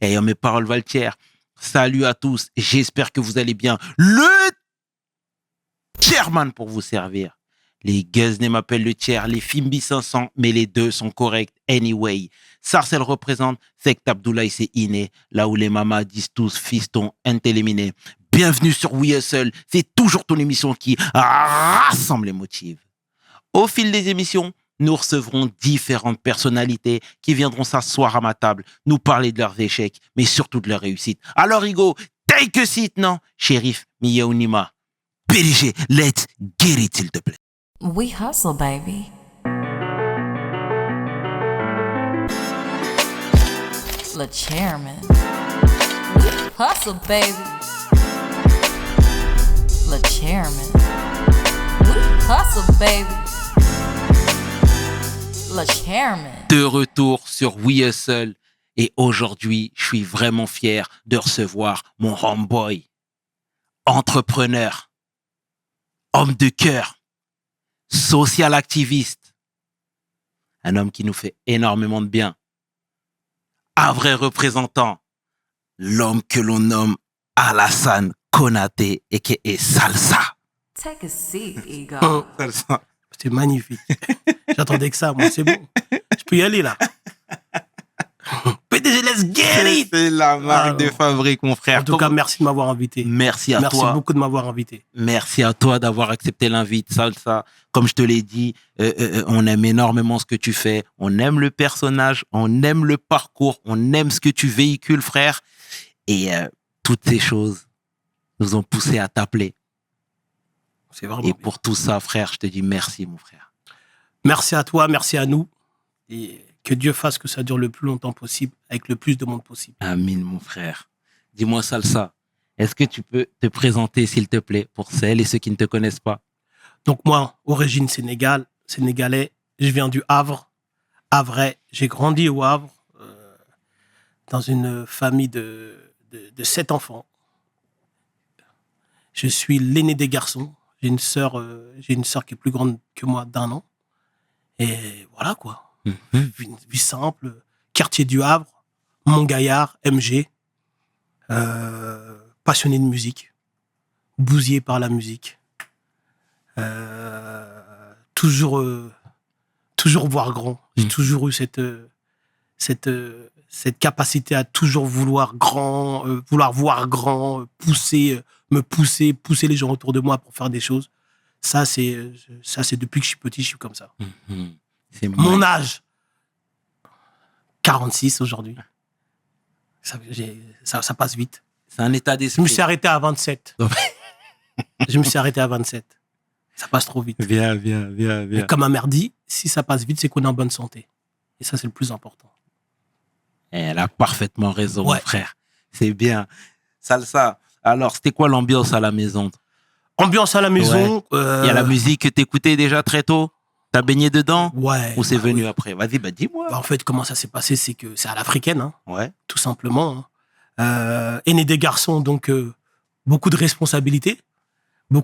Et mes paroles valent. Salut à tous, j'espère que vous allez bien. Le chairman pour vous servir. Les Guesnay m'appellent le chair, les Fimbi 500, mais les deux sont corrects anyway. Sarcel représente, Sect Abdoulaye c'est inné, là où les mamas disent tous fiston inteliminé. Bienvenue sur We Hustle, c'est toujours ton émission qui rassemble les motifs. Au fil des émissions, nous recevrons différentes personnalités qui viendront s'asseoir à ma table, nous parler de leurs échecs, mais surtout de leurs réussites. Alors Hugo, take a seat, non? Shérif Miyaounima. PDG, let's get it, s'il te plaît. We hustle, baby. Le chairman. We hustle, baby. Le chairman. We hustle, baby. Le chairman. De retour sur We Hustle. Et aujourd'hui, je suis vraiment fier de recevoir mon homeboy, entrepreneur, homme de cœur, social activiste, un homme qui nous fait énormément de bien, un vrai représentant, l'homme que l'on nomme Alassane Konaté et qui est Salsa. Take a seat, Ego. Salsa. C'était magnifique. J'attendais que ça, moi, c'est bon. Je peux y aller, là. PDG, let's get it! C'est la marque de fabrique, mon frère. En tout cas, merci de m'avoir invité. Merci à toi. Merci beaucoup de m'avoir invité. Merci à toi d'avoir accepté l'invite, Salsa. Comme je te l'ai dit, on aime énormément ce que tu fais. On aime le personnage, on aime le parcours, on aime ce que tu véhicules, frère. Et toutes ces choses nous ont poussé à t'appeler. C'est vraiment Et bien. pour tout ça, frère, je te dis merci, mon frère. Merci à toi, merci à nous. Et que Dieu fasse que ça dure le plus longtemps possible, avec le plus de monde possible. Amin, mon frère. Dis-moi, Salsa, est-ce que tu peux te présenter, s'il te plaît, pour celles et ceux qui ne te connaissent pas? Donc moi, origine sénégalais, je viens du Havre, Havrais. J'ai grandi au Havre, dans une famille de 7 enfants. Je suis l'aîné des garçons. J'ai une sœur qui est plus grande que moi d'1 an. Et voilà quoi. Une vie simple, quartier du Havre, Montgaillard, MG, passionné de musique, bousillé par la musique, toujours voir grand. J'ai toujours eu cette capacité à toujours vouloir grand, vouloir voir grand, pousser les gens autour de moi pour faire des choses. Ça, c'est depuis que je suis petit, je suis comme ça. C'est Mon âge, 46 aujourd'hui. Ça passe vite. C'est un état Je me d'esprit. suis arrêté à 27. Ça passe trop vite. Viens. Et comme ma mère dit, si ça passe vite, c'est qu'on est en bonne santé. Et ça, c'est le plus important. Elle a parfaitement raison, mon Ouais. frère. C'est bien. Salsa, alors, c'était quoi l'ambiance à la maison? Ambiance à la maison. Il y a la musique que t'écoutais déjà très tôt? T'as baigné dedans? Ouais. Ou c'est bah venu oui. après? Vas-y, dis-moi. Bah, en fait, comment ça s'est passé, c'est que c'est à l'africaine, hein, Ouais. tout simplement. Hein. Aîné des garçons, donc beaucoup de responsabilités. Moi,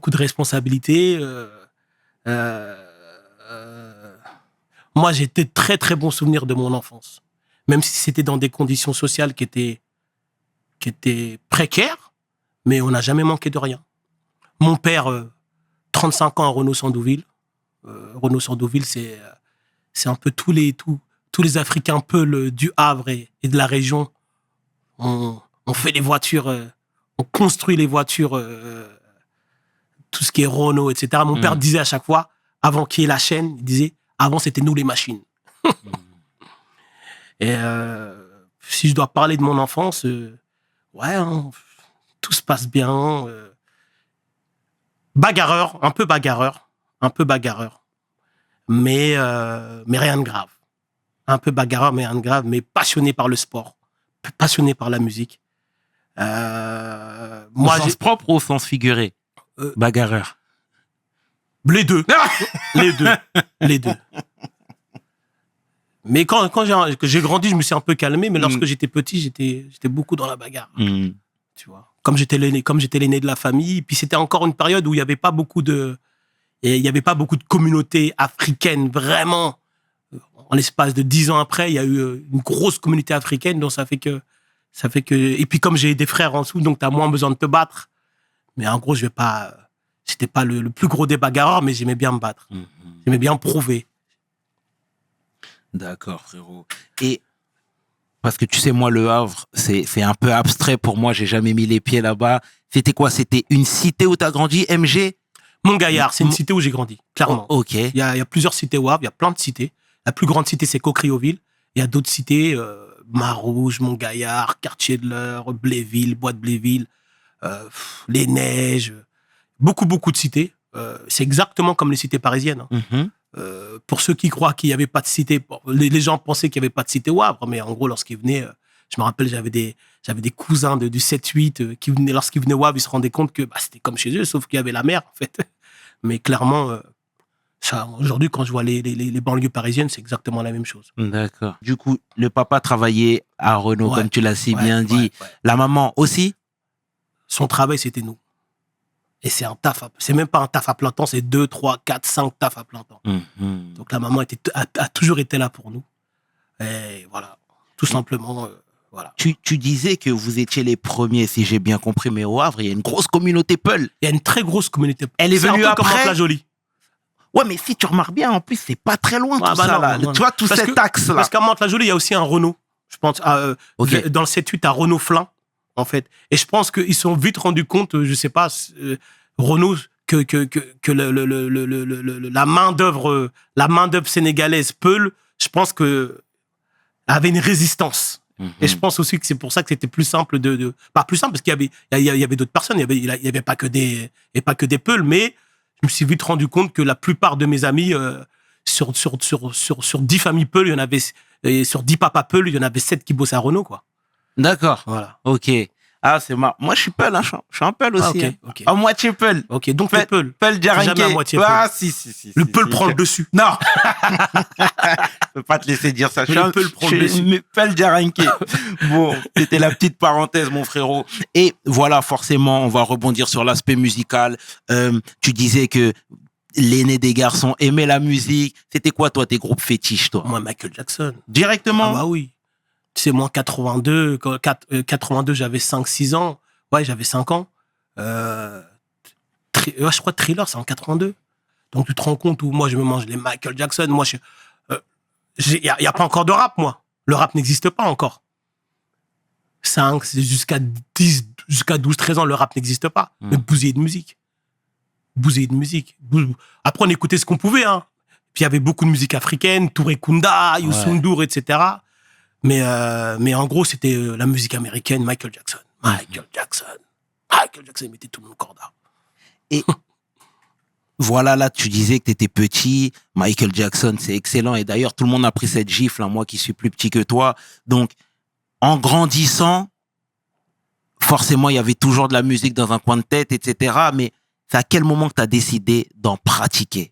j'ai de très très bons souvenirs de mon enfance. Même si c'était dans des conditions sociales qui étaient précaires, mais on n'a jamais manqué de rien. Mon père, 35 ans à Renault-Sandouville. Renault-Sandouville, c'est un peu tous les Africains du Havre et de la région. On fait les voitures, on construit les voitures, tout ce qui est Renault, etc. Mon père disait à chaque fois, avant qu'il y ait la chaîne, il disait, avant c'était nous les machines. Et si je dois parler de mon enfance, ouais, hein, tout se passe bien. Bagarreur, un peu bagarreur, mais rien de grave. Un peu bagarreur, mais rien de grave, mais passionné par le sport, passionné par la musique. Au sens propre ou au sens figuré? Bagarreur. Les deux. Les deux. Mais quand j'ai grandi, je me suis un peu calmé, mais lorsque j'étais petit, j'étais beaucoup dans la bagarre. Tu vois. Comme j'étais l'aîné de la famille, puis c'était encore une période où il n'y avait pas beaucoup de communautés africaines, vraiment. En l'espace de 10 ans après, il y a eu une grosse communauté africaine, donc ça fait que Ça fait que... Et puis, comme j'ai des frères en dessous, donc t'as moins besoin de te battre. Mais en gros, je vais pas... C'était pas le plus gros des bagarreurs, mais j'aimais bien me battre. J'aimais bien prouver. D'accord, frérot. Et parce que tu sais, moi, Le Havre, c'est un peu abstrait pour moi. J'ai jamais mis les pieds là-bas. C'était quoi? C'était une cité où tu as grandi, MG? Montgaillard, c'est une cité où j'ai grandi, clairement. Oh, ok. Il y a plusieurs cités au Havre, il y a plein de cités. La plus grande cité, c'est Cocrioville. Il y a d'autres cités, Marouge, Montgaillard, Quartier de l'Eure, Bléville, Bois de Bléville, Les Neiges. Beaucoup de cités. C'est exactement comme les cités parisiennes. Hein. Mhm. Pour ceux qui croient qu'il n'y avait pas de cité, les gens pensaient qu'il n'y avait pas de cité au Havre, mais en gros, lorsqu'ils venaient, je me rappelle, j'avais des cousins du 7-8 qui venaient, lorsqu'ils venaient au Havre, ils se rendaient compte que c'était comme chez eux, sauf qu'il y avait la mer, en fait. Mais clairement, aujourd'hui, quand je vois les banlieues parisiennes, c'est exactement la même chose. D'accord. Du coup, le papa travaillait à Renault, Ouais. comme tu l'as si Ouais, bien dit. ouais. La maman aussi? Son travail, c'était nous. Et c'est un taf, c'est même pas un taf à plein temps, c'est 2, 3, 4, 5 tafs à plein temps. Mhm. Donc la maman a toujours été là pour nous. Et voilà, tout simplement, voilà. Tu disais que vous étiez les premiers, si j'ai bien compris, mais au Havre, il y a une grosse communauté Peul. Il y a une très grosse communauté. Elle est C'est venue un peu comme après? Mantes-la-Jolie. Ouais, mais si tu remarques bien, en plus, c'est pas très loin, Ah, tout bah ça, non, là. non, Tu vois, tout Parce cet que- axe-là. Parce qu'à Mantes-la-Jolie, il y a aussi un Renault. Je pense, Ok. dans le 7-8, à Renault-Flin, en fait. Et je pense qu'ils se sont vite rendus compte, je sais pas, Renault, que la main-d'œuvre sénégalaise Peul, je pense que avait une résistance. Mhm. Et je pense aussi que c'est pour ça que c'était plus simple pas plus simple, parce qu'il y avait d'autres personnes, il y avait pas que des Peuls, mais je me suis vite rendu compte que la plupart de mes amis, sur 10 familles Peul, il y en avait, sur 10 papas Peul, il y en avait 7 qui bossaient à Renault, quoi. D'accord. Voilà. Ok. Ah, c'est marrant. Moi, je suis Peul, hein. Je suis un Peul aussi. Ah, ok, hein. ok. À moitié Peul. Ok, donc Peul, le Peul. Peul Djaranké. Jamais à moitié Ah, Peul. si. Le Peul prend le dessus. Non. Je peux pas te laisser dire ça. Le Peul prend le dessus. Mais Peul Djaranké. Bon, c'était la petite parenthèse, mon frérot. Et voilà, forcément, on va rebondir sur l'aspect musical. Tu disais que l'aîné des garçons aimait la musique. C'était quoi, toi, tes groupes fétiches, toi? Moi, Michael Jackson. Directement? Ah bah oui. Tu sais, moi, 82, 82, j'avais 5-6 ans. Ouais, j'avais 5 ans. Je crois que Thriller, c'est en 82. Donc, tu te rends compte où moi, je me mange les Michael Jackson. Moi, il n'y a pas encore de rap, moi. Le rap n'existe pas encore. 5, c'est jusqu'à 10, jusqu'à 12, 13 ans, le rap n'existe pas. Mais bousiller de musique. Bousiller de musique. Après, on écoutait ce qu'on pouvait, hein. Puis, il y avait beaucoup de musique africaine, Touré Kunda, Youssou N'Dour, etc. Mais en gros, c'était la musique américaine, Michael Jackson. Michael Jackson, il mettait tout le monde corda. Et voilà, là, tu disais que tu étais petit. Michael Jackson, c'est excellent. Et d'ailleurs, tout le monde a pris cette gifle, hein, moi qui suis plus petit que toi. Donc, en grandissant, forcément, il y avait toujours de la musique dans un coin de tête, etc. Mais c'est à quel moment que tu as décidé d'en pratiquer?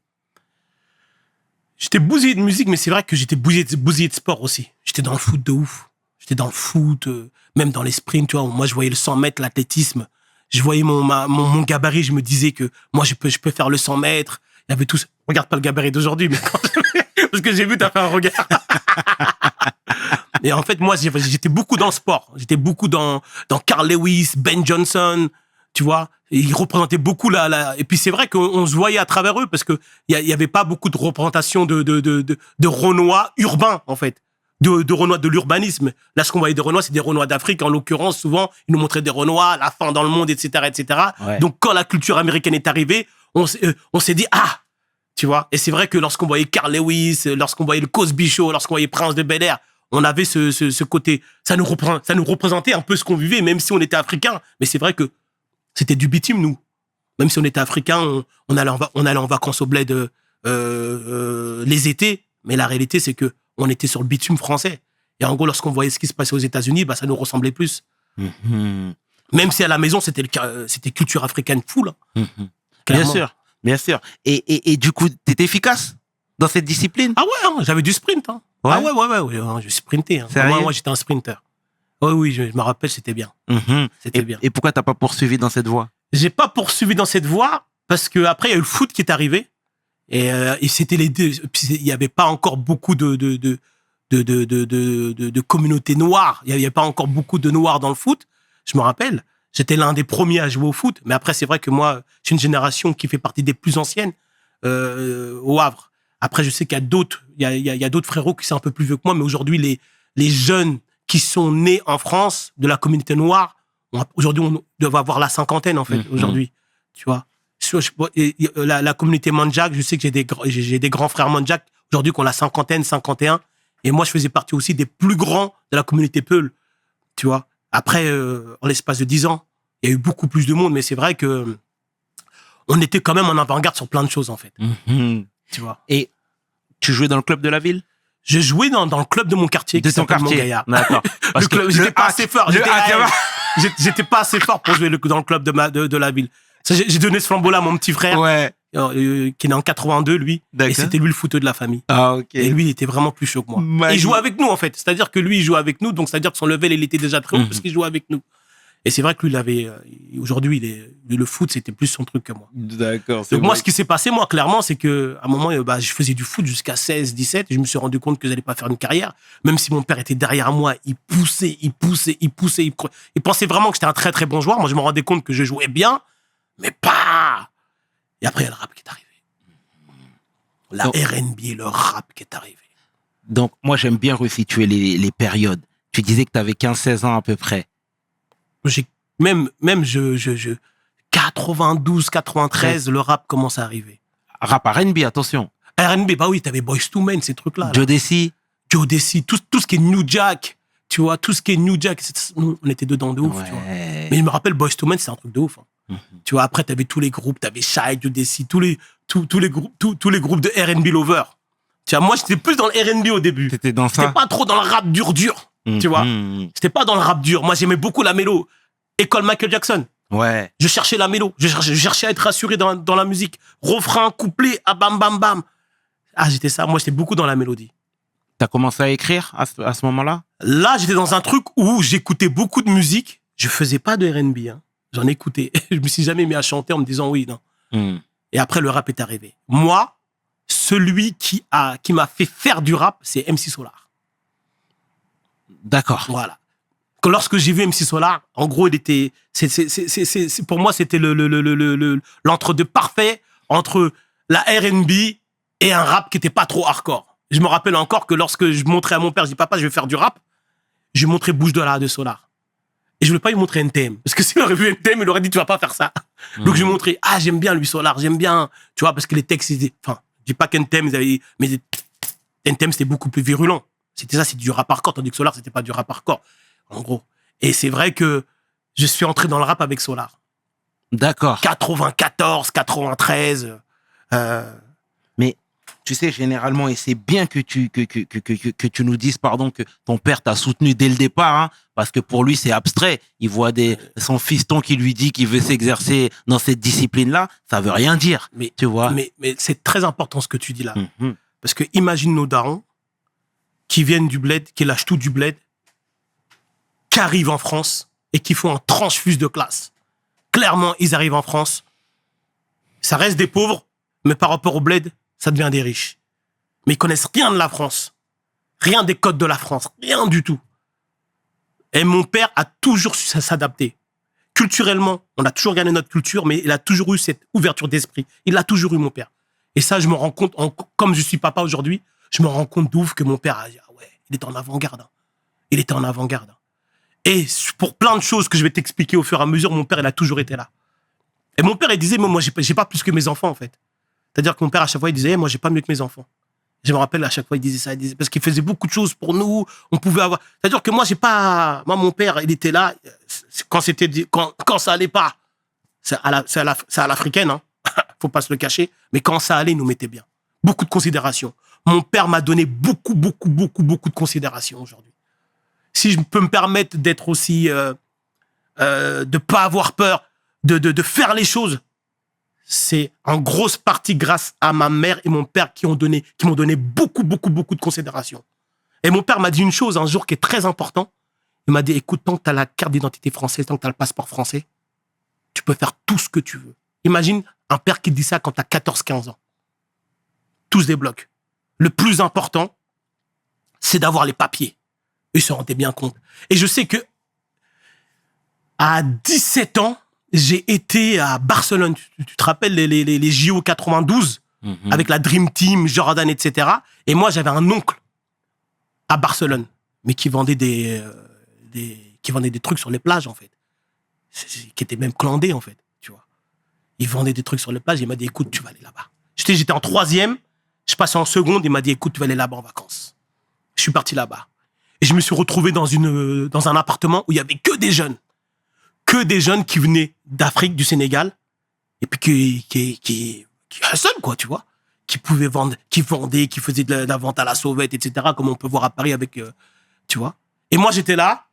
J'étais bousillé de musique, mais c'est vrai que j'étais bousillé de sport aussi. J'étais dans le foot de ouf. J'étais dans le foot, même dans les sprints, tu vois. Moi, je voyais le 100 mètres, l'athlétisme. Je voyais mon gabarit, je me disais que moi, je peux faire le 100 mètres. Il y avait tous... Regarde pas le gabarit d'aujourd'hui, mais parce que j'ai vu, t'as fait un regard. Et en fait, moi, j'étais beaucoup dans le sport. J'étais beaucoup dans Carl Lewis, Ben Johnson, tu vois. Et ils représentaient beaucoup Et puis, c'est vrai qu'on se voyait à travers eux parce que il y avait pas beaucoup de représentation de Renois urbains, en fait. De Renois de l'urbanisme. Là, ce qu'on voyait des Renois, c'est des Renois d'Afrique. En l'occurrence, souvent, ils nous montraient des Renois, la fin dans le monde, etc., etc. Ouais. Donc, quand la culture américaine est arrivée, on s'est dit, ah, tu vois. Et c'est vrai que lorsqu'on voyait Carl Lewis, lorsqu'on voyait le Cosby Show, lorsqu'on voyait Prince de Bel-Air, on avait ce côté, ça nous représentait un peu ce qu'on vivait, même si on était africain. Mais c'est vrai que c'était du bitume, nous. Même si on était africain, on allait en vacances au bled les étés. Mais la réalité, c'est que on était sur le bitume français. Et en gros, lorsqu'on voyait ce qui se passait aux États-Unis, ça nous ressemblait plus. Mm-hmm. Même si à la maison, c'était culture africaine full. Hein. Mm-hmm. Clairement. Bien sûr. Et du coup, t'étais efficace dans cette discipline? Ah ouais, hein, j'avais du sprint. Hein. Ouais. Ah ouais, hein, je sprintais. Hein. Sérieux? Moi, j'étais un sprinter. Oui, je me rappelle, c'était bien. Mm-hmm. C'était bien. Et pourquoi t'as pas poursuivi dans cette voie? J'ai pas poursuivi dans cette voie parce que après il y a eu le foot qui est arrivé et c'était les deux. Il y avait pas encore beaucoup de de communauté noire. Il n'y avait pas encore beaucoup de noirs dans le foot. Je me rappelle. J'étais l'un des premiers à jouer au foot. Mais après, c'est vrai que moi, je suis une génération qui fait partie des plus anciennes au Havre. Après, je sais qu'il y a d'autres, il y a d'autres frérots qui sont un peu plus vieux que moi. Mais aujourd'hui, les jeunes qui sont nés en France de la communauté noire, aujourd'hui, on doit avoir la cinquantaine, en fait, aujourd'hui. Tu vois. La communauté Mandjak, je sais que j'ai des grands frères Mandjak, aujourd'hui, qui ont la cinquantaine, 51. Et moi, je faisais partie aussi des plus grands de la communauté Peul. Tu vois. Après, en l'espace de 10 ans, il y a eu beaucoup plus de monde, mais c'est vrai que on était quand même en avant-garde sur plein de choses, en fait. Tu vois. Et tu jouais dans le club de la ville? J'ai joué dans le club de mon quartier, de qui ton s'appelle quartier. Montgaillard. D'accord. Parce que j'étais pas assez fort. le J'étais pas assez fort pour jouer dans le club de la ville. Ça, j'ai donné ce flambeau-là à mon petit frère, Ouais. qui est né en 82, lui. D'accord. Et c'était lui le footeux de la famille. Ah, ok. Et lui, il était vraiment plus chaud que moi. Magnifique. Et il jouait avec nous, en fait. C'est-à-dire que lui, il jouait avec nous, donc c'est-à-dire que son level, il était déjà très haut parce qu'il jouait avec nous. Et c'est vrai que lui, il avait... aujourd'hui, le foot, c'était plus son truc que moi. D'accord. Donc moi, ce qui s'est passé, moi, clairement, c'est que à un moment, je faisais du foot jusqu'à 16, 17, et je me suis rendu compte que j'allais pas faire une carrière, même si mon père était derrière moi, il poussait. Il pensait vraiment que j'étais un très, très bon joueur. Moi, je me rendais compte que je jouais bien, mais pas... Et après, il y a le rap qui est arrivé. La R&B, le rap qui est arrivé. Donc, moi, j'aime bien resituer les périodes. Tu disais que tu avais 15-16 ans à peu près. Même 92, 93, le rap commence à arriver. Rap R&B, attention. R&B, bah oui, t'avais Boyz II Men, ces trucs-là. Joe Desi. Joe Desi, tout ce qui est New Jack, tu vois, tout ce qui est New Jack, nous, on était dedans de ouf, Ouais. tu vois. Mais je me rappelle, Boyz II Men, c'est un truc de ouf. Hein. Tu vois, après, t'avais tous les groupes, t'avais Shai, Joe Desi, tous les groupes de R&B lover. Tu vois, moi, j'étais plus dans le R&B au début. T'étais dans ça. J'étais pas trop dans le rap dur, tu vois. J'étais pas dans le rap dur. Moi, j'aimais beaucoup la mélo. École Michael Jackson. Ouais. Je cherchais la mélo. Je cherchais à être rassuré dans la musique. Refrain, couplet, ah bam bam bam. Ah, j'étais ça. Moi, j'étais beaucoup dans la mélodie. T'as commencé à écrire à ce moment-là? Là, j'étais dans un truc où j'écoutais beaucoup de musique. Je faisais pas de R&B. Hein. J'en écoutais. Je me suis jamais mis à chanter en me disant oui, non. Et après, le rap est arrivé. Moi, celui qui m'a fait faire du rap, c'est MC Solar. D'accord. Voilà. Que lorsque j'ai vu MC Solar, en gros, il était, pour moi, c'était l'entre-deux parfait entre la R&B et un rap qui était pas trop hardcore. Je me rappelle encore que lorsque je montrais à mon père, je dis papa, je vais faire du rap, je lui montrais Bouche de la de Solar. Et je voulais pas lui montrer NTM. Parce que s'il aurait vu NTM, il aurait dit tu vas pas faire ça. Donc je lui montrais, j'aime bien lui Solar, j'aime bien, tu vois, parce que les textes, enfin, je dis pas qu'NTM, mais NTM, c'était beaucoup plus virulent. C'était ça, c'est du rap hardcore, tandis que Solar, c'était pas du rap hardcore. En gros. Et c'est vrai que je suis entré dans le rap avec Solar. D'accord. 94, 93. Mais tu sais, généralement, et c'est bien que tu nous dises, pardon, que ton père t'a soutenu dès le départ, hein, parce que pour lui, c'est abstrait. Il voit son fiston qui lui dit qu'il veut s'exercer dans cette discipline-là. Ça veut rien dire. Mais, tu vois. Mais c'est très important ce que tu dis là. Parce que imagine nos darons qui viennent du bled, qui lâchent tout du bled, qui arrivent en France et qui font un transfuse de classe. Clairement, ils arrivent en France. Ça reste des pauvres, mais par rapport au bled, ça devient des riches. Mais ils connaissent rien de la France. Rien des codes de la France. Rien du tout. Et mon père a toujours su s'adapter. Culturellement, on a toujours gagné notre culture, mais il a toujours eu cette ouverture d'esprit. Il l'a toujours eu, mon père. Et ça, je me rends compte, comme je suis papa aujourd'hui, je me rends compte d'ouf que mon père a dit, ah ouais, il était en avant-garde. Hein. Il était en avant-garde. Et pour plein de choses que je vais t'expliquer au fur et à mesure, mon père, il a toujours été là. Et mon père, il disait, moi, j'ai pas plus que mes enfants, en fait. C'est-à-dire que mon père, à chaque fois, il disait, moi, j'ai pas mieux que mes enfants. Je me rappelle, à chaque fois, il disait ça, parce qu'il faisait beaucoup de choses pour nous. On pouvait avoir. C'est-à-dire que moi, moi, mon père, il était là, quand ça allait pas. C'est à l'africaine, hein. Faut pas se le cacher. Mais quand ça allait, il nous mettait bien. Beaucoup de considération. Mon père m'a donné beaucoup de considération aujourd'hui. Si je peux me permettre d'être aussi, de pas avoir peur, de faire les choses, c'est en grosse partie grâce à ma mère et mon père qui m'ont donné beaucoup de considération. Et mon père m'a dit une chose un jour qui est très important. Il m'a dit, écoute, tant que tu as la carte d'identité française, tant que tu as le passeport français, tu peux faire tout ce que tu veux. Imagine un père qui dit ça quand tu as 14-15 ans. Tout se débloque. Le plus important, c'est d'avoir les papiers. Ils se rendaient bien compte. Et je sais que à 17 ans, j'ai été à Barcelone. Tu te rappelles les JO 92 avec la Dream Team, Jordan, etc. Et moi, j'avais un oncle à Barcelone, mais qui vendait des trucs sur les plages, en fait. Qui était même clandé, en fait, tu vois. Il vendait des trucs sur les plages. Il m'a dit, écoute, tu vas aller là-bas. J'étais en 3e. Je passais en 2e. Il m'a dit, écoute, tu vas aller là-bas en vacances. Je suis parti là-bas. Et je me suis retrouvé dans un appartement où il y avait que des jeunes. Que des jeunes qui venaient d'Afrique, du Sénégal. Et puis qui hustle, quoi, tu vois. Qui pouvaient vendre, qui vendaient, qui faisaient de la vente à la sauvette, etc. Comme on peut voir à Paris avec, tu vois. Et moi, j'étais là,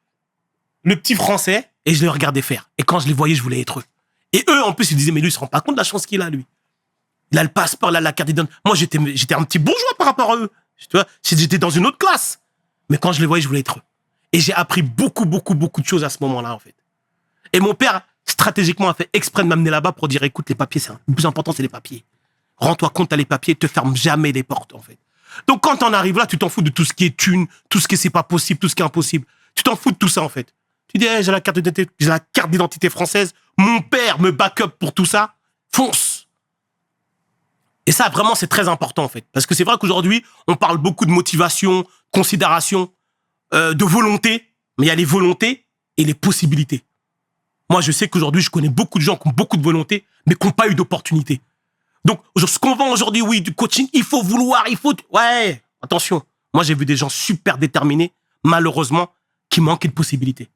le petit français, et je les regardais faire. Et quand je les voyais, je voulais être eux. Et eux, en plus, ils disaient, mais lui, il se rend pas compte de la chance qu'il a, lui. Il a le passeport, il a la carte d'identité. Moi, j'étais un petit bourgeois par rapport à eux. Tu vois, j'étais dans une autre classe. Mais quand je les voyais, je voulais être eux. Et j'ai appris beaucoup de choses à ce moment-là, en fait. Et mon père, stratégiquement, a fait exprès de m'amener là-bas pour dire, écoute, les papiers, le plus important, c'est les papiers. Rends-toi compte, t'as les papiers, te ferme jamais les portes, en fait. Donc, quand on arrive là, tu t'en fous de tout ce qui est thune, tout ce qui c'est pas possible, tout ce qui est impossible. Tu t'en fous de tout ça, en fait. Tu dis, hey, j'ai la carte d'identité française, mon père me back up pour tout ça, fonce. Et ça, vraiment, c'est très important, en fait. Parce que c'est vrai qu'aujourd'hui, on parle beaucoup de motivation, considération, de volonté, mais il y a les volontés et les possibilités. Moi, je sais qu'aujourd'hui, je connais beaucoup de gens qui ont beaucoup de volonté, mais qui n'ont pas eu d'opportunité. Donc, ce qu'on vend aujourd'hui, oui, du coaching, il faut vouloir, il faut... Ouais, attention. Moi, j'ai vu des gens super déterminés, malheureusement, qui manquaient de possibilités.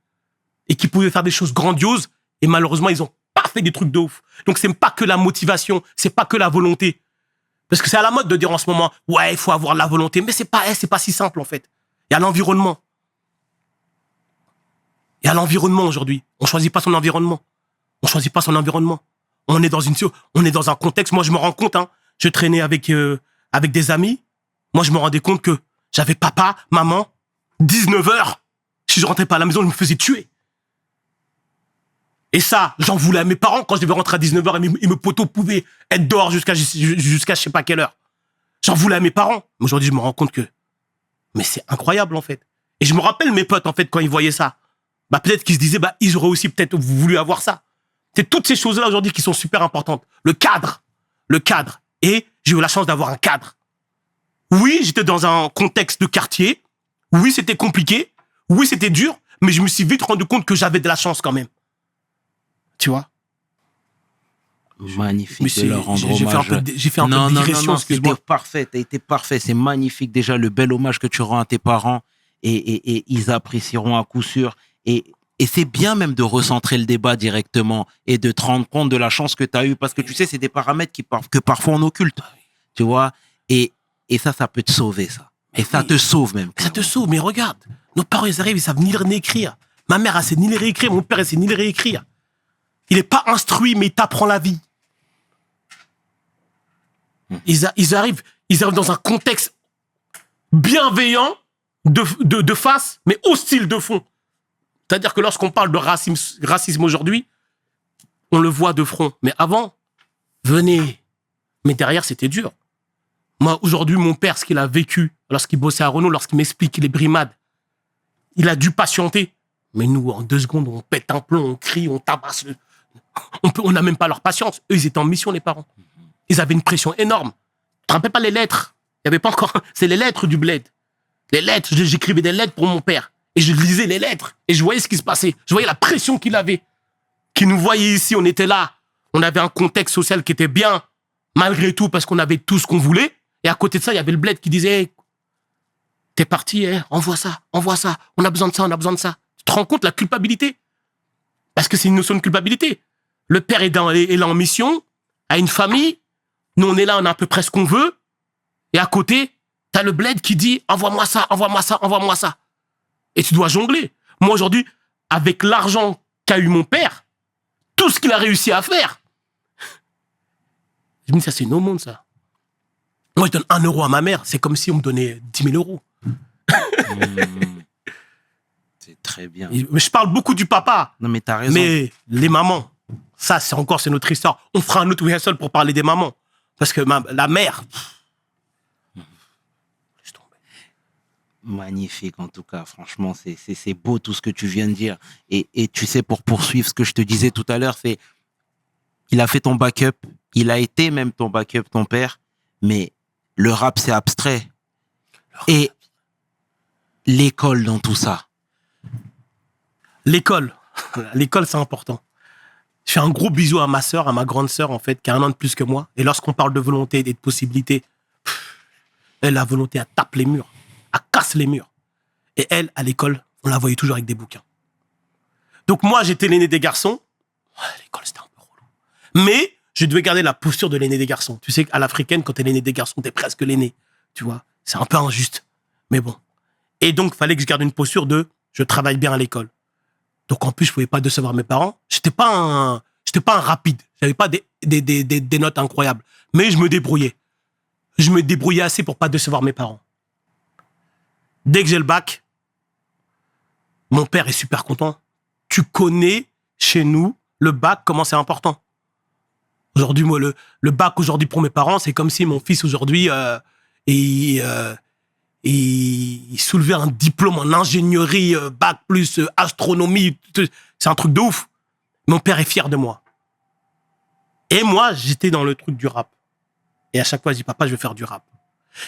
Et qui pouvaient faire des choses grandioses, et malheureusement, ils n'ont pas fait des trucs de ouf. Donc, c'est pas que la motivation, c'est pas que la volonté. Parce que c'est à la mode de dire en ce moment, ouais, il faut avoir de la volonté, mais c'est pas si simple, en fait. Il y a l'environnement. Il y a l'environnement aujourd'hui. On choisit pas son environnement. On choisit pas son environnement. On est dans un contexte. Moi, je me rends compte, hein. Je traînais avec des amis. Moi, je me rendais compte que j'avais papa, maman, 19h. Si je rentrais pas à la maison, je me faisais tuer. Et ça, j'en voulais à mes parents quand je devais rentrer à 19h et mes potos pouvaient être dehors jusqu'à je sais pas quelle heure. J'en voulais à mes parents. Mais aujourd'hui, je me rends compte que, mais c'est incroyable, en fait. Et je me rappelle mes potes, en fait, quand ils voyaient ça. Bah, peut-être qu'ils se disaient, bah, ils auraient aussi peut-être voulu avoir ça. C'est toutes ces choses-là aujourd'hui qui sont super importantes. Le cadre. Et j'ai eu la chance d'avoir un cadre. Oui, j'étais dans un contexte de quartier. Oui, c'était compliqué. Oui, c'était dur. Mais je me suis vite rendu compte que j'avais de la chance quand même. Tu vois? Magnifique de leur rendre hommage. J'ai fait un peu de digression, excuse-moi. T'as été parfait. C'est magnifique déjà le bel hommage que tu rends à tes parents et ils apprécieront à coup sûr. Et c'est bien même de recentrer le débat directement et de te rendre compte de la chance que tu as eue. Parce que tu sais, c'est des paramètres que parfois on occulte. Tu vois? Et ça peut te sauver, ça. Et ça te sauve même. Ça te sauve, mais regarde. Nos parents, ils arrivent, ils savent ni lire ni écrire. Ma mère, elle sait ni lire ni écrire. Mon père, elle sait ni lire ni écrire. Il n'est pas instruit, mais il t'apprend la vie. Ils arrivent dans un contexte bienveillant de face, mais hostile de fond. C'est-à-dire que lorsqu'on parle de racisme aujourd'hui, on le voit de front. Mais avant, venez. Mais derrière, c'était dur. Moi, aujourd'hui, mon père, ce qu'il a vécu lorsqu'il bossait à Renault, lorsqu'il m'explique les brimades, il a dû patienter. Mais nous, en 2 secondes, on pète un plomb, on crie, on tabasse. On n'a même pas leur patience. Eux, ils étaient en mission, les parents. Ils avaient une pression énorme. Tu te rappelles pas les lettres? Il n'y avait pas encore... C'est les lettres du bled. Les lettres, j'écrivais des lettres pour mon père. Et je lisais les lettres. Et je voyais ce qui se passait. Je voyais la pression qu'il avait. Qu'il nous voyait ici, on était là. On avait un contexte social qui était bien, malgré tout, parce qu'on avait tout ce qu'on voulait. Et à côté de ça, il y avait le bled qui disait hey, t'es parti, envoie ça. On a besoin de ça. Tu te rends compte la culpabilité? Parce que c'est une notion de culpabilité. Le père est là en mission, a une famille. Nous, on est là, on a à peu près ce qu'on veut. Et à côté, t'as le bled qui dit envoie-moi ça. Et tu dois jongler. Moi, aujourd'hui, avec l'argent qu'a eu mon père, tout ce qu'il a réussi à faire, je me dis, ça, c'est une aumône, ça. Moi, je donne 1 euro à ma mère, c'est comme si on me donnait 10 000 euros. C'est très bien. Mais je parle beaucoup du papa. Non, mais t'as raison. Mais les mamans, ça, c'est notre histoire. On fera un autre rehearsal pour parler des mamans. Parce que la mère... Magnifique, en tout cas. Franchement, c'est beau tout ce que tu viens de dire. Et tu sais, pour poursuivre ce que je te disais tout à l'heure, c'est il a fait ton backup, il a été même ton backup, ton père, mais le rap, c'est abstrait. Et l'école dans tout ça. L'école. L'école, c'est important. Je fais un gros bisou à ma sœur, à ma grande sœur, en fait, qui a 1 an de plus que moi. Et lorsqu'on parle de volonté et de possibilités, elle a volonté à taper les murs, à casser les murs. Et elle, à l'école, on la voyait toujours avec des bouquins. Donc moi, j'étais l'aîné des garçons. Ouais, l'école, c'était un peu relou. Mais je devais garder la posture de l'aîné des garçons. Tu sais qu'à l'africaine, quand t'es l'aîné des garçons, t'es presque l'aîné. Tu vois, c'est un peu injuste. Mais bon. Et donc, il fallait que je garde une posture de je travaille bien à l'école. Donc en plus, je pouvais pas décevoir mes parents. J'étais pas un rapide. J'avais pas des notes incroyables. Mais je me débrouillais. Je me débrouillais assez pour pas décevoir mes parents. Dès que j'ai le bac, mon père est super content. Tu connais chez nous le bac, comment c'est important. Aujourd'hui, moi, le bac aujourd'hui pour mes parents, c'est comme si mon fils aujourd'hui il soulevait un diplôme en ingénierie, bac plus astronomie. C'est un truc de ouf. Mon père est fier de moi. Et moi, j'étais dans le truc du rap. Et à chaque fois, je dis, papa, je vais faire du rap.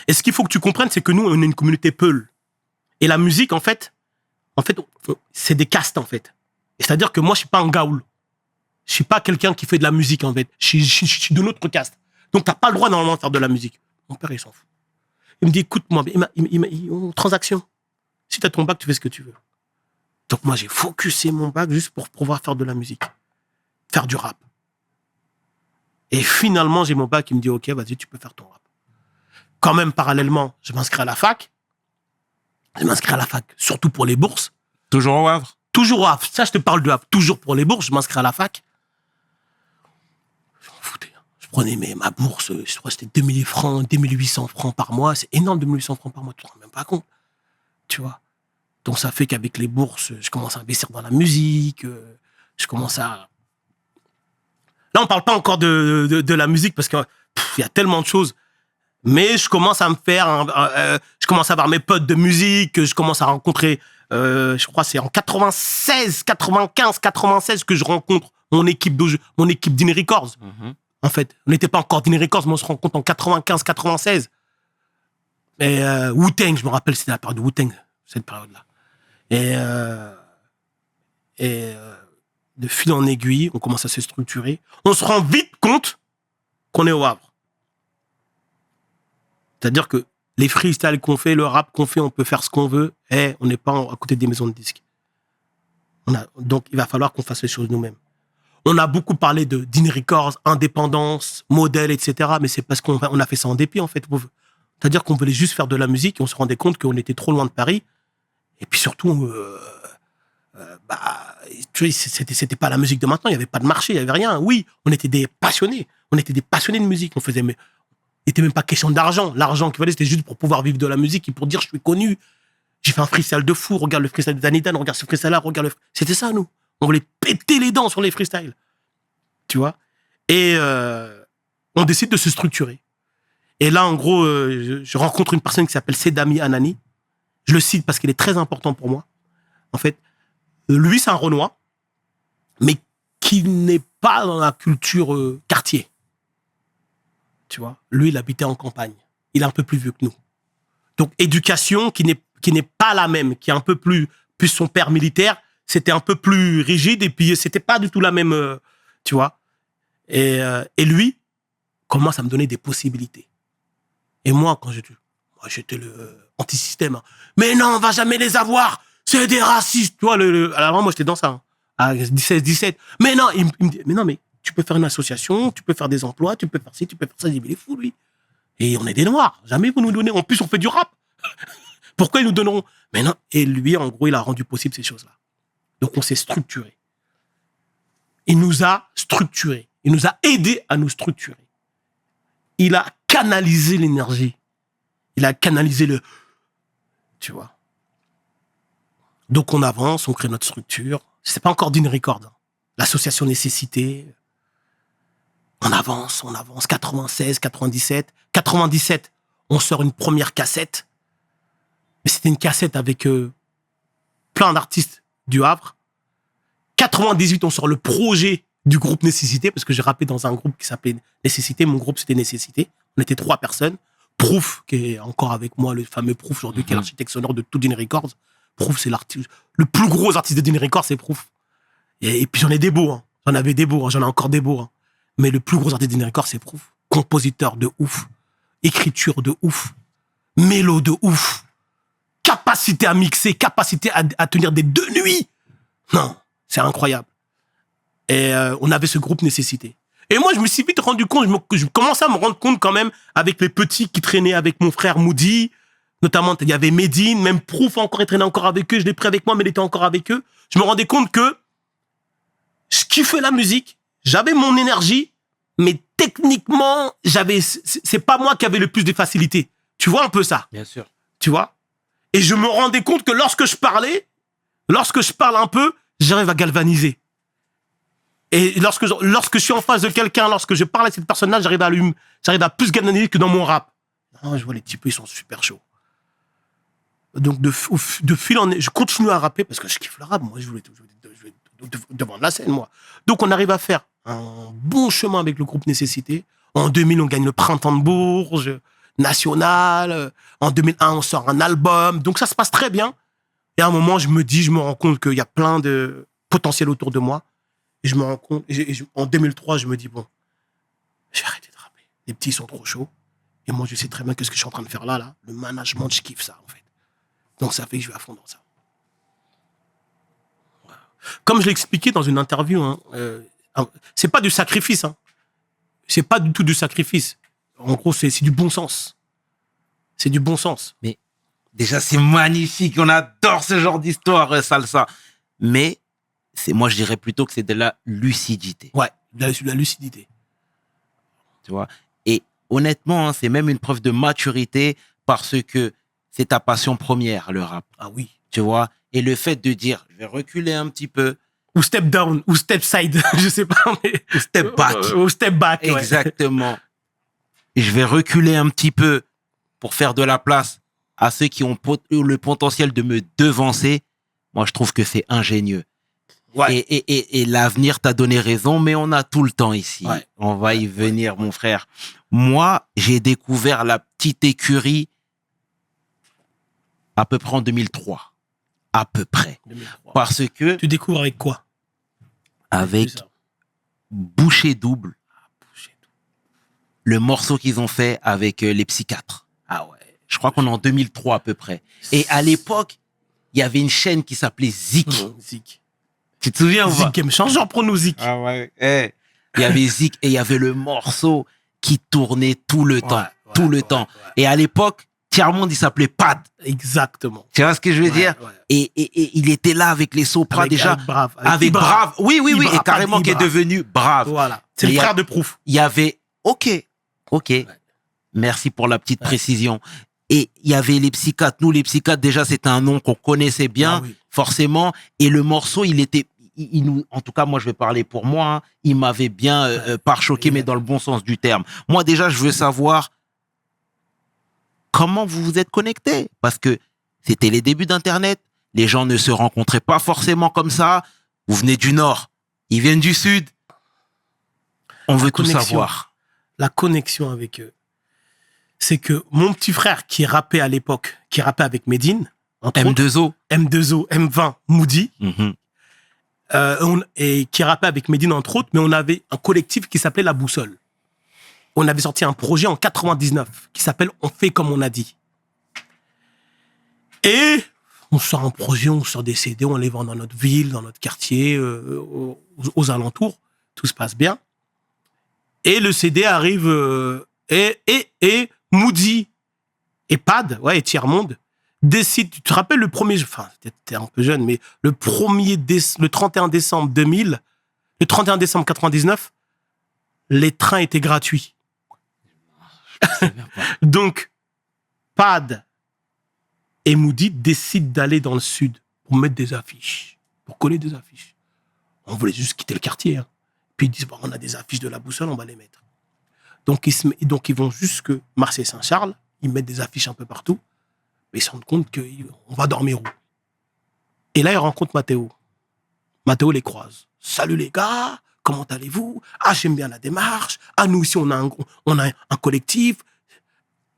Et ce qu'il faut que tu comprennes, c'est que nous, on est une communauté Peul. Et la musique, en fait, c'est des castes, en fait. C'est-à-dire que moi, je suis pas un gaoul. Je suis pas quelqu'un qui fait de la musique, en fait. Je suis de notre caste. Donc, t'as pas le droit, normalement, de faire de la musique. Mon père, il s'en fout. Il me dit, écoute-moi, transaction. Si t'as ton bac, tu fais ce que tu veux. Donc, moi, j'ai focusé mon bac juste pour pouvoir faire de la musique. Faire du rap. Et finalement, j'ai mon bac qui me dit, OK, vas-y, tu peux faire ton rap. Quand même, parallèlement, je m'inscris à la fac. Surtout pour les bourses. Toujours au Havre? Toujours au Havre. Ça, je te parle de Havre. Toujours pour les bourses, je m'inscris à la fac. Je m'en foutais. Je prenais ma bourse, je crois que c'était 2000 francs, 2800 francs par mois. C'est énorme, 2800 francs par mois. Tu te rends même pas compte. Tu vois. Donc, ça fait qu'avec les bourses, je commence à investir dans la musique. Je commence à... Là, on parle pas encore de la musique parce qu'il y a tellement de choses. Mais je commence à me faire... je commence à avoir mes potes de musique. Je commence à rencontrer... je crois que c'est en 96 que je rencontre mon équipe d'In Records. Mhm. En fait, on n'était pas encore d'In Records, mais on se rencontre en 95. Et Wu-Tang, je me rappelle, c'était la période de Wu-Tang, cette période-là. Et de fil en aiguille, on commence à se structurer. On se rend vite compte qu'on est au Havre. C'est-à-dire que les freestyles qu'on fait, le rap qu'on fait, on peut faire ce qu'on veut, et on n'est pas à côté des maisons de disques. Donc, il va falloir qu'on fasse les choses nous-mêmes. On a beaucoup parlé d'In Records, indépendance, modèle, etc. Mais c'est parce qu'on a fait ça en dépit, en fait. C'est-à-dire qu'on voulait juste faire de la musique et on se rendait compte qu'on était trop loin de Paris. Et puis surtout, tu sais, c'était pas la musique de maintenant. Il n'y avait pas de marché, il n'y avait rien. Oui, on était des passionnés. On était des passionnés de musique. Il n'était même pas question d'argent. L'argent qu'il fallait, c'était juste pour pouvoir vivre de la musique et pour dire je suis connu. J'ai fait un freestyle de fou. Regarde le freestyle de Danidan, regarde ce freestyle-là, C'était ça, nous. On voulait péter les dents sur les freestyles. Tu vois. Et on décide de se structurer. Et là, en gros, je rencontre une personne qui s'appelle Sedami Anani. Je le cite parce qu'il est très important pour moi. En fait, lui, c'est un Renois, mais qui n'est pas dans la culture quartier. Tu vois. Lui, il habitait en campagne. Il est un peu plus vieux que nous. Donc, éducation qui n'est pas la même, qui est un peu plus son père militaire, c'était un peu plus rigide et puis c'était pas du tout la même, tu vois. Et lui commence à me donner des possibilités. Et moi, j'étais le anti-système. Hein. Mais non, on va jamais les avoir. C'est des racistes. Tu vois, alors moi, j'étais dans ça. Hein, à 16, 17. Mais non, il me dit, mais tu peux faire une association, tu peux faire des emplois, tu peux faire ci, tu peux faire ça. Il est fou, lui. Et on est des Noirs. Jamais vous nous donnez. En plus, on fait du rap. Pourquoi ils nous donneront? Mais non. Et lui, en gros, il a rendu possible ces choses-là. Donc, on s'est structuré. Il nous a structurés. Il nous a aidés à nous structurer. Il a canalisé l'énergie. Il a canalisé tu vois. Donc, on avance, on crée notre structure. C'est pas encore d'In Records. Hein. L'association Nécessité. On avance. 96, 97. 97, on sort une première cassette. Mais c'était une cassette avec plein d'artistes du Havre. 98, on sort le projet du groupe Nécessité, parce que j'ai rappé dans un groupe qui s'appelait Nécessité. Mon groupe, c'était Nécessité. On était 3 personnes. Proof, qui est encore avec moi, le fameux Proof aujourd'hui, qui est l'architecte sonore de tout Dine Records. Proof, c'est l'artiste, le plus gros artiste de Dine Records, c'est Proof. Et puis j'en ai des beaux, hein. J'en avais des beaux, hein. J'en ai encore des beaux. Hein. Mais le plus gros artiste de Dine Records, c'est Proof. Compositeur de ouf. Écriture de ouf. Mélo de ouf. Capacité à mixer, capacité à tenir des 2 nuits. Non, c'est incroyable. Et on avait ce groupe Nécessité. Et moi, je me suis vite rendu compte, je commençais à me rendre compte quand même, avec les petits qui traînaient avec mon frère Moody, notamment, il y avait Medine, même Proof encore, il traînait encore avec eux, je l'ai pris avec moi, mais il était encore avec eux. Je me rendais compte que je kiffais la musique, j'avais mon énergie, mais techniquement, c'est pas moi qui avais le plus de facilité. Tu vois un peu ça? Bien sûr. Tu vois? Et je me rendais compte que lorsque je parle un peu, j'arrive à galvaniser. Et lorsque je suis en face de quelqu'un, lorsque je parle à cette personne-là, j'arrive à plus galvaniser que dans mon rap. Oh, je vois les types, ils sont super chauds. Donc, de fil en aiguille, je continue à rapper parce que je kiffe le rap. Moi, je voulais devant la scène, moi. Donc, on arrive à faire un bon chemin avec le groupe Nécessité. En 2000, on gagne le Printemps de Bourges, national. En 2001, on sort un album. Donc, ça se passe très bien. Et à un moment, je me rends compte qu'il y a plein de potentiel autour de moi. Et je me rends compte, en 2003, je me dis, bon, je vais arrêter de rapper. Les petits sont trop chauds. Et moi, je sais très bien que ce que je suis en train de faire là, le management, je kiffe ça, en fait. Donc, ça fait que je vais à fond dans ça. Voilà. Comme je l'ai expliqué dans une interview, hein, c'est pas du sacrifice. Hein. C'est pas du tout du sacrifice. En gros, c'est du bon sens. C'est du bon sens. Mais déjà, c'est magnifique. On adore ce genre d'histoire, Salsa. Mais moi, je dirais plutôt que c'est de la lucidité. Ouais, la lucidité. Tu vois? Et honnêtement, hein, c'est même une preuve de maturité parce que c'est ta passion première, le rap. Ah oui. Tu vois? Et le fait de dire, je vais reculer un petit peu. Ou step down, ou step side, je sais pas. Mais... Ou step back. Ou step back, exactement. Ouais. Je vais reculer un petit peu pour faire de la place à ceux qui ont le potentiel de me devancer. Moi, je trouve que c'est ingénieux. Ouais. Et l'avenir t'a donné raison, mais on a tout le temps ici. Ouais. On va y venir, mon frère. Moi, j'ai découvert la petite écurie à peu près en 2003. À peu près. 2003. Parce que... Tu découvres avec quoi? Avec Boucher Double. Le morceau qu'ils ont fait avec les psychiatres. Ah ouais. Je crois qu'on est en 2003 à peu près. Et à l'époque, il y avait une chaîne qui s'appelait Zik. Zik. Tu te souviens ou pas? Zik Game Changer pour nous, Zik. Ah ouais. Hey. Il y avait Zik et il y avait le morceau qui tournait tout le temps. Tout le temps. Ouais. Et à l'époque, Tiers-Monde, il s'appelait Pad. Exactement. Tu vois ce que je veux dire? Ouais. Et il était là avec les Sopras déjà. Avec Brave. Avec Brave. Oui. Ibra, et carrément qui est devenu Brave. Voilà. C'est le frère de Proof. Il y avait... Ok. Ouais. Merci pour la petite précision. Et il y avait les psychiatres. Nous, les psychiatres, déjà, c'était un nom qu'on connaissait bien, forcément. Et le morceau, il nous, en tout cas, moi, je vais parler pour moi, hein, il m'avait bien pare-choqué, mais dans le bon sens du terme. Moi, déjà, je veux savoir comment vous vous êtes connectés. Parce que c'était les débuts d'Internet. Les gens ne se rencontraient pas forcément comme ça. Vous venez du Nord. Ils viennent du Sud. On veut tout savoir. La connexion avec eux, c'est que mon petit frère qui rappait à l'époque, qui rappait avec Medine, M2O, M20, Moody, et qui rappait avec Medine entre autres, mais on avait un collectif qui s'appelait La Boussole. On avait sorti un projet en 99 qui s'appelle On fait comme on a dit. Et on sort un projet, on sort des CD, on les vend dans notre ville, dans notre quartier, aux alentours, tout se passe bien. Et le CD arrive, et Moody et Pad, et Tiers-Monde, décident, tu te rappelles le premier, enfin, t'es un peu jeune, mais le 31 décembre 2000, le 31 décembre 99, les trains étaient gratuits. Donc, Pad et Moody décident d'aller dans le sud pour mettre des affiches, pour coller des affiches. On voulait juste quitter le quartier, hein. Puis ils disent, bon, on a des affiches de La Boussole, on va les mettre. Donc ils vont jusque Marseille-Saint-Charles, ils mettent des affiches un peu partout. ils se rendent compte qu'on va dormir où? Et là, ils rencontrent Mathéo. Mathéo les croise. Salut les gars, comment allez-vous? Ah, j'aime bien la démarche. Ah, nous ici, on a un collectif.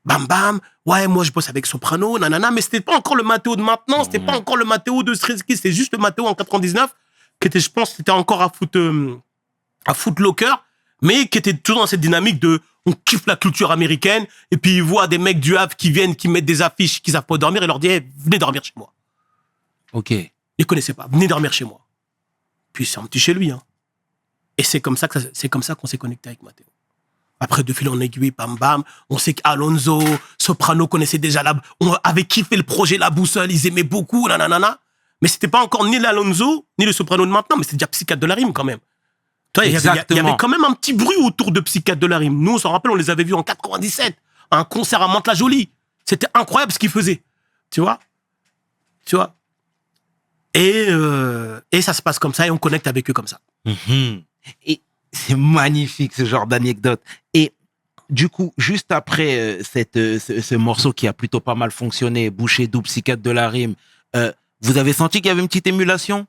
Bam bam. Ouais, moi je bosse avec Soprano, nanana. Mais c'était pas encore le Mathéo de maintenant, c'était pas encore le Mathéo de Streetsky, c'était juste le Mathéo en 99, qui était, je pense, c'était encore à Foot Locker, mais qui était toujours dans cette dynamique de on kiffe la culture américaine, et puis ils voient des mecs du Havre qui viennent, qui mettent des affiches, qui savent pas dormir, et leur disent hey, venez dormir chez moi. Ok. Ils connaissaient pas, venez dormir chez moi. Puis c'est un petit chez lui, hein. Et c'est comme ça qu'on s'est connecté avec Mathéo. Après, de fil en aiguille, bam bam, on sait qu'Alonso, Soprano connaissaient déjà on avait kiffé le projet La Boussole, ils aimaient beaucoup, nanana. Mais c'était pas encore ni l'Alonso, ni le Soprano de maintenant, mais c'était déjà Psychiatre de la Rime quand même. Tu vois, il y avait quand même un petit bruit autour de Psychiatre de la Rime. Nous, on s'en rappelle, on les avait vus en 97, à un concert à Mantes-la-Jolie. C'était incroyable ce qu'ils faisaient. Tu vois. Et ça se passe comme ça, et on connecte avec eux comme ça. Mhm. Et c'est magnifique ce genre d'anecdote. Et du coup, juste après ce morceau qui a plutôt pas mal fonctionné, Boucher Double, Psychiatre de la Rime, vous avez senti qu'il y avait une petite émulation?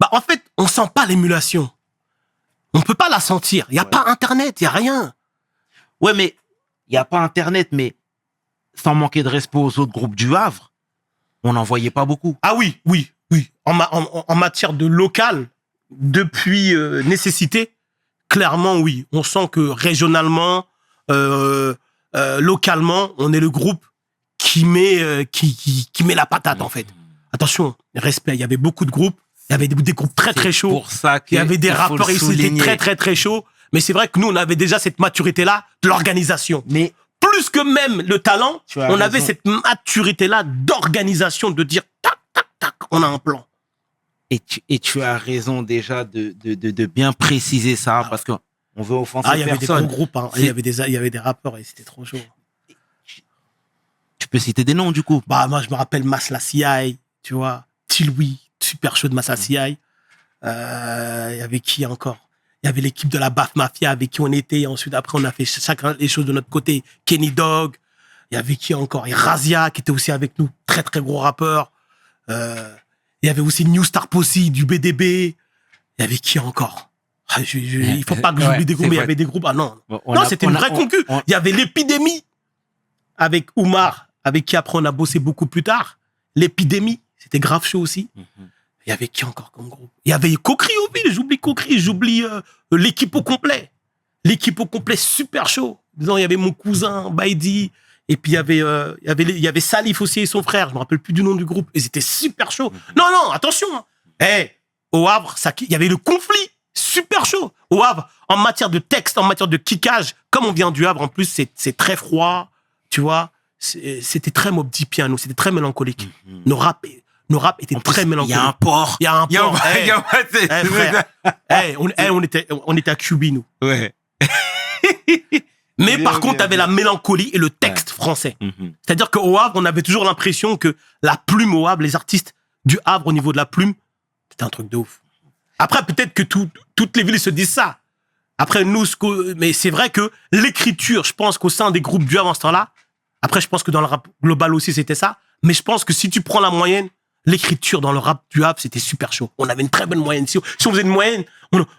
Bah en fait, on sent pas l'émulation. On peut pas la sentir. Il y a pas Internet, il y a rien. Ouais, mais il y a pas Internet, mais sans manquer de respect aux autres groupes du Havre, on n'en voyait pas beaucoup. Ah oui. En matière de local, depuis nécessité, clairement, oui. On sent que régionalement, localement, on est le groupe qui met la patate, en fait. Attention, respect, il y avait beaucoup de groupes. Il y avait des groupes très, très chauds. Pour ça il y avait des rappeurs, ils étaient très, très, très chauds. Mais c'est vrai que nous, on avait déjà cette maturité-là de l'organisation. Mais plus que même le talent, on avait cette maturité-là d'organisation, de dire, tac, tac, tac, on a un plan. Et tu as raison déjà de bien préciser ça, parce qu'on veut offenser personne. Il y avait des gros groupes, hein. Il y avait des rappeurs et c'était trop chaud. Tu peux citer des noms, du coup? Bah, moi, je me rappelle Masla CI, tu vois, Tiloui, super chaud de Masla CI. Il y avait qui encore? Il y avait l'équipe de la BAF Mafia avec qui on était. Et ensuite, après, on a fait chacun les choses de notre côté. Kenny Dog. Il y avait qui encore? Et Razia, qui était aussi avec nous. Très, très gros rappeur. Il y avait aussi New Star Posse du BDB. Il y avait qui encore? Il faut pas que j'oublie des groupes, mais il y avait des groupes. Ah non. Non, c'était une vraie concu. Il y avait l'Épidémie avec Oumar, avec qui après on a bossé beaucoup plus tard. L'Épidémie, c'était grave chaud aussi. Il y avait qui encore comme groupe? Il y avait Kokri au ville, j'oublie Kokri, j'oublie l'équipe au complet. L'équipe au complet, super chaud. Disons, il y avait mon cousin, Baidi, et puis il y avait Salif aussi et son frère, je me rappelle plus du nom du groupe. Ils étaient super chauds. Non, attention. Au Havre, il y avait le conflit, super chaud. Au Havre, en matière de texte, en matière de kickage, comme on vient du Havre, en plus, c'est très froid, tu vois. C'était très Mobb Deep, nous, c'était très mélancolique. Nos rap étaient très mélancoliques. Il y a un port. On était à QB, nous. Ouais. Mais par contre, t'avais la mélancolie et le texte français. C'est-à-dire qu'au Havre, on avait toujours l'impression que la plume au Havre, les artistes du Havre au niveau de la plume, c'était un truc de ouf. Après, peut-être que toutes les villes se disent ça. Après, nous, mais c'est vrai que l'écriture, je pense qu'au sein des groupes du Havre en ce temps-là, après, je pense que dans le rap global aussi, c'était ça. Mais je pense que si tu prends la moyenne, l'écriture dans le rap du Havre, c'était super chaud. On avait une très bonne moyenne. Si on faisait une moyenne,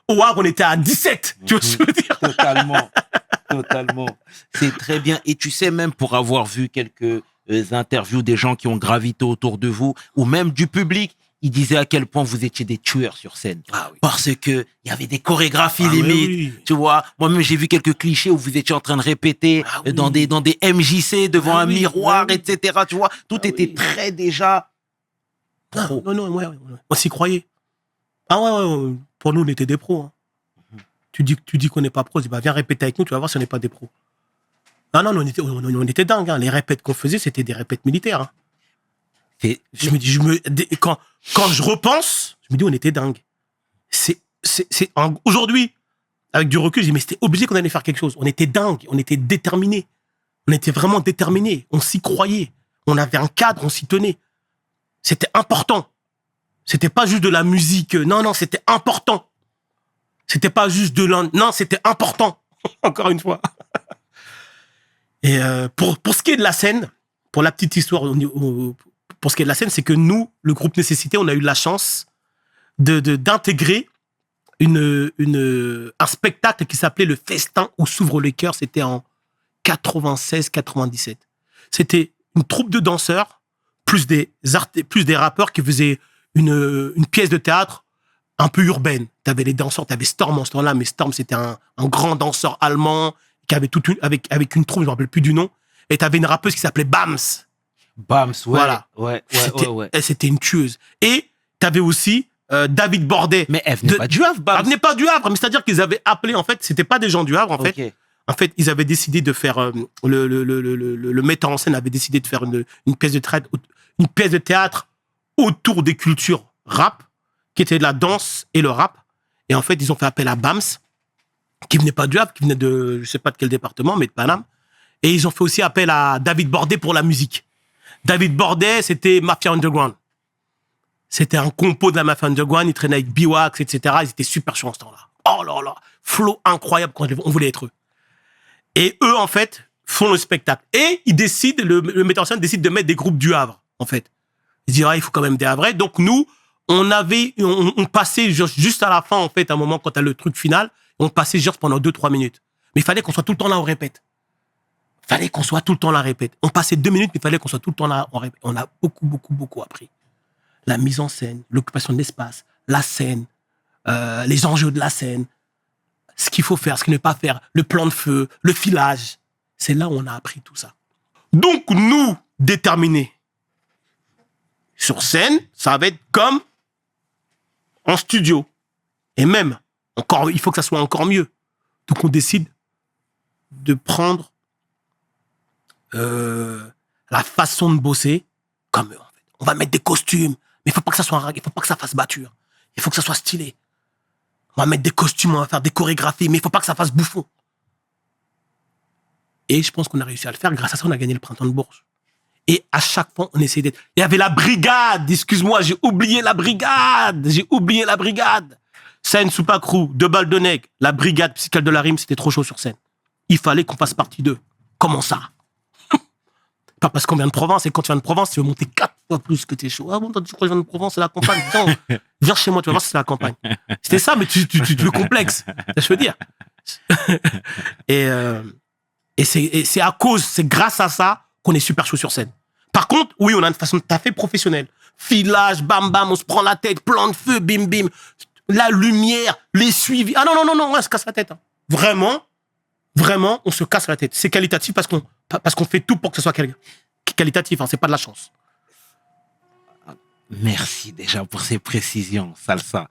au Havre, on était à 17. Tu vois ce que je veux dire? Totalement. C'est très bien. Et tu sais, même pour avoir vu quelques interviews des gens qui ont gravité autour de vous, ou même du public, ils disaient à quel point vous étiez des tueurs sur scène. Ah oui. Parce que il y avait des chorégraphies limites. Oui. Tu vois, moi-même, j'ai vu quelques clichés où vous étiez en train de répéter dans des MJC devant un miroir, etc. Tu vois, tout était très déjà... Non, on s'y croyait. Ah ouais, pour nous, on était des pros. Hein. Tu dis qu'on n'est pas pros, viens répéter avec nous, tu vas voir si on n'est pas des pros. Non, on était dingues. Hein. Les répètes qu'on faisait, c'était des répètes militaires. Hein. Quand je repense, je me dis, on était dingues. Aujourd'hui, avec du recul, je dis, mais c'était obligé qu'on allait faire quelque chose. On était dingues, on était déterminés. On était vraiment déterminés. On s'y croyait. On avait un cadre, on s'y tenait. C'était important. C'était pas juste de la musique. Non, c'était important. C'était pas juste non, c'était important. Encore une fois. Et pour ce qui est de la scène, pour la petite histoire, pour ce qui est de la scène, c'est que nous, le groupe Nécessité, on a eu la chance d'intégrer un spectacle qui s'appelait Le Festin où s'ouvrent les cœurs. C'était en 96-97. C'était une troupe de danseurs, plus des rappeurs qui faisaient une pièce de théâtre un peu urbaine. T'avais les danseurs, t'avais Storm en ce temps-là, mais Storm, c'était un grand danseur allemand qui avait avec une troupe, je me rappelle plus du nom. Et t'avais une rappeuse qui s'appelait Bams. Bams, ouais. Voilà. Ouais. C'était une tueuse. Et t'avais aussi David Bordet. Mais elle venait pas du Havre, Bams. Elle venait pas du Havre, mais c'est-à-dire qu'ils avaient appelé, en fait, c'était pas des gens du Havre, en fait. Ok. En fait, ils avaient décidé de faire, le metteur en scène avait décidé de faire une pièce de théâtre autour des cultures rap, qui était de la danse et le rap. Et en fait, ils ont fait appel à Bams, qui venait pas du Havre, qui venait de, je sais pas de quel département, mais de Paname. Et ils ont fait aussi appel à David Bordet pour la musique. David Bordet, c'était Mafia Underground. C'était un compo de la Mafia Underground. Il traînait avec Biwax, etc. Ils étaient super chauds en ce temps-là. Oh là là, flow incroyable quand on voulait être eux. Et eux, en fait, font le spectacle. Et ils décident, le metteur en scène décide de mettre des groupes du Havre, en fait. Ils disent, il faut quand même des Havrais. Donc nous, on passait juste à la fin, en fait, à un moment, quand t'as le truc final, on passait juste pendant 2-3 minutes. Mais il fallait qu'on soit tout le temps là, on répète. Fallait qu'on soit tout le temps là, répète. On passait 2 minutes, mais il fallait qu'on soit tout le temps là, on répète. On a beaucoup appris. La mise en scène, l'occupation de l'espace, la scène, les enjeux de la scène, ce qu'il faut faire, ce qu'il ne faut pas faire, le plan de feu, le filage. C'est là où on a appris tout ça. Donc, nous, déterminés sur scène, ça va être comme en studio. Et même, encore, il faut que ça soit encore mieux. Donc, on décide de prendre la façon de bosser comme eux, en fait. On va mettre des costumes, mais il faut pas que ça soit il faut pas que ça fasse batture. Il faut que ça soit stylé. On va mettre des costumes, on va faire des chorégraphies, mais il faut pas que ça fasse bouffon. Et je pense qu'on a réussi à le faire. Grâce à ça, on a gagné le Printemps de Bourges. Et à chaque fois, on essayait d'être... Il y avait la brigade, excuse-moi, j'ai oublié la brigade. Scène Soupa Crew, 2 balles de nègre, la brigade psychale de la rime, c'était trop chaud sur scène. Il fallait qu'on fasse partie d'eux. Comment ça? Pas parce qu'on vient de Provence, et quand tu viens de Provence, tu veux monter 4 fois plus que t'es chaud. Ah bon, tu crois que je viens de Provence, c'est la campagne. Viens chez moi, tu vas voir si c'est la campagne. C'était ça, mais tu veux complexe. Je veux dire. Et c'est grâce à ça qu'on est super chaud sur scène. Par contre, oui, on a une façon de taffer professionnelle. Filage, bam, bam, on se prend la tête, plan de feu, bim, bim. La lumière, les suivis. Ah non, on se casse la tête. Hein. Vraiment, on se casse la tête. C'est qualitatif parce qu'on fait tout pour que ce soit qualitatif. Hein. C'est pas de la chance. Merci déjà pour ces précisions, Salsa.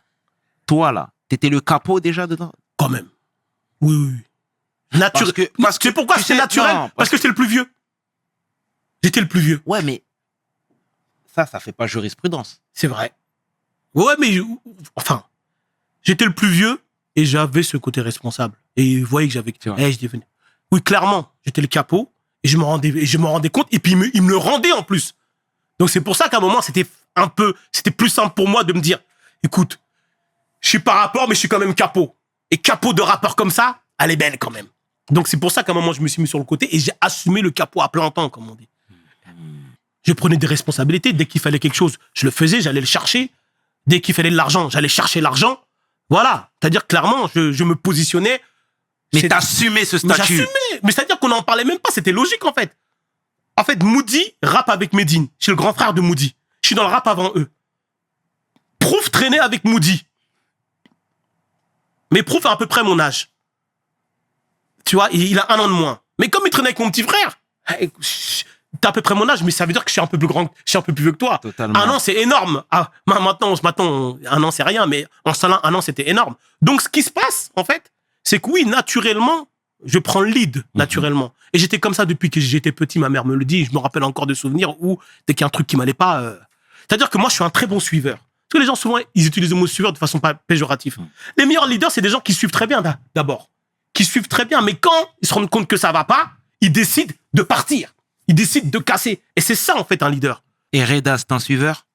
Toi, là, t'étais le capot déjà dedans? Quand même. Oui. Parce que c'est pourquoi c'est naturel. Non, parce que j'étais le plus vieux. J'étais le plus vieux. Ouais, mais ça fait pas jurisprudence. C'est vrai. Ouais, mais enfin, j'étais le plus vieux et j'avais ce côté responsable. Et vous voyez que j'avais... je devenais... Oui, clairement, j'étais le capot et je me rendais compte et puis il me le rendait en plus. Donc c'est pour ça qu'à un moment, c'était plus simple pour moi de me dire, écoute, je suis pas rappeur, mais je suis quand même capot. Et capot de rappeur comme ça, elle est belle quand même. Donc c'est pour ça qu'à un moment, je me suis mis sur le côté et j'ai assumé le capot à plein temps, comme on dit. Je prenais des responsabilités. Dès qu'il fallait quelque chose, je le faisais, j'allais le chercher. Dès qu'il fallait de l'argent, j'allais chercher l'argent. Voilà. C'est-à-dire, clairement, je me positionnais. Mais t'assumais ce statut. J'assumais. Mais c'est-à-dire qu'on n'en parlait même pas. C'était logique, en fait. En fait, Moody rappe avec Medine. Je suis le grand frère de Moody. Je suis dans le rap avant eux. Proof traînait avec Moody. Mais Proof a à peu près mon âge. Tu vois, il a 1 an de moins. Mais comme il traînait avec mon petit frère, t'as à peu près mon âge, mais ça veut dire que je suis un peu plus grand, je suis un peu plus vieux que toi. Totalement. 1 an, c'est énorme. Ah, maintenant, 1 an, c'est rien, mais en ce temps-là, 1 an, c'était énorme. Donc, ce qui se passe, en fait, c'est que oui, naturellement, je prends le lead, naturellement. Et j'étais comme ça depuis que j'étais petit, ma mère me le dit, je me rappelle encore de souvenirs où, dès qu'il y a un truc qui m'allait pas... C'est-à-dire que moi, je suis un très bon suiveur. Parce que les gens, souvent, ils utilisent le mot suiveur de façon pas péjorative. Les meilleurs leaders, c'est des gens qui suivent très bien, d'abord. Qui suivent très bien, mais quand ils se rendent compte que ça va pas, ils décident de partir. Ils décident de casser. Et c'est ça, en fait, un leader. Et Reda, c'est un suiveur?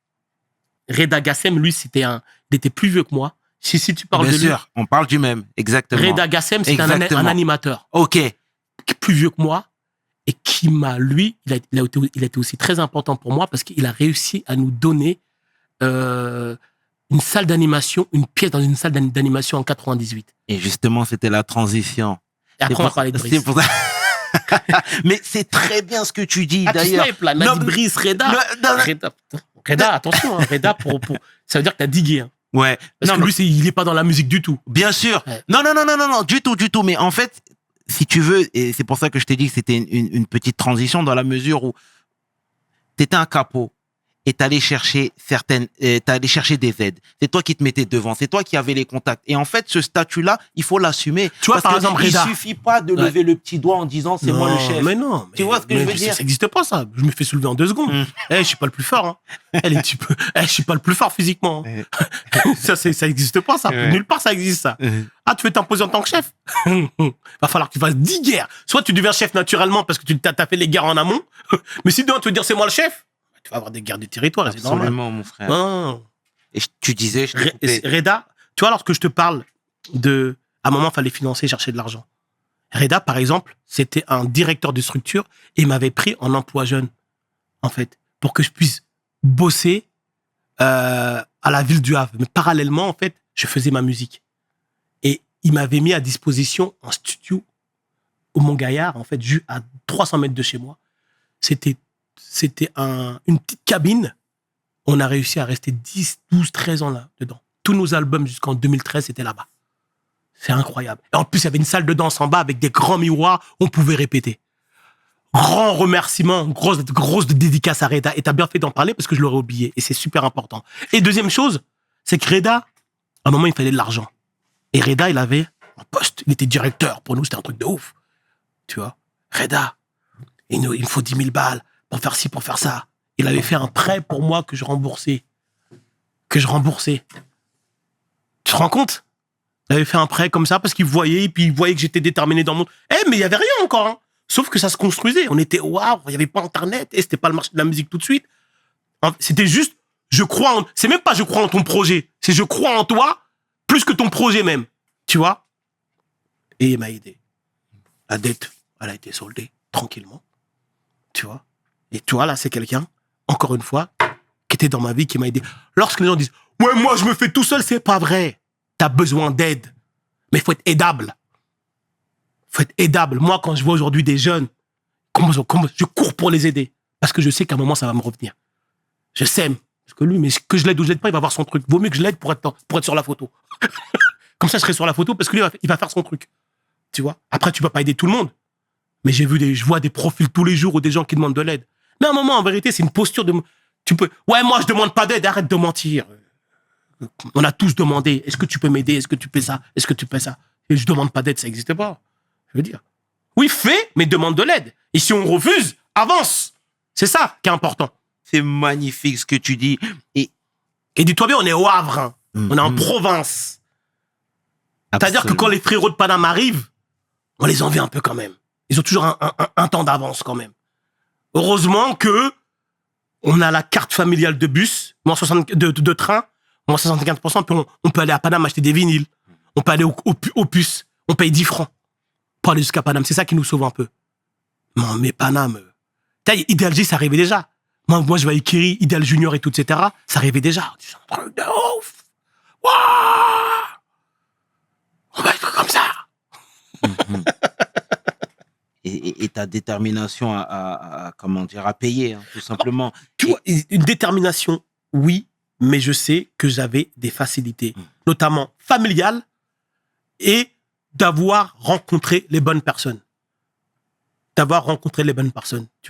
Reda Gassem, lui, il était plus vieux que moi. Si tu parles de lui. Bien sûr, on parle du même, exactement. Reda Gassem, c'est un animateur. Ok. Plus vieux que moi. et qui m'a, lui, il a été aussi très important pour moi parce qu'il a réussi à nous donner une salle d'animation, une pièce dans une salle d'animation en 98. Et justement, c'était la transition. Et après, on va parler de Brice. C'est pour ça. Mais c'est très bien ce que tu dis, Ah, d'ailleurs. tu snipes, là. Il m'a dit Brice, Reda. Reda, putain. Reda, attention, hein. Reda, ça veut dire que t'as digué. Hein. Ouais. Parce que lui, il est pas dans la musique du tout. Bien sûr. Ouais. Non, du tout. Mais en fait, si tu veux, et c'est pour ça que je t'ai dit que c'était une petite transition dans la mesure où t'étais un capot et t'allais chercher des aides. C'est toi qui te mettais devant, c'est toi qui avais les contacts. Et en fait, ce statut-là, il faut l'assumer. Tu vois, parce par que exemple, il Reda. suffit pas de lever le petit doigt en disant c'est moi le chef. Mais non. Tu vois ce que je veux dire? Ça n'existe pas, ça. Je me fais soulever en 2 secondes. Je suis pas le plus fort. Hein. Je suis pas le plus fort physiquement. Hein. Ça n'existe pas, ça. Nulle part, ça existe, ça. Ah, tu veux t'imposer en tant que chef? Va falloir que tu fasses 10 guerres. Soit tu deviens chef naturellement parce que tu t'as fait les guerres en amont. Mais si demain tu veux dire c'est moi le chef, tu vas avoir des guerres de territoire. C'est normal. Absolument, mon frère. Non. Et tu disais, je t'ai coupé. Reda, tu vois, lorsque je te parle de... À un moment, il fallait financer, chercher de l'argent. Reda, par exemple, c'était un directeur de structure et il m'avait pris en emploi jeune, en fait, pour que je puisse bosser à la ville du Havre. Mais parallèlement, en fait, je faisais ma musique. Et il m'avait mis à disposition un studio au Mont-Gaillard, en fait, juste à 300 mètres de chez moi. C'était une petite cabine. On a réussi à rester 10, 12, 13 ans là, dedans. Tous nos albums jusqu'en 2013, c'était là-bas. C'est incroyable. Et en plus, il y avait une salle de danse en bas avec des grands miroirs. On pouvait répéter. Grand remerciement, grosse dédicace à Reda. Et t'as bien fait d'en parler parce que je l'aurais oublié. Et c'est super important. Et deuxième chose, c'est que Reda, à un moment, il fallait de l'argent. Et Reda, il avait un poste. Il était directeur. Pour nous, c'était un truc de ouf. Tu vois, Reda, il me faut 10 000 balles pour faire ci, pour faire ça. Il avait fait un prêt pour moi que je remboursais. Tu te rends compte? Il avait fait un prêt comme ça parce qu'il voyait, puis il voyait que j'étais déterminé dans le monde. Mais il y avait rien encore. Hein. Sauf que ça se construisait. On était, waouh, il n'y avait pas Internet. Et c'était pas le marché de la musique tout de suite. C'était juste, c'est même pas je crois en ton projet. C'est je crois en toi plus que ton projet même. Tu vois? Et il m'a aidé. La dette, elle a été soldée tranquillement. Tu vois? Et tu vois, là, c'est quelqu'un, encore une fois, qui était dans ma vie, qui m'a aidé. Lorsque les gens disent, ouais, moi, je me fais tout seul, c'est pas vrai. T'as besoin d'aide. Mais il faut être aidable. Moi, quand je vois aujourd'hui des jeunes, je cours pour les aider. Parce que je sais qu'à un moment, ça va me revenir. Je sème. Parce que lui, mais que je l'aide ou je l'aide pas, il va avoir son truc. Vaut mieux que je l'aide pour être sur la photo. Comme ça, je serai sur la photo parce que lui, il va faire son truc. Tu vois? Après, tu peux pas aider tout le monde. Mais je vois des profils tous les jours ou des gens qui demandent de l'aide. Mais à un moment, en vérité, c'est une posture de... Ouais, moi, je demande pas d'aide, arrête de mentir. On a tous demandé, est-ce que tu peux m'aider? Est-ce que tu fais ça? Est-ce que tu fais ça? Et je demande pas d'aide, ça n'existe pas. Je veux dire. Oui, fais, mais demande de l'aide. Et si on refuse, avance. C'est ça qui est important. C'est magnifique ce que tu dis. Et dis-toi bien, on est au Havre. Hein. On est en province. C'est-à-dire que quand les frérots de Paname arrivent, on les envie un peu quand même. Ils ont toujours un temps d'avance quand même. Heureusement que on a la carte familiale de bus, de train, moins 75%, puis on peut aller à Paname acheter des vinyles. On peut aller au puce. On paye 10 francs pour aller jusqu'à Paname. C'est ça qui nous sauve un peu. Non, mais Paname... Ideal G, ça arrivait déjà. Moi, je voyais Kiri, Ideal Junior et tout, etc. Ça arrivait déjà. C'est un truc de ouf. Waouh, on va être comme ça. Et ta détermination à payer, hein, tout simplement. Tu vois, une détermination, oui, mais je sais que j'avais des facilités, notamment familiales, et d'avoir rencontré les bonnes personnes. Tu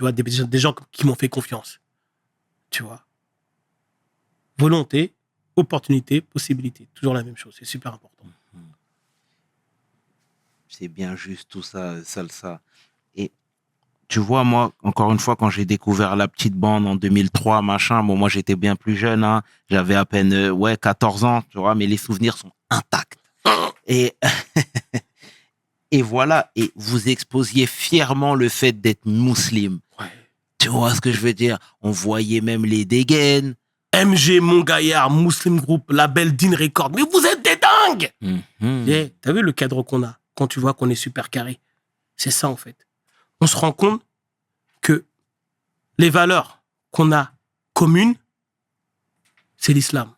vois, des gens qui m'ont fait confiance. Tu vois. Volonté, opportunité, possibilité. Toujours la même chose, c'est super important. C'est bien juste tout ça, salsa. Et tu vois, moi, encore une fois, quand j'ai découvert la petite bande en 2003, moi j'étais bien plus jeune, hein, j'avais à peine 14 ans, tu vois, mais les souvenirs sont intacts. Et et voilà, et vous exposiez fièrement le fait d'être musulman. Ouais. Tu vois ce que je veux dire? On voyait même les dégaines. MG, Mont-Gaillard, Muslim Group, label Dean Record. Mais vous êtes des dingues! T'as vu le cadre qu'on a quand tu vois qu'on est super carré? C'est ça, en fait. On se rend compte que les valeurs qu'on a communes, c'est l'islam.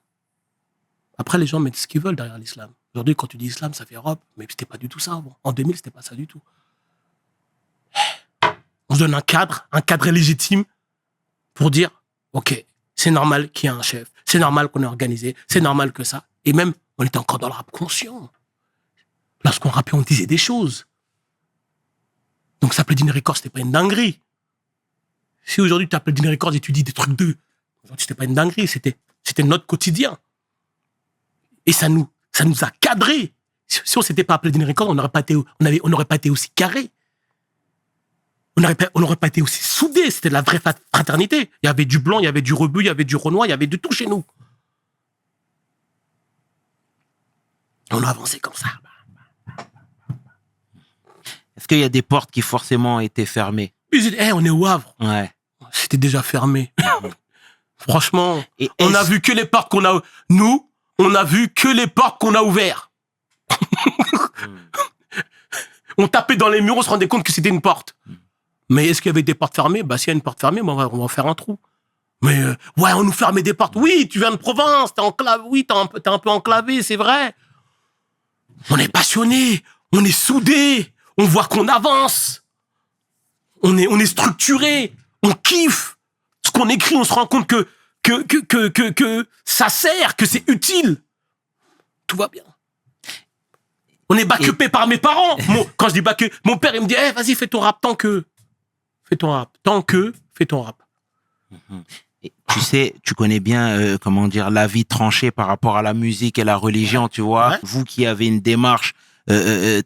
Après, les gens mettent ce qu'ils veulent derrière l'islam. Aujourd'hui, quand tu dis islam, ça fait Europe, mais c'était pas du tout ça avant. En 2000, c'était pas ça du tout. On se donne un cadre légitime pour dire, ok, c'est normal qu'il y ait un chef, c'est normal qu'on est organisé, c'est normal que ça. Et même, on était encore dans le rap conscient. Lorsqu'on rappait, on disait des choses. Donc, s'appeler Dîner Records, c'était pas une dinguerie. Si aujourd'hui, tu appelles Dîner Records et tu dis des trucs d'eux, aujourd'hui, c'était pas une dinguerie, c'était notre quotidien. Et ça nous a cadrés. Si on s'était pas appelé Dîner Records, on n'aurait pas été aussi carré. On n'aurait pas été aussi soudés. C'était de la vraie fraternité. Il y avait du blanc, il y avait du rebeu, il y avait du renois, il y avait de tout chez nous. On a avancé comme ça. Est-ce qu'il y a des portes qui forcément étaient fermées? Ils disaient, on est au Havre. Ouais. C'était déjà fermé. Franchement, Et on a vu que les portes qu'on a... Nous, on a vu que les portes qu'on a ouvertes. On tapait dans les murs, on se rendait compte que c'était une porte. Mais est-ce qu'il y avait des portes fermées? Bah, s'il y a une porte fermée, on va en faire un trou. Mais, ouais, on nous fermait des portes. Oui, tu viens de province, t'es enclavé. Oui, t'es un peu enclavé, c'est vrai. On est passionnés, on est soudés, on voit qu'on avance. On est structuré, on kiffe. Ce qu'on écrit, on se rend compte que ça sert, que c'est utile. Tout va bien. On est backupé par mes parents. Quand je dis back, mon père, il me dit, vas-y, fais ton rap tant que. Fais ton rap. Tant que, fais ton rap. Et tu sais, tu connais bien, l'avis tranché par rapport à la musique et la religion, tu vois. Ouais. Vous qui avez une démarche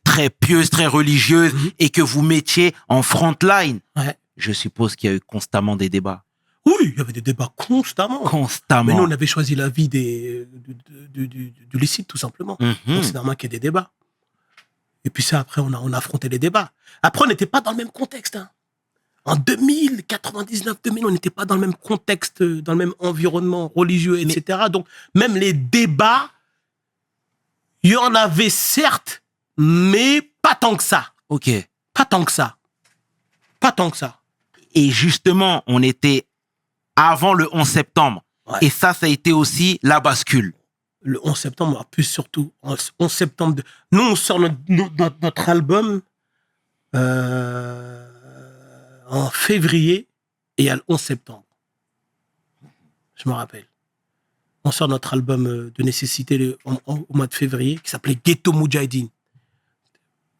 très pieuse, très religieuse, et que vous mettiez en front line, Ouais. je suppose qu'il y a eu constamment des débats. Oui, il y avait des débats constamment. Constamment. Mais nous, on avait choisi la vie du licite, tout simplement. Mhm. Donc, c'est normal qu'il y ait des débats. Et puis ça, après, on a affronté les débats. Après, on n'était pas dans le même contexte. Hein. En 2000, 99, 2000, on n'était pas dans le même contexte, dans le même environnement religieux, etc. Donc, même les débats, il y en avait certes, mais pas tant que ça. Ok. Pas tant que ça. Pas tant que ça. Et justement, on était avant le 11 septembre. Ouais. Et ça a été aussi la bascule. Le 11 septembre, plus surtout, 11 septembre. Nous, on sort notre album en février et il y a le 11 septembre. Je me rappelle. On sort notre album de nécessité au mois de février qui s'appelait Ghetto Moudjahidine.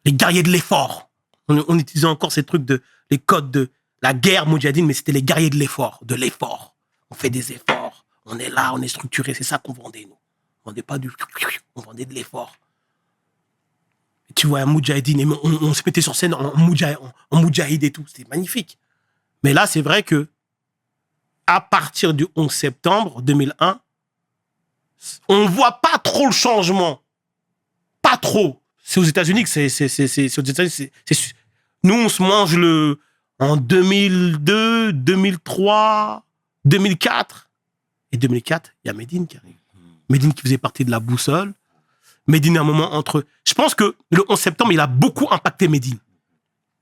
Les guerriers de l'effort. On utilisait encore ces trucs les codes de la guerre Moudjahidine, mais c'était les guerriers de l'effort. On fait des efforts. On est là, on est structuré. C'est ça qu'on vendait, nous. On vendait pas on vendait de l'effort. Et tu vois, un Moudjahidine, on se mettait sur scène en Moudjahid et tout. C'était magnifique. Mais là, c'est vrai que à partir du 11 septembre 2001, on voit pas trop le changement. Pas trop. C'est aux États-Unis que c'est aux États-Unis. Nous, on se mange en 2002, 2003, 2004. Et 2004, il y a Médine qui arrive. Médine qui faisait partie de la boussole. Médine, à un moment entre... Je pense que le 11 septembre, il a beaucoup impacté Médine.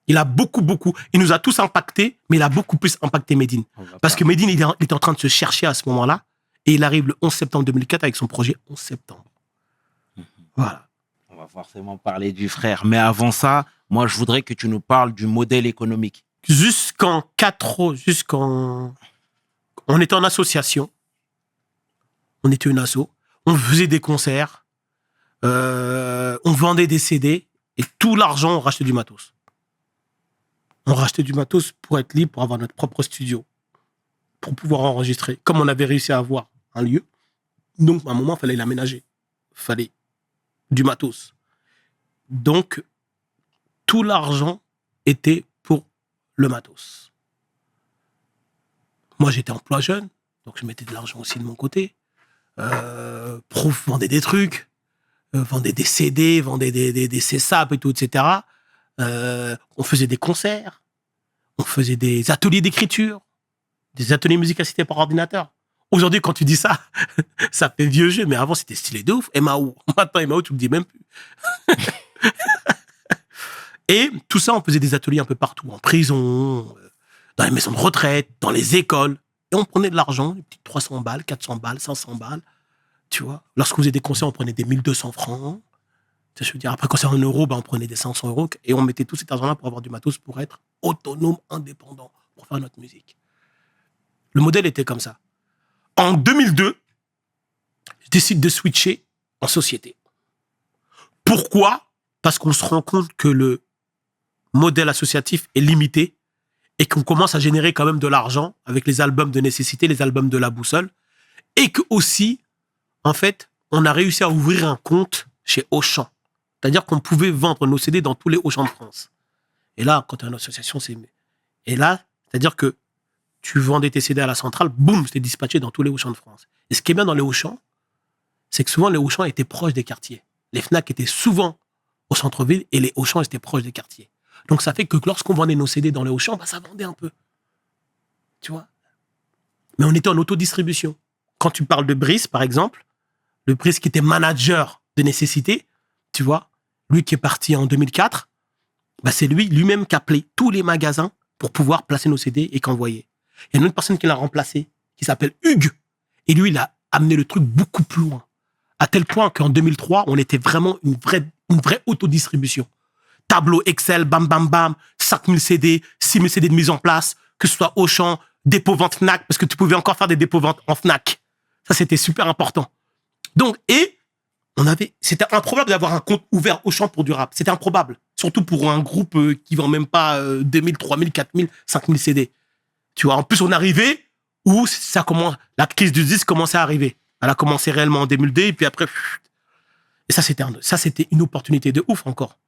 Il a beaucoup. Il nous a tous impactés, mais il a beaucoup plus impacté Médine. Parce que Médine, il était en train de se chercher à ce moment-là. Et il arrive le 11 septembre 2004 avec son projet 11 septembre. Voilà. On va forcément parler du frère. Mais avant ça, moi, je voudrais que tu nous parles du modèle économique. On était en association. On était une asso. On faisait des concerts. On vendait des CD. Et tout l'argent, on rachetait du matos. On rachetait du matos pour être libre, pour avoir notre propre studio. Pour pouvoir enregistrer. Comme on avait réussi à avoir un lieu. Donc, à un moment, il fallait l'aménager. Il fallait du matos. Donc, tout l'argent était pour le matos. Moi, j'étais emploi jeune, donc je mettais de l'argent aussi de mon côté. Prof vendait des trucs, vendait des CD, vendait des CSAP et tout, etc. On faisait des concerts, on faisait des ateliers d'écriture, des ateliers musique assistée par ordinateur. Aujourd'hui, quand tu dis ça, ça fait vieux jeu, mais avant, c'était stylé de ouf. MAO. Maintenant, MAO, tu me dis même plus. Et tout ça, on faisait des ateliers un peu partout, en prison, dans les maisons de retraite, dans les écoles. Et on prenait de l'argent, des petites 300 balles, 400 balles, 500 balles. Tu vois, lorsqu'on faisait des concerts, on prenait des 1200 francs. Je veux dire, après, quand c'est en euros, on prenait des 500 euros. Et on mettait tout cet argent-là pour avoir du matos, pour être autonome, indépendant, pour faire notre musique. Le modèle était comme ça. En 2002, je décide de switcher en société. Pourquoi ? Parce qu'on se rend compte que le modèle associatif est limité et qu'on commence à générer quand même de l'argent avec les albums de nécessité, les albums de la boussole. Et que aussi, en fait, on a réussi à ouvrir un compte chez Auchan. C'est-à-dire qu'on pouvait vendre nos CD dans tous les Auchan de France. Et là, quand tu as une association, c'est... Et là, c'est-à-dire que tu vendais tes CD à la centrale, boum, c'était dispatché dans tous les Auchan de France. Et ce qui est bien dans les Auchan, c'est que souvent les Auchan étaient proches des quartiers. Les Fnac étaient souvent au centre-ville et les Auchan étaient proches des quartiers. Donc ça fait que lorsqu'on vendait nos CD dans les Auchan, ça vendait un peu. Tu vois ? Mais on était en autodistribution. Quand tu parles de Brice, par exemple, le Brice qui était manager de nécessité, tu vois, lui qui est parti en 2004, c'est lui-même qui appelait tous les magasins pour pouvoir placer nos CD et qu'envoyer. Il y a une autre personne qui l'a remplacé, qui s'appelle Hugues. Et lui, il a amené le truc beaucoup plus loin. À tel point qu'en 2003, on était vraiment une vraie autodistribution. Tableau Excel, bam, bam, bam, 5000 CD, 6000 CD de mise en place, que ce soit Auchan, dépôt-vente Fnac, parce que tu pouvais encore faire des dépôts-ventes en Fnac. Ça, c'était super important. Donc, c'était improbable d'avoir un compte ouvert Auchan pour du rap. C'était improbable. Surtout pour un groupe qui vend même pas 2000, 3000, 4000, 5000 CD. Tu vois, en plus, on arrivait où la crise du disque commençait à arriver. Elle a commencé réellement en 2002, et puis après... Et ça, c'était une opportunité de ouf encore.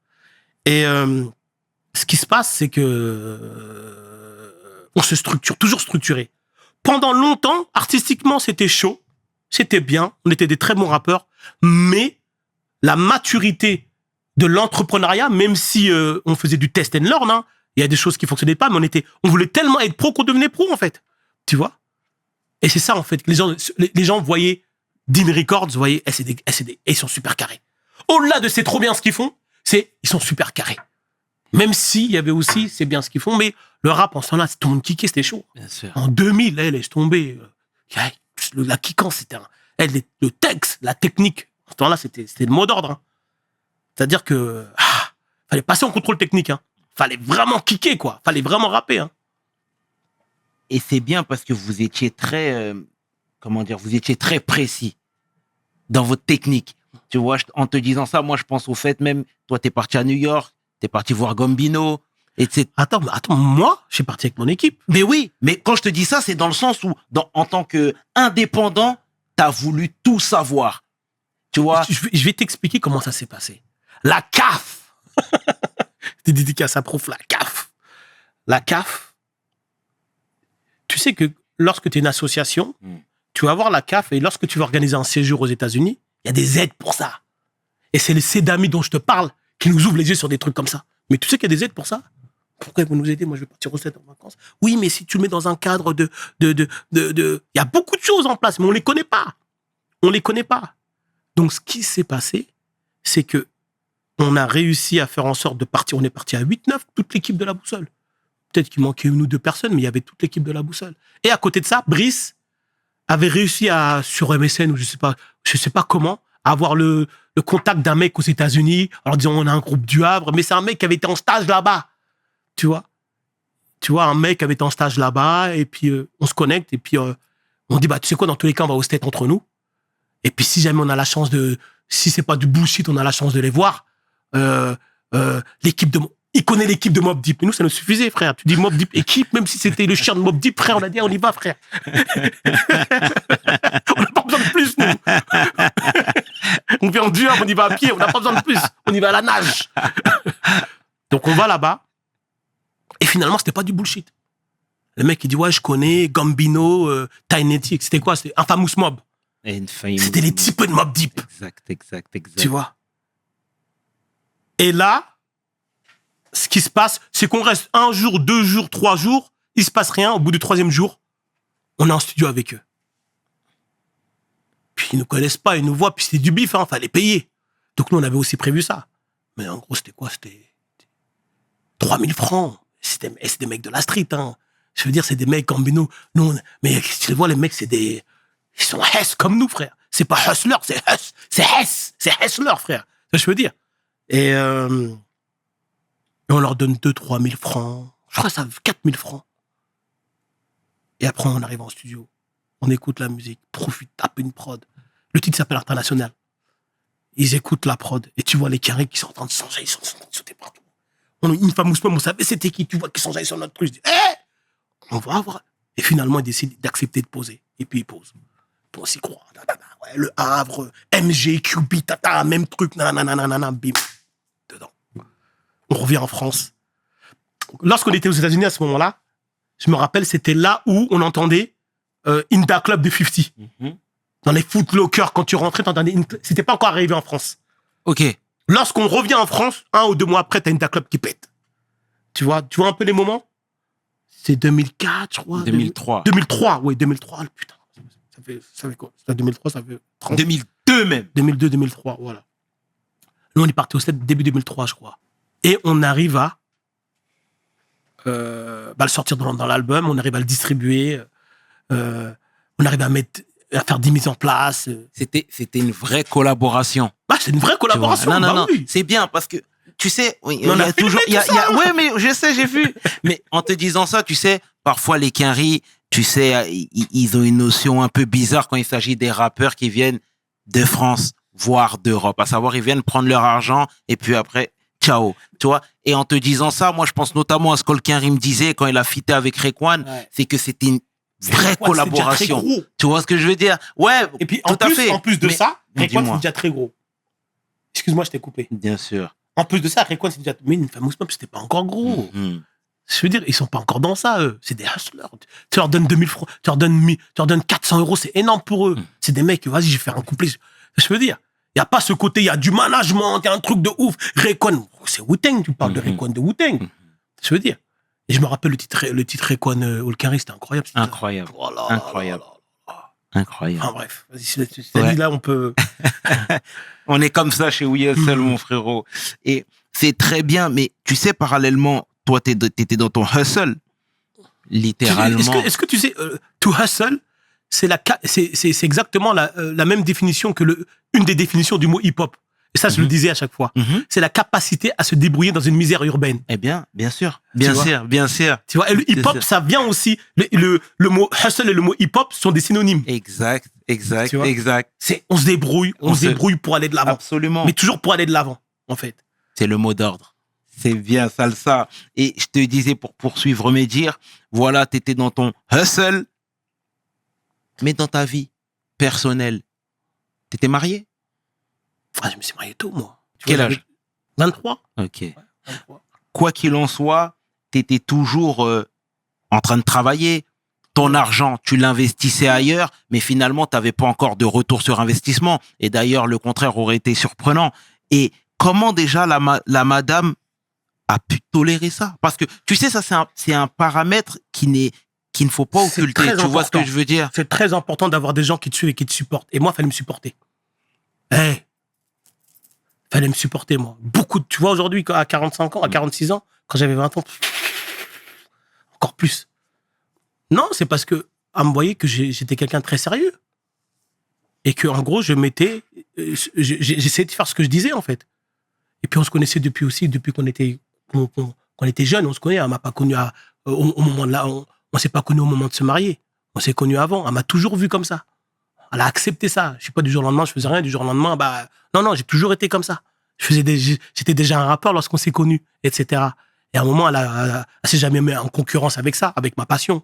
Et ce qui se passe, c'est que on se structure, toujours structuré. Pendant longtemps, artistiquement, c'était chaud, c'était bien, on était des très bons rappeurs, mais la maturité de l'entrepreneuriat, même si on faisait du test and learn, il y a des choses qui fonctionnaient pas, mais on voulait tellement être pro qu'on devenait pro, en fait. Tu vois ? Et c'est ça, en fait, que les gens voyaient Dean Records, voyaient SCD, et ils sont super carrés. Au-delà de c'est trop bien ce qu'ils font, ils sont super carrés. Même s'il y avait aussi c'est bien ce qu'ils font, mais le rap en ce temps-là, tout le monde kickait, c'était chaud. Bien sûr. En 2000, laisse tomber. La kickant, c'était le texte, la technique. En ce temps-là, c'était le mot d'ordre. C'est-à-dire que fallait passer en contrôle technique. Fallait vraiment kicker, quoi. Fallait vraiment rapper. Et c'est bien parce que vous étiez très, vous étiez très précis dans votre technique. Tu vois, en te disant ça, moi, je pense au fait même, toi, t'es parti à New York, t'es parti voir Gambino, etc. Attends, moi, je suis parti avec mon équipe. Mais oui, mais quand je te dis ça, c'est dans le sens où, en tant qu'indépendant, t'as voulu tout savoir. Tu vois? Je vais t'expliquer comment ça s'est passé. La CAF. T'es dédicace à prof, la CAF. La CAF. Tu sais que lorsque tu es une association, tu vas voir la CAF et lorsque tu vas organiser un séjour aux États-Unis, il y a des aides pour ça. Et c'est les CEDAMI dont je te parle qui nous ouvrent les yeux sur des trucs comme ça. Mais tu sais qu'il y a des aides pour ça? Pourquoi vous nous aidez? Moi, je vais partir aux États en vacances. Oui, mais si tu le mets dans un cadre il y a beaucoup de choses en place, mais on les connaît pas. On les connaît pas. Donc, ce qui s'est passé, c'est que on a réussi à faire en sorte de partir. On est parti à 8-9, toute l'équipe de la boussole. Peut-être qu'il manquait une ou deux personnes, mais il y avait toute l'équipe de la boussole. Et à côté de ça, Brice avait réussi sur MSN, ou je sais pas comment, à avoir le contact d'un mec aux États-Unis, en leur disant on a un groupe du Havre, mais c'est un mec qui avait été en stage là-bas. Tu vois, un mec qui avait été en stage là-bas, et puis on se connecte, et puis on dit, tu sais quoi, dans tous les cas, on va au State entre nous. Et puis si jamais on a la chance si c'est pas du bullshit, on a la chance de les voir, il connaît l'équipe de Mobb Deep. Mais nous, ça nous suffisait, frère. Tu dis Mobb Deep équipe, même si c'était le chien de Mobb Deep, frère, on a dit, on y va, frère. On n'a pas besoin de plus, nous. On vient en duo, on y va à pied, on n'a pas besoin de plus. On y va à la nage. Donc, on va là-bas. Et finalement, c'était pas du bullshit. Le mec, il dit, ouais, je connais Gambino, Tiny. C'était quoi? C'était Infamous Mob. C'était les types de Mobb Deep. Exact. Tu vois? Et là, ce qui se passe, c'est qu'on reste 1 jour, 2 jours, 3 jours, il se passe rien. Au bout du 3e jour, on est en studio avec eux. Puis ils nous connaissent pas, ils nous voient, puis c'était du bif, fallait payer. Donc nous, on avait aussi prévu ça. Mais en gros, c'était quoi? C'était 3000 francs. C'était des mecs de la street. Je veux dire, c'est des mecs comme nous. Mais tu vois, les mecs, ils sont hess comme nous, frère. C'est pas hustler, c'est hustler, frère. Ça, je veux dire. Et on leur donne 2-3 000 francs. Je crois que ça 4 000 francs. Et après, on arrive en studio. On écoute la musique. Profite, tape une prod. Le titre s'appelle International. Ils écoutent la prod. Et tu vois les carrés qui sont en train de s'enjailler. Ils sont en train de sauter partout. On a une femme on savait c'était qui. Tu vois qui s'enjaille sur notre truc. Je dis, on va voir. Et finalement, ils décident d'accepter de poser. Et puis, ils posent. Pour s'y croire. Ouais, le Havre, MG, QB, tata, même truc. Nanana, bim. Dedans. On revient en France. Lorsqu'on était aux États-Unis à ce moment-là, je me rappelle, c'était là où on entendait Inda Club de 50. Dans les Footlockers, quand tu rentrais, t'entendais c'était pas encore arrivé en France. Ok. Lorsqu'on revient en France, 1 ou 2 mois après, t'as Inda Club qui pète. Tu vois un peu les moments? C'est 2004, je crois. 2003. 2003, oui, 2003. Putain, ça fait quoi? C'est 2003, ça fait 30. 2002 même. 2002, 2003, voilà. Nous, on est parti au set début 2003, je crois. Et on arrive à le sortir dans l'album, on arrive à le distribuer, on arrive à faire des mises en place. C'était une vraie collaboration. Bah, c'est une vraie collaboration. Non, oui. c'est bien parce que tu sais, oui, Mais on a toujours, filmé tout ça. ouais, mais je sais, j'ai vu. Mais en te disant ça, tu sais, parfois les Quinry, tu sais, ils ont une notion un peu bizarre quand il s'agit des rappeurs qui viennent de France, voire d'Europe. À savoir, ils viennent prendre leur argent et puis après, ciao. Tu vois? Et en te disant ça, moi, je pense notamment à ce que le Quinry me disait quand il a fité avec Rayquan, c'est que c'était une vraie collaboration. Tu vois ce que je veux dire? Ouais. Et puis, tout à fait. En plus de ça, Rayquan, dis-moi. c'est déjà très gros. Excuse-moi, je t'ai coupé. Bien sûr. En plus de ça, Rayquan, c'est déjà. Mais une fameuse pop, c'était pas encore gros. Je veux dire, ils sont pas encore dans ça, eux. C'est des hustlers. Tu leur donnes 2000 francs, tu leur donnes 400 euros, c'est énorme pour eux. C'est des mecs, vas-y, je vais faire un couplet. Je veux dire, il n'y a pas ce côté, il y a du management, il y a un truc de ouf. Rayquan, c'est Wu-Tang, tu parles de Rayquan de Wu-Tang. Je veux dire. Et je me rappelle le titre Rayquan All Quinry, c'était incroyable. Incroyable. Voilà, Incroyable. Incroyable. Enfin bref, vas-y, là, on peut. On est comme ça chez We Hustle, mon frérot. Et c'est très bien, mais tu sais, parallèlement, toi, t'étais dans ton hustle, littéralement. Est-ce que tu sais, to hustle, c'est exactement la même définition que une des définitions du mot hip-hop. Et ça, je le disais à chaque fois. C'est la capacité à se débrouiller dans une misère urbaine. Eh bien, bien sûr. Bien sûr. Tu vois, et le hip-hop, ça vient aussi. Le mot hustle et le mot hip-hop sont des synonymes. Exact. On se débrouille, pour aller de l'avant. Absolument. Mais toujours pour aller de l'avant, en fait. C'est le mot d'ordre. C'est bien, salsa. Et je te disais, pour poursuivre mes dires, voilà, t'étais dans ton hustle, mais dans ta vie personnelle, t'étais marié? Je me suis marié tôt, moi. Quel âge? 23. Ok. Ouais, 23. Quoi qu'il en soit, t'étais toujours en train de travailler. Ton argent, tu l'investissais ailleurs, mais finalement, t'avais pas encore de retour sur investissement. Et d'ailleurs, le contraire aurait été surprenant. Et comment déjà la madame a pu tolérer ça? Parce que, tu sais, ça, c'est un paramètre qu'il ne faut pas occulter. Tu vois ce que je veux dire? C'est très important d'avoir des gens qui te suivent et qui te supportent. Et moi, il fallait me supporter. Fallait me supporter, moi. Tu vois, aujourd'hui, à 45 ans, à 46 ans, quand j'avais 20 ans, encore plus. Non, c'est parce que, elle me voyait que j'étais quelqu'un de très sérieux. Et que, en gros, j'essayais de faire ce que je disais, en fait. Et puis, on se connaissait depuis qu'on était jeunes, on se connaît. Elle m'a pas connu au moment de là, on s'est pas connu au moment de se marier. On s'est connu avant. Elle m'a toujours vu comme ça. Elle a accepté ça. Je suis pas du jour au lendemain, je faisais rien. Du jour au lendemain, non, j'ai toujours été comme ça. J'étais déjà un rappeur lorsqu'on s'est connus, etc. Et à un moment, elle s'est jamais mis en concurrence avec ça, avec ma passion.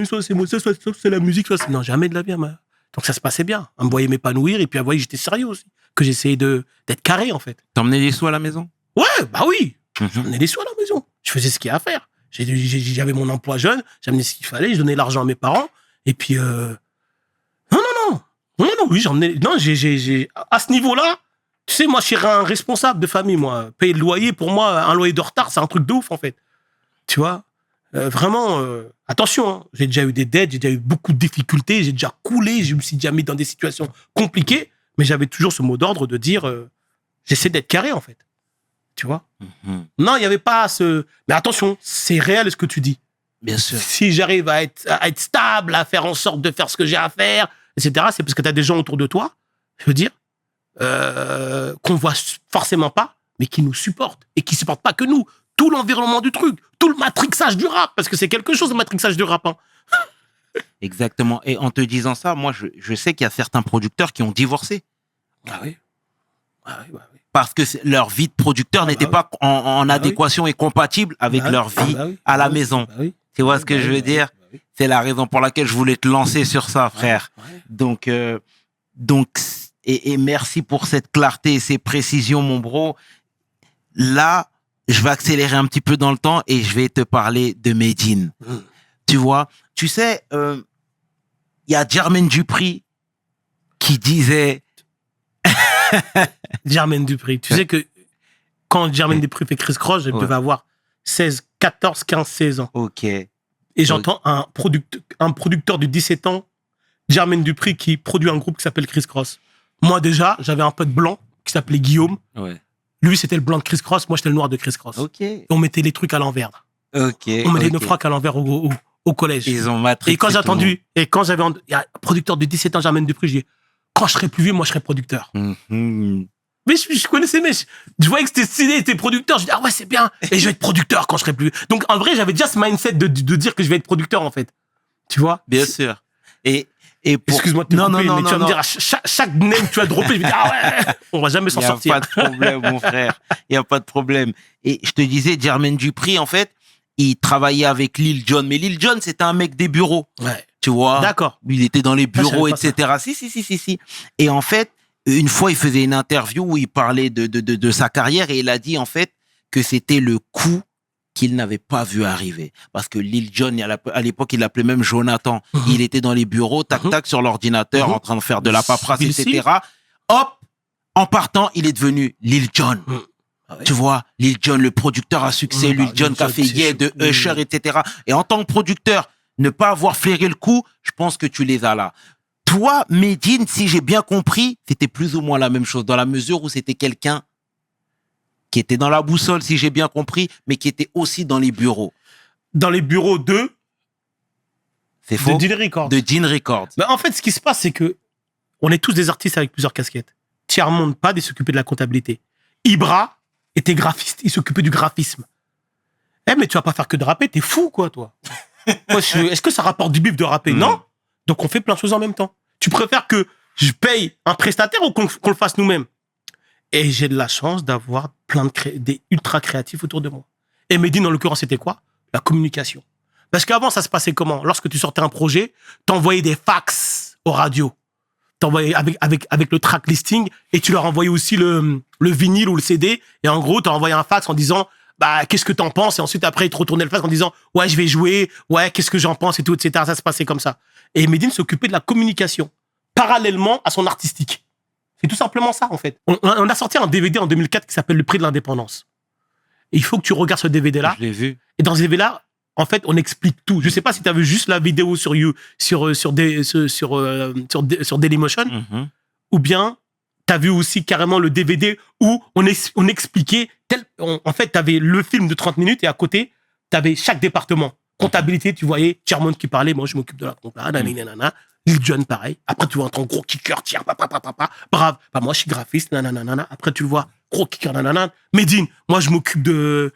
Soit c'est la musique, soit c'est... Non, jamais de la vie. Donc ça se passait bien. Elle me voyait m'épanouir et puis elle voyait que j'étais sérieux aussi. Que j'essayais d'être carré, en fait. T'emmenais des sous à la maison? Ouais, oui. J'emmenais des sous à la maison. Je faisais ce qu'il y a à faire. J'avais mon emploi jeune, j'amenais ce qu'il fallait, je donnais l'argent à mes parents. Et puis, oui, j'emmenais. Non, à ce niveau-là, tu sais, moi, je suis un responsable de famille, moi. Payer le loyer, pour moi, un loyer de retard, c'est un truc de ouf, en fait. Tu vois? Vraiment, attention, hein. J'ai déjà eu des dettes, j'ai déjà eu beaucoup de difficultés, j'ai déjà coulé, je me suis déjà mis dans des situations compliquées, mais j'avais toujours ce mot d'ordre de dire, j'essaie d'être carré, en fait. Tu vois? Non, il n'y avait pas ce... Mais attention, c'est réel ce que tu dis. Bien sûr. Si j'arrive à être stable, à faire en sorte de faire ce que j'ai à faire, etc., c'est parce que tu as des gens autour de toi, je veux dire, qu'on voit forcément pas, mais qui nous supportent. Et qui supportent pas que nous. Tout l'environnement du truc, tout le matrixage du rap, parce que c'est quelque chose, le matrixage du rap. Hein. Exactement. Et en te disant ça, moi, je sais qu'il y a certains producteurs qui ont divorcé. Ah oui. Ah oui, bah oui. Parce que leur vie de producteur n'était pas en adéquation et compatible avec leur vie à la maison. Oui. Tu vois ce que je veux dire? Oui. C'est la raison pour laquelle je voulais te lancer sur ça, frère. Ouais. Donc, et merci pour cette clarté et ces précisions, mon bro. Là, je vais accélérer un petit peu dans le temps et je vais te parler de Medine. Tu vois, tu sais, il y a Jermaine Dupri qui disait... Jermaine Dupri. Tu sais que quand Jermaine Dupri fait Criss Cross, je devais avoir 16, 14, 15, 16 ans. Ok. Et j'entends un producteur de 17 ans, Jermaine Dupri, qui produit un groupe qui s'appelle Criss Cross. Moi, déjà, j'avais un pote blanc qui s'appelait Guillaume. Ouais. Lui, c'était le blanc de Criss Cross. Moi, j'étais le noir de Criss Cross. Ok. Et on mettait les trucs à l'envers. Ok. On mettait nos frocs à l'envers au collège. Ils ont matrixé. Et quand j'ai entendu, et quand j'avais, il y a un producteur de 17 ans, Jermaine Dupri, je dis, quand je serai plus vieux, moi, je serai producteur. Mm-hmm. Mais je connaissais, mais je voyais que c'était stylé, c'était producteur. Je dis, ah ouais, c'est bien. Et je vais être producteur quand je serai plus vieux. Donc, en vrai, j'avais déjà ce mindset de dire que je vais être producteur, en fait. Tu vois? Bien sûr. Et pour... Excuse-moi de te couper, mais tu vas me dire, à chaque name que tu vas dropper, je vais dire, ah ouais, on va jamais s'en sortir. Il n'y a pas de problème, mon frère. Il n'y a pas de problème. Et je te disais, Jermaine Dupri, en fait, il travaillait avec Lil Jon. Mais Lil Jon, c'était un mec des bureaux. Ouais. Tu vois? D'accord. Il était dans les bureaux, je savais pas etc. Si. Et en fait, une fois, il faisait une interview où il parlait de sa carrière et il a dit, en fait, que c'était le coup qu'il n'avait pas vu arriver. Parce que Lil Jon, à l'époque, il l'appelait même Jonathan. Il était dans les bureaux, tac, sur l'ordinateur, en train de faire de la paperasse, etc. Hop, en partant, il est devenu Lil Jon. Ah ouais. Tu vois, Lil Jon, le producteur à succès, Lil Jon qui a fait Yeah de Usher, etc. Et en tant que producteur, ne pas avoir flairé le coup, je pense que tu les as là. Toi, Medine, si j'ai bien compris, c'était plus ou moins la même chose, dans la mesure où c'était quelqu'un qui était dans la boussole, si j'ai bien compris, mais qui était aussi dans les bureaux. Dans les bureaux C'est faux? de Dean Records. De Dean Records. Mais en fait, ce qui se passe, c'est que on est tous des artistes avec plusieurs casquettes. Tiers-Monde, pas il s'occupait de la comptabilité. Ibra était graphiste, il s'occupait du graphisme. Eh, mais tu vas pas faire que de rapper, t'es fou, quoi, toi. Est-ce que ça rapporte du bif de rapper? Non. Donc, on fait plein de choses en même temps. Tu préfères que je paye un prestataire ou qu'on le fasse nous-mêmes? Et j'ai de la chance d'avoir des ultra créatifs autour de moi. Et Medine, en l'occurrence, c'était quoi? La communication. Parce qu'avant, ça se passait comment? Lorsque tu sortais un projet, t'envoyais des fax aux radios. T'envoyais avec le track listing et tu leur envoyais aussi le vinyle ou le CD. Et en gros, t'as envoyé un fax en disant, bah, qu'est-ce que t'en penses? Et ensuite, après, ils te retournaient le fax en disant, ouais, je vais jouer, ouais, qu'est-ce que j'en pense et tout, etc. Ça se passait comme ça. Et Medine s'occupait de la communication, parallèlement à son artistique. C'est tout simplement ça, en fait. On a sorti un DVD en 2004 qui s'appelle Le Prix de l'Indépendance. Et il faut que tu regardes ce DVD-là. Je l'ai vu. Et dans ce DVD-là, en fait, on explique tout. Je sais pas si tu as vu juste la vidéo sur Dailymotion, ou bien tu as vu aussi carrément le DVD où on expliquait. En fait, tu avais le film de 30 minutes et à côté, tu avais chaque département. Comptabilité, tu voyais Tiers-Monde qui parlait, moi je m'occupe de la compta, nanana. Lil Jon, pareil. Après, tu vois un gros kicker, tiens, brave. Bah, moi, je suis graphiste, nanana. Après, tu le vois, gros kicker, nanana. Medine, moi, je m'occupe de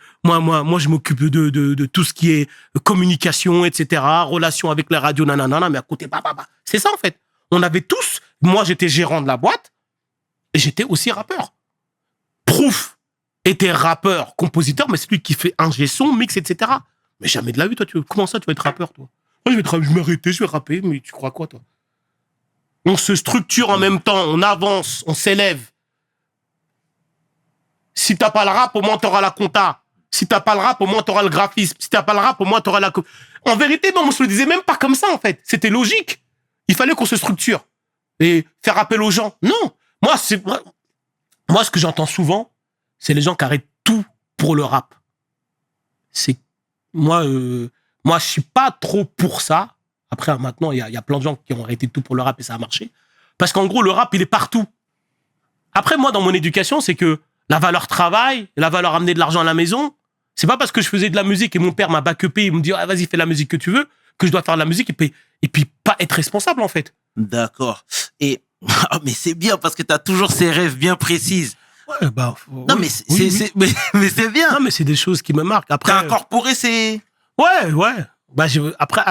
tout ce qui est communication, etc., relation avec la radio, nanana, mais à côté, C'est ça, en fait. On avait tous, moi, j'étais gérant de la boîte, et j'étais aussi rappeur. Proof était rappeur, compositeur, mais c'est lui qui fait ingé son, mix, etc. Mais jamais de la vie, toi, comment ça, tu vas être rappeur, toi? Moi, je vais m'arrêter, je vais rapper, mais tu crois quoi, toi? On se structure en même temps, on avance, on s'élève. Si t'as pas le rap, au moins t'auras la compta. Si t'as pas le rap, au moins t'auras le graphisme. Si t'as pas le rap, au moins t'auras la... En vérité, on se le disait même pas comme ça, en fait. C'était logique. Il fallait qu'on se structure. Et faire appel aux gens. Non. Moi, ce que j'entends souvent, c'est les gens qui arrêtent tout pour le rap. C'est... Moi, je suis pas trop pour ça. Après, maintenant, il y a plein de gens qui ont arrêté tout pour le rap et ça a marché. Parce qu'en gros, le rap, il est partout. Après, moi, dans mon éducation, c'est que la valeur travail, la valeur amener de l'argent à la maison, C'est pas parce que je faisais de la musique et mon père m'a backupé, il me dit, ah, vas-y, fais la musique que tu veux, que je dois faire de la musique et puis pas être responsable, en fait. D'accord. Et, mais c'est bien parce que tu as toujours ces rêves bien précises. Ouais, bah, Non, oui, mais oui, oui. mais c'est bien. Non, mais c'est des choses qui me marquent. Après, T'as incorporé ces... ouais. Bah, après,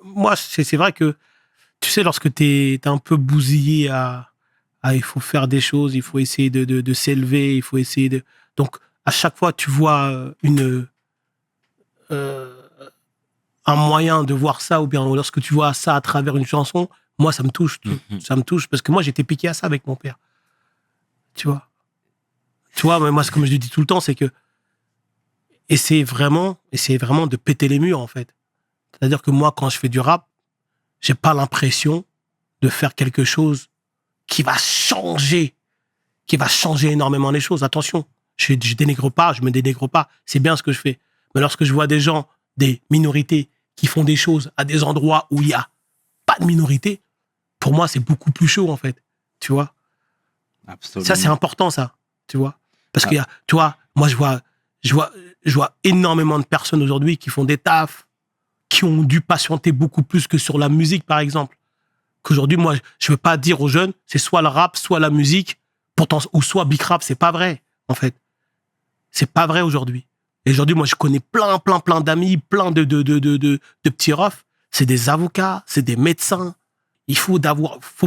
moi, c'est vrai que, tu sais, lorsque t'es un peu bousillé il faut faire des choses, il faut essayer de s'élever, il faut essayer de... Donc, à chaque fois, tu vois un moyen de voir ça, ou bien lorsque tu vois ça à travers une chanson, moi, ça me touche. Ça me touche, parce que moi, j'étais piqué à ça avec mon père. Tu vois, mais moi, comme je le dis tout le temps, c'est que essayer vraiment de péter les murs, en fait. C'est-à-dire que moi, quand je fais du rap, j'ai pas l'impression de faire quelque chose qui va changer énormément les choses. Attention, je dénigre pas, je me dénigre pas. C'est bien ce que je fais. Mais lorsque je vois des gens, des minorités, qui font des choses à des endroits où il y a pas de minorité, pour moi, c'est beaucoup plus chaud, en fait. Tu vois? Absolument. Ça, c'est important, ça. Tu vois? Parce que, tu vois, moi, je vois énormément de personnes aujourd'hui qui font des tafs, qui ont dû patienter beaucoup plus que sur la musique, par exemple. Qu'aujourd'hui, moi, je veux pas dire aux jeunes, c'est soit le rap, soit la musique, pourtant, ou soit big rap. C'est pas vrai, en fait. C'est pas vrai aujourd'hui. Et aujourd'hui, moi, je connais plein d'amis, plein de petits refs. C'est des avocats, c'est des médecins. Il faut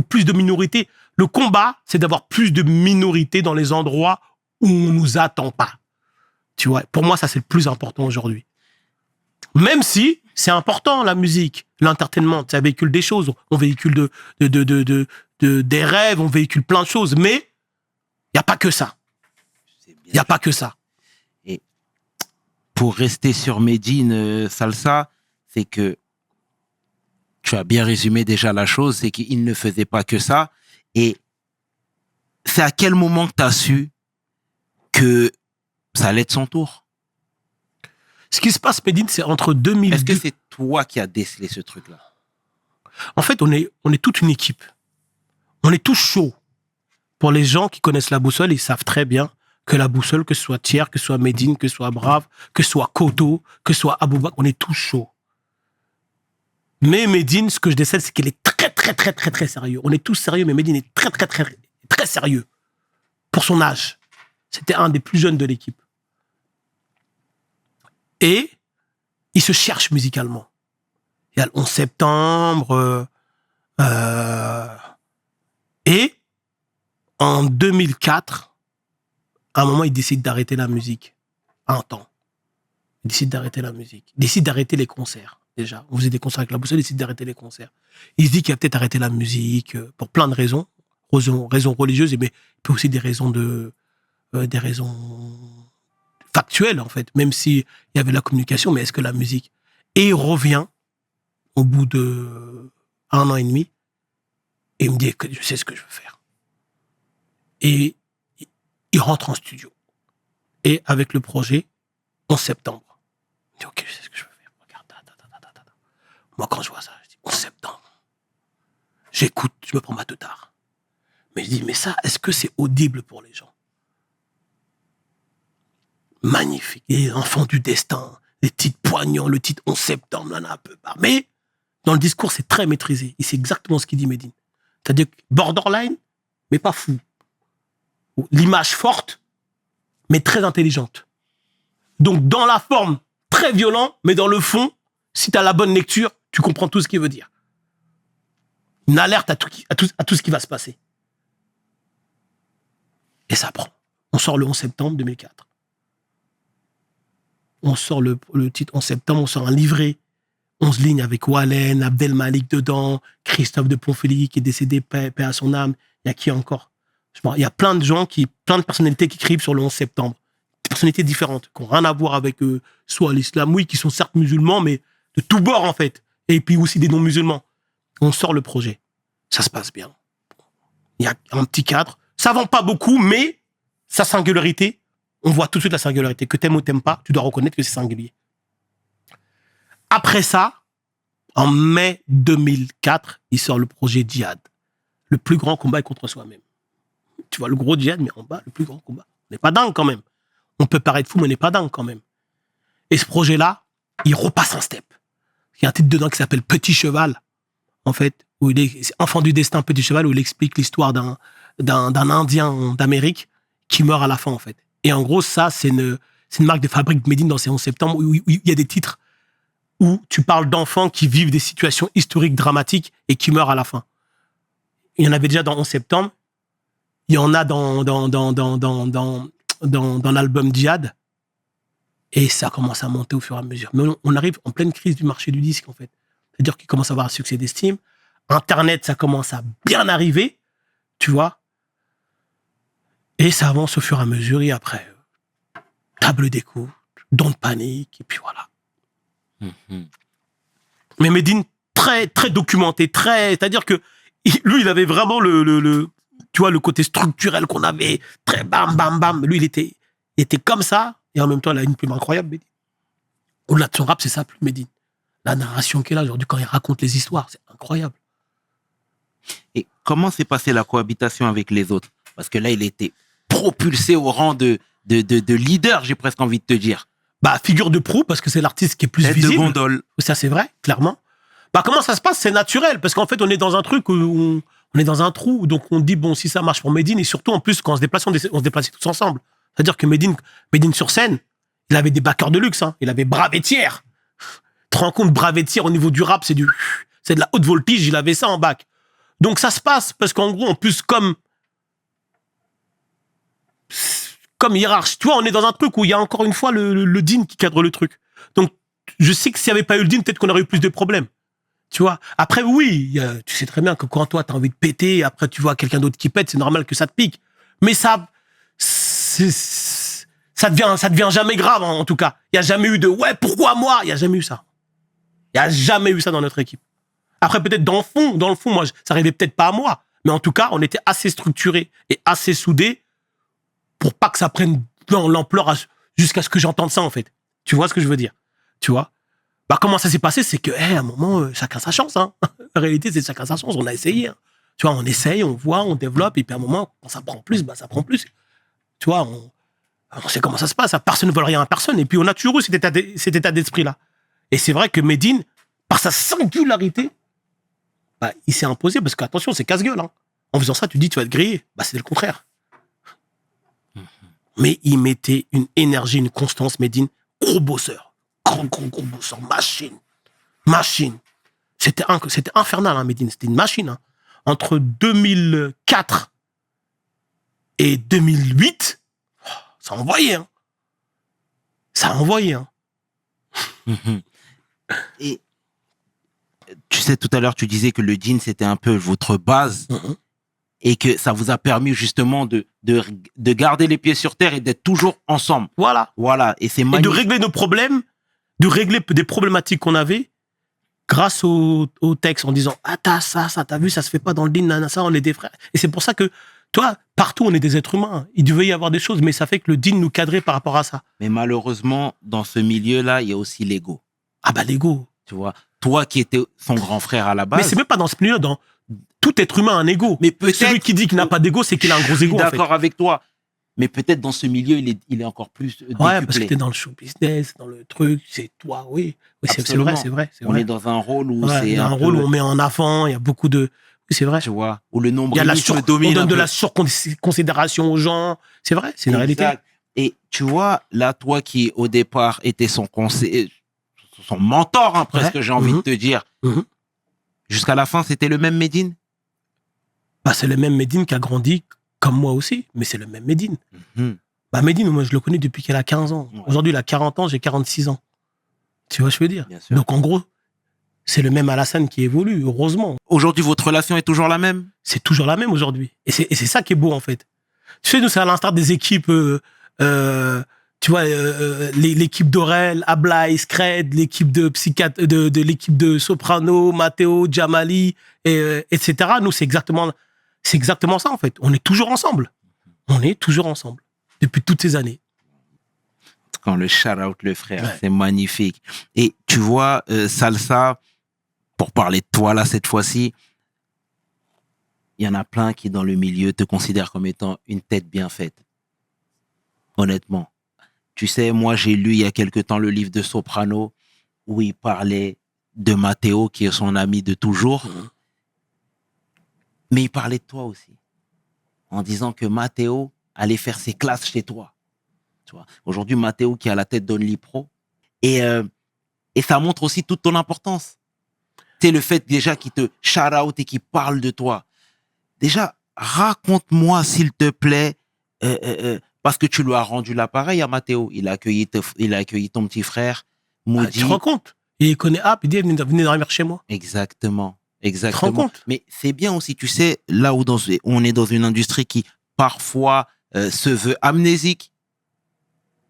plus de minorités. Le combat, c'est d'avoir plus de minorités dans les endroits où on nous attend pas. Tu vois, pour moi, ça, c'est le plus important aujourd'hui. Même si c'est important, la musique, l'entertainment, ça véhicule des choses. On véhicule des rêves, on véhicule plein de choses. Mais il n'y a pas que ça. Il n'y a pas que ça. Et pour rester sur Medine Salsa, c'est que tu as bien résumé déjà la chose, c'est qu'il ne faisait pas que ça. Et c'est à quel moment que tu as su que ça allait être son tour? Ce qui se passe, Medine, c'est entre 2002... Est-ce que c'est toi qui as décelé ce truc-là? En fait, on est toute une équipe. On est tous chauds. Pour les gens qui connaissent la boussole, ils savent très bien que la boussole, que ce soit Thier, que ce soit Medine, que ce soit Brave, que ce soit Koto, que ce soit Aboubak, on est tous chauds. Mais Medine, ce que je décèle, c'est qu'il est très sérieux. On est tous sérieux, mais Medine est très sérieux. Pour son âge. C'était un des plus jeunes de l'équipe. Et il se cherche musicalement. Il y a le 11 septembre. Et en 2004, à un moment, il décide d'arrêter la musique. Un temps. Il décide d'arrêter la musique. Il décide d'arrêter les concerts, déjà. On faisait des concerts avec la boussole, il décide d'arrêter les concerts. Il se dit qu'il va peut-être arrêter la musique pour plein de raisons. Raisons religieuses, mais aussi des raisons factuelles, en fait. Même s'il y avait la communication, mais est-ce que la musique... Et il revient au bout de 1 an et demi et il me dit que je sais ce que je veux faire. Et il rentre en studio. Et avec le projet, 11 septembre, il me dit ok, je sais ce que je veux faire. Regarde, moi, quand je vois ça, je dis 11 septembre. J'écoute, je me prends ma teutard. Mais je dis, mais ça, est-ce que c'est audible pour les gens? Magnifique. Les enfants du destin, les titres poignants, le titre 11 septembre, là, un peu. Mais dans le discours, c'est très maîtrisé. Et c'est exactement ce qu'il dit, Medine. C'est-à-dire borderline, mais pas fou. L'image forte, mais très intelligente. Donc, dans la forme, très violent, mais dans le fond, si tu as la bonne lecture, tu comprends tout ce qu'il veut dire. Une alerte à tout ce qui va se passer. Et ça prend. On sort le 11 septembre 2004. On sort le titre 11 septembre, on sort un livret, 11 lignes avec Wallen, Abdel Malik dedans, Christophe de Ponfély qui est décédé, paix à son âme. Il y a qui encore? Il y a plein de gens, plein de personnalités qui écrivent sur le 11 septembre. Des personnalités différentes, qui n'ont rien à voir avec soit l'islam, oui, qui sont certes musulmans, mais de tous bords en fait. Et puis aussi des non-musulmans. On sort le projet. Ça se passe bien. Il y a un petit cadre. Ça vend pas beaucoup, mais sa singularité, on voit tout de suite la singularité. Que t'aimes ou t'aimes pas, tu dois reconnaître que c'est singulier. Après ça, en mai 2004, il sort le projet Djihad. Le plus grand combat est contre soi-même. Tu vois, le gros djihad, mais en bas, le plus grand combat. On n'est pas dingue quand même. On peut paraître fou, mais on n'est pas dingue quand même. Et ce projet-là, il repasse un step. Il y a un titre dedans qui s'appelle Petit Cheval, en fait, où c'est Enfant du destin, Petit Cheval, où il explique l'histoire d'un Indien d'Amérique qui meurt à la fin, en fait. Et en gros, ça, c'est une marque de fabrique Made in dans ces 11 septembre où il y a des titres où tu parles d'enfants qui vivent des situations historiques dramatiques et qui meurent à la fin. Il y en avait déjà dans 11 septembre. Il y en a dans l'album Djihad. Et ça commence à monter au fur et à mesure. Mais on arrive en pleine crise du marché du disque, en fait. C'est-à-dire qu'il commence à avoir un succès d'estime. Internet, ça commence à bien arriver, tu vois. Et ça avance au fur et à mesure. Et après, table d'écoute, don de panique, et puis voilà. Mais Medine, très, très documenté, c'est-à-dire que lui, il avait vraiment tu vois, le côté structurel qu'on avait, très bam, bam, bam. Lui, il était comme ça, et en même temps, il a une plume incroyable, Medine. Au-delà de son rap, c'est ça, plus Medine. La narration qu'il a aujourd'hui, quand il raconte les histoires, c'est incroyable. Et comment s'est passée la cohabitation avec les autres? Parce que là, il était propulsé au rang de leader, j'ai presque envie de te dire. Bah, figure de proue, parce que c'est l'artiste qui est plus Tête visible. de gondole. Ça, c'est vrai, clairement. Bah, comment ça se passe? C'est naturel, parce qu'en fait, on est dans un truc où on est dans un trou, donc on dit, bon, si ça marche pour Medine, et surtout, en plus, quand on se déplace, on se déplaçait tous ensemble. C'est-à-dire que Medine sur scène, il avait des backers de luxe, hein. Il avait Bravetière. Tu te rends compte, Bravetière, au niveau du rap, c'est de la haute voltige, il avait ça en bac. Donc, ça se passe, parce qu'en gros, en plus, comme hiérarchie, tu vois, on est dans un truc où il y a encore une fois le Dean qui cadre le truc. Donc, je sais que s'il n'y avait pas eu le Dean, peut-être qu'on aurait eu plus de problèmes. Tu vois. Après, oui, tu sais très bien que quand toi, t'as envie de péter, et après, tu vois quelqu'un d'autre qui pète, c'est normal que ça te pique. Mais ça devient jamais grave, en tout cas. Il n'y a jamais eu de, ouais, pourquoi moi? Il n'y a jamais eu ça. Il n'y a jamais eu ça dans notre équipe. Après, peut-être dans le fond, moi, ça arrivait peut-être pas à moi. Mais en tout cas, on était assez structurés et assez soudés pour pas que ça prenne l'ampleur jusqu'à ce que j'entende ça, en fait. Tu vois ce que je veux dire? Tu vois? Bah, comment ça s'est passé? C'est que, à un moment, chacun sa chance, hein. La réalité, c'est chacun sa chance. On a essayé, hein. Tu vois, on essaye, on voit, on développe, et puis à un moment, quand ça prend plus, bah, ça prend plus. Tu vois, on sait comment ça se passe. Personne ne vole rien à personne. Et puis, on a toujours eu cet état d'esprit-là. Et c'est vrai que Medine, par sa singularité, bah, il s'est imposé, parce qu'attention, c'est casse-gueule, hein. En faisant ça, tu dis, tu vas te griller. Bah, c'est le contraire. Mais il mettait une énergie, une constance, Medine, gros bosseur. Gros bosseur. Machine. C'était infernal, hein, Medine. C'était une machine, hein. Entre 2004 et 2008, ça envoyait, hein. Ça envoyait, hein. Et tu sais, tout à l'heure, tu disais que le Dean, c'était un peu votre base. Et que ça vous a permis justement de garder les pieds sur terre et d'être toujours ensemble. Voilà. Et c'est magnifique. Et de régler nos problèmes, de régler des problématiques qu'on avait grâce au texte en disant, ah, t'as vu, ça se fait pas dans le Dean, ça, on est des frères. Et c'est pour ça que, toi, partout, on est des êtres humains. Il devait y avoir des choses, mais ça fait que le Dean nous cadrait par rapport à ça. Mais malheureusement, dans ce milieu-là, il y a aussi l'ego. Ah bah, l'ego. Tu vois, toi qui étais son grand frère à la base. Mais c'est même pas dans ce milieu, dans tout être humain a un ego. Mais peut-être celui qui dit qu'il n'a pas d'ego, c'est qu'il a un gros ego. Je suis d'accord avec toi. Mais peut-être dans ce milieu, il est encore plus décuplé. Ouais, parce que t'es dans le show business, dans le truc, c'est toi, oui. C'est vrai. On est dans un rôle où c'est un rôle où on met en avant, il y a beaucoup de... Oui, c'est vrai. Tu vois, où le nombre domine. On donne de la surconsidération aux gens. C'est vrai, c'est une réalité. Et tu vois, là, toi qui, au départ, étais son mentor, hein, presque, j'ai envie de te dire. Jusqu'à la fin, c'était le même Medine? Bah, c'est le même Medine qui a grandi comme moi aussi, mais c'est le même Medine. Bah, Medine, moi, je le connais depuis qu'il a 15 ans. Ouais. Aujourd'hui, il a 40 ans, j'ai 46 ans. Tu vois ce que je veux dire? Donc, en gros, c'est le même Alassane qui évolue, heureusement. Aujourd'hui, votre relation est toujours la même? C'est toujours la même aujourd'hui. Et c'est ça qui est beau, en fait. Tu sais, nous, c'est à l'instar des équipes, tu vois, l'équipe d'Aurel, Ablaï, Scred, l'équipe de l'équipe de Soprano, Matteo, Jamali, etc. Nous, c'est exactement ça, en fait. On est toujours ensemble. Depuis toutes ces années. Quand le shout-out, le frère, c'est magnifique. Et tu vois, Salsa, pour parler de toi, là, cette fois-ci, il y en a plein qui, dans le milieu, te considèrent comme étant une tête bien faite. Honnêtement. Tu sais, moi, j'ai lu il y a quelque temps le livre de Soprano où il parlait de Matteo, qui est son ami de toujours. Mais il parlait de toi aussi. En disant que Matteo allait faire ses classes chez toi. Tu vois. Aujourd'hui, Matteo qui est à la tête d'Only Pro. Et ça montre aussi toute ton importance. C'est le fait déjà qu'il te shout out et qu'il parle de toi. Déjà, raconte-moi, s'il te plaît, parce que tu lui as rendu l'appareil à Matteo. Il a accueilli ton petit frère, Moody. Tu te rends compte? Il connaît App, il dit venez dormir chez moi. Exactement. Tu te rends compte? Mais c'est bien aussi, tu sais, là où on est dans une industrie qui parfois se veut amnésique.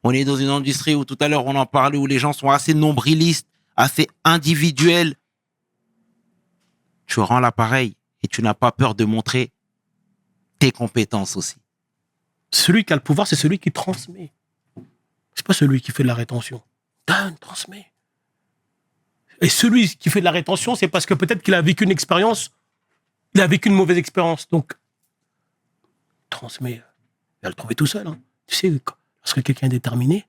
On est dans une industrie où tout à l'heure on en parlait, où les gens sont assez nombrilistes, assez individuels. Tu rends l'appareil et tu n'as pas peur de montrer tes compétences aussi. Celui qui a le pouvoir, c'est celui qui transmet. C'est pas celui qui fait de la rétention. Donne, transmet. Et celui qui fait de la rétention, c'est parce que peut-être qu'il a vécu une expérience, il a vécu une mauvaise expérience. Donc, transmet. Il va le trouver tout seul. Hein. Tu sais, lorsque quelqu'un est déterminé,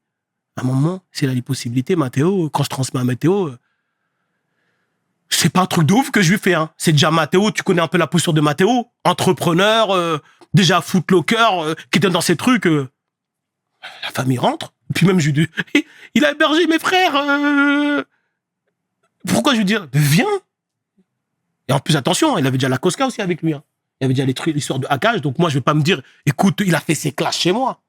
à un moment, c'est la possibilité. Matteo, quand je transmets à Matteo, c'est pas un truc de ouf que je lui fais. Hein. C'est déjà Matteo, tu connais un peu la posture de Matteo, entrepreneur, déjà footlocker, qui était dans ces trucs. La famille rentre, puis même je lui dis, il a hébergé mes frères. Pourquoi je lui dis, viens. Et en plus, attention, il avait déjà la Cosca aussi avec lui. Hein. Il avait déjà l'histoire de hackage, donc moi, je vais pas me dire, écoute, il a fait ses classes chez moi.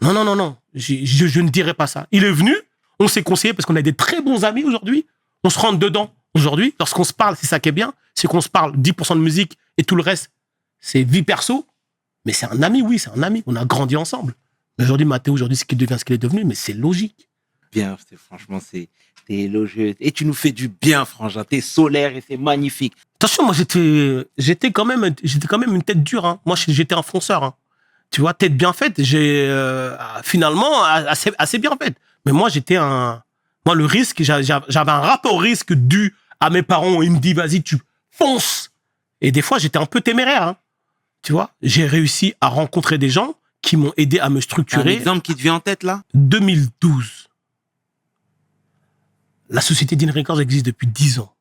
Non. Je ne dirais pas ça. Il est venu, on s'est conseillé parce qu'on a des très bons amis aujourd'hui. On se rentre dedans. Aujourd'hui, lorsqu'on se parle, c'est ça qui est bien, c'est qu'on se parle 10% de musique et tout le reste, c'est vie perso. Mais c'est un ami, oui, c'est un ami. On a grandi ensemble. Mais aujourd'hui, Matteo, ce qu'il devient, ce qu'il est devenu, mais c'est logique. Bien, franchement, c'est élogieux. Et tu nous fais du bien, frangin. T'es solaire et c'est magnifique. Attention, moi, j'étais quand même une tête dure. Hein. Moi, j'étais un fonceur. Hein. Tu vois, tête bien faite, j'ai finalement assez bien faite. Mais moi, moi, le risque, j'avais un rapport au risque dû à mes parents. Ils me disent, vas-y, tu fonces. Et des fois, j'étais un peu téméraire. Hein. Tu vois, j'ai réussi à rencontrer des gens qui m'ont aidé à me structurer. Un exemple qui te vient en tête, là? 2012. La société Dean Records existe depuis 10 ans.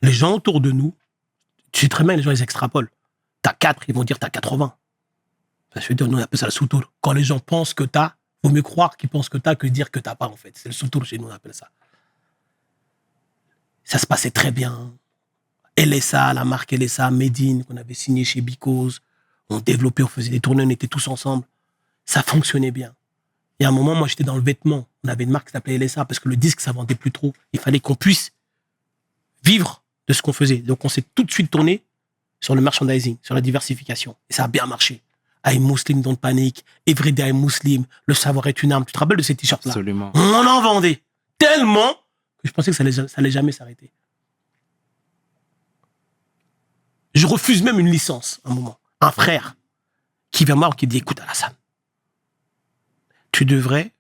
Les gens autour de nous, tu sais très bien, les gens, ils extrapolent. T'as 4, ils vont dire t'as 80. Ça, je veux dire, nous, on appelle ça le sous-tour. Quand les gens pensent que t'as, vaut mieux croire qu'ils pensent que t'as que dire que t'as pas, en fait. C'est le sous-tour chez nous, on appelle ça. Ça se passait très bien. LSA, la marque LSA, Medine, qu'on avait signé chez Because. On développait, on faisait des tournées, on était tous ensemble. Ça fonctionnait bien. Et à un moment, moi, j'étais dans le vêtement. On avait une marque qui s'appelait LSA parce que le disque, ça vendait plus trop. Il fallait qu'on puisse vivre de ce qu'on faisait. Donc, on s'est tout de suite tourné sur le merchandising, sur la diversification. Et ça a bien marché. I'm Muslim, don't panic. Everyday I'm Muslim. Le savoir est une arme. Tu te rappelles de ces t-shirts-là? Absolument. On en vendait tellement que je pensais que ça allait jamais s'arrêter. Je refuse même une licence, à un moment. Un frère qui vient voir, qui dit, écoute, Alassane, tu devrais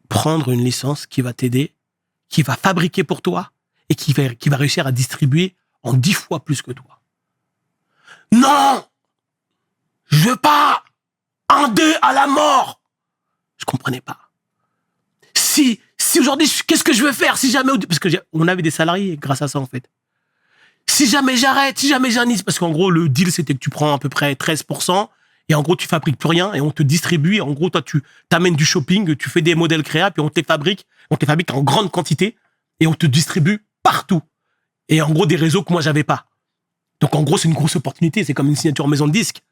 prendre une licence qui va t'aider, qui va fabriquer pour toi et qui va réussir à distribuer en 10 fois plus que toi. Non! Je veux pas! Un dé à la mort! Je comprenais pas. Si aujourd'hui, qu'est-ce que je veux faire si jamais... Parce que on avait des salariés grâce à ça, en fait. Si jamais j'arrête, si jamais j'annise, parce qu'en gros, le deal, c'était que tu prends à peu près 13%, et en gros, tu fabriques plus rien, et on te distribue, et en gros, toi, tu t'amènes du shopping, tu fais des modèles créa, puis on te les fabrique en grande quantité, et on te distribue partout. Et en gros, des réseaux que moi, j'avais pas. Donc, en gros, c'est une grosse opportunité, c'est comme une signature maison de disque.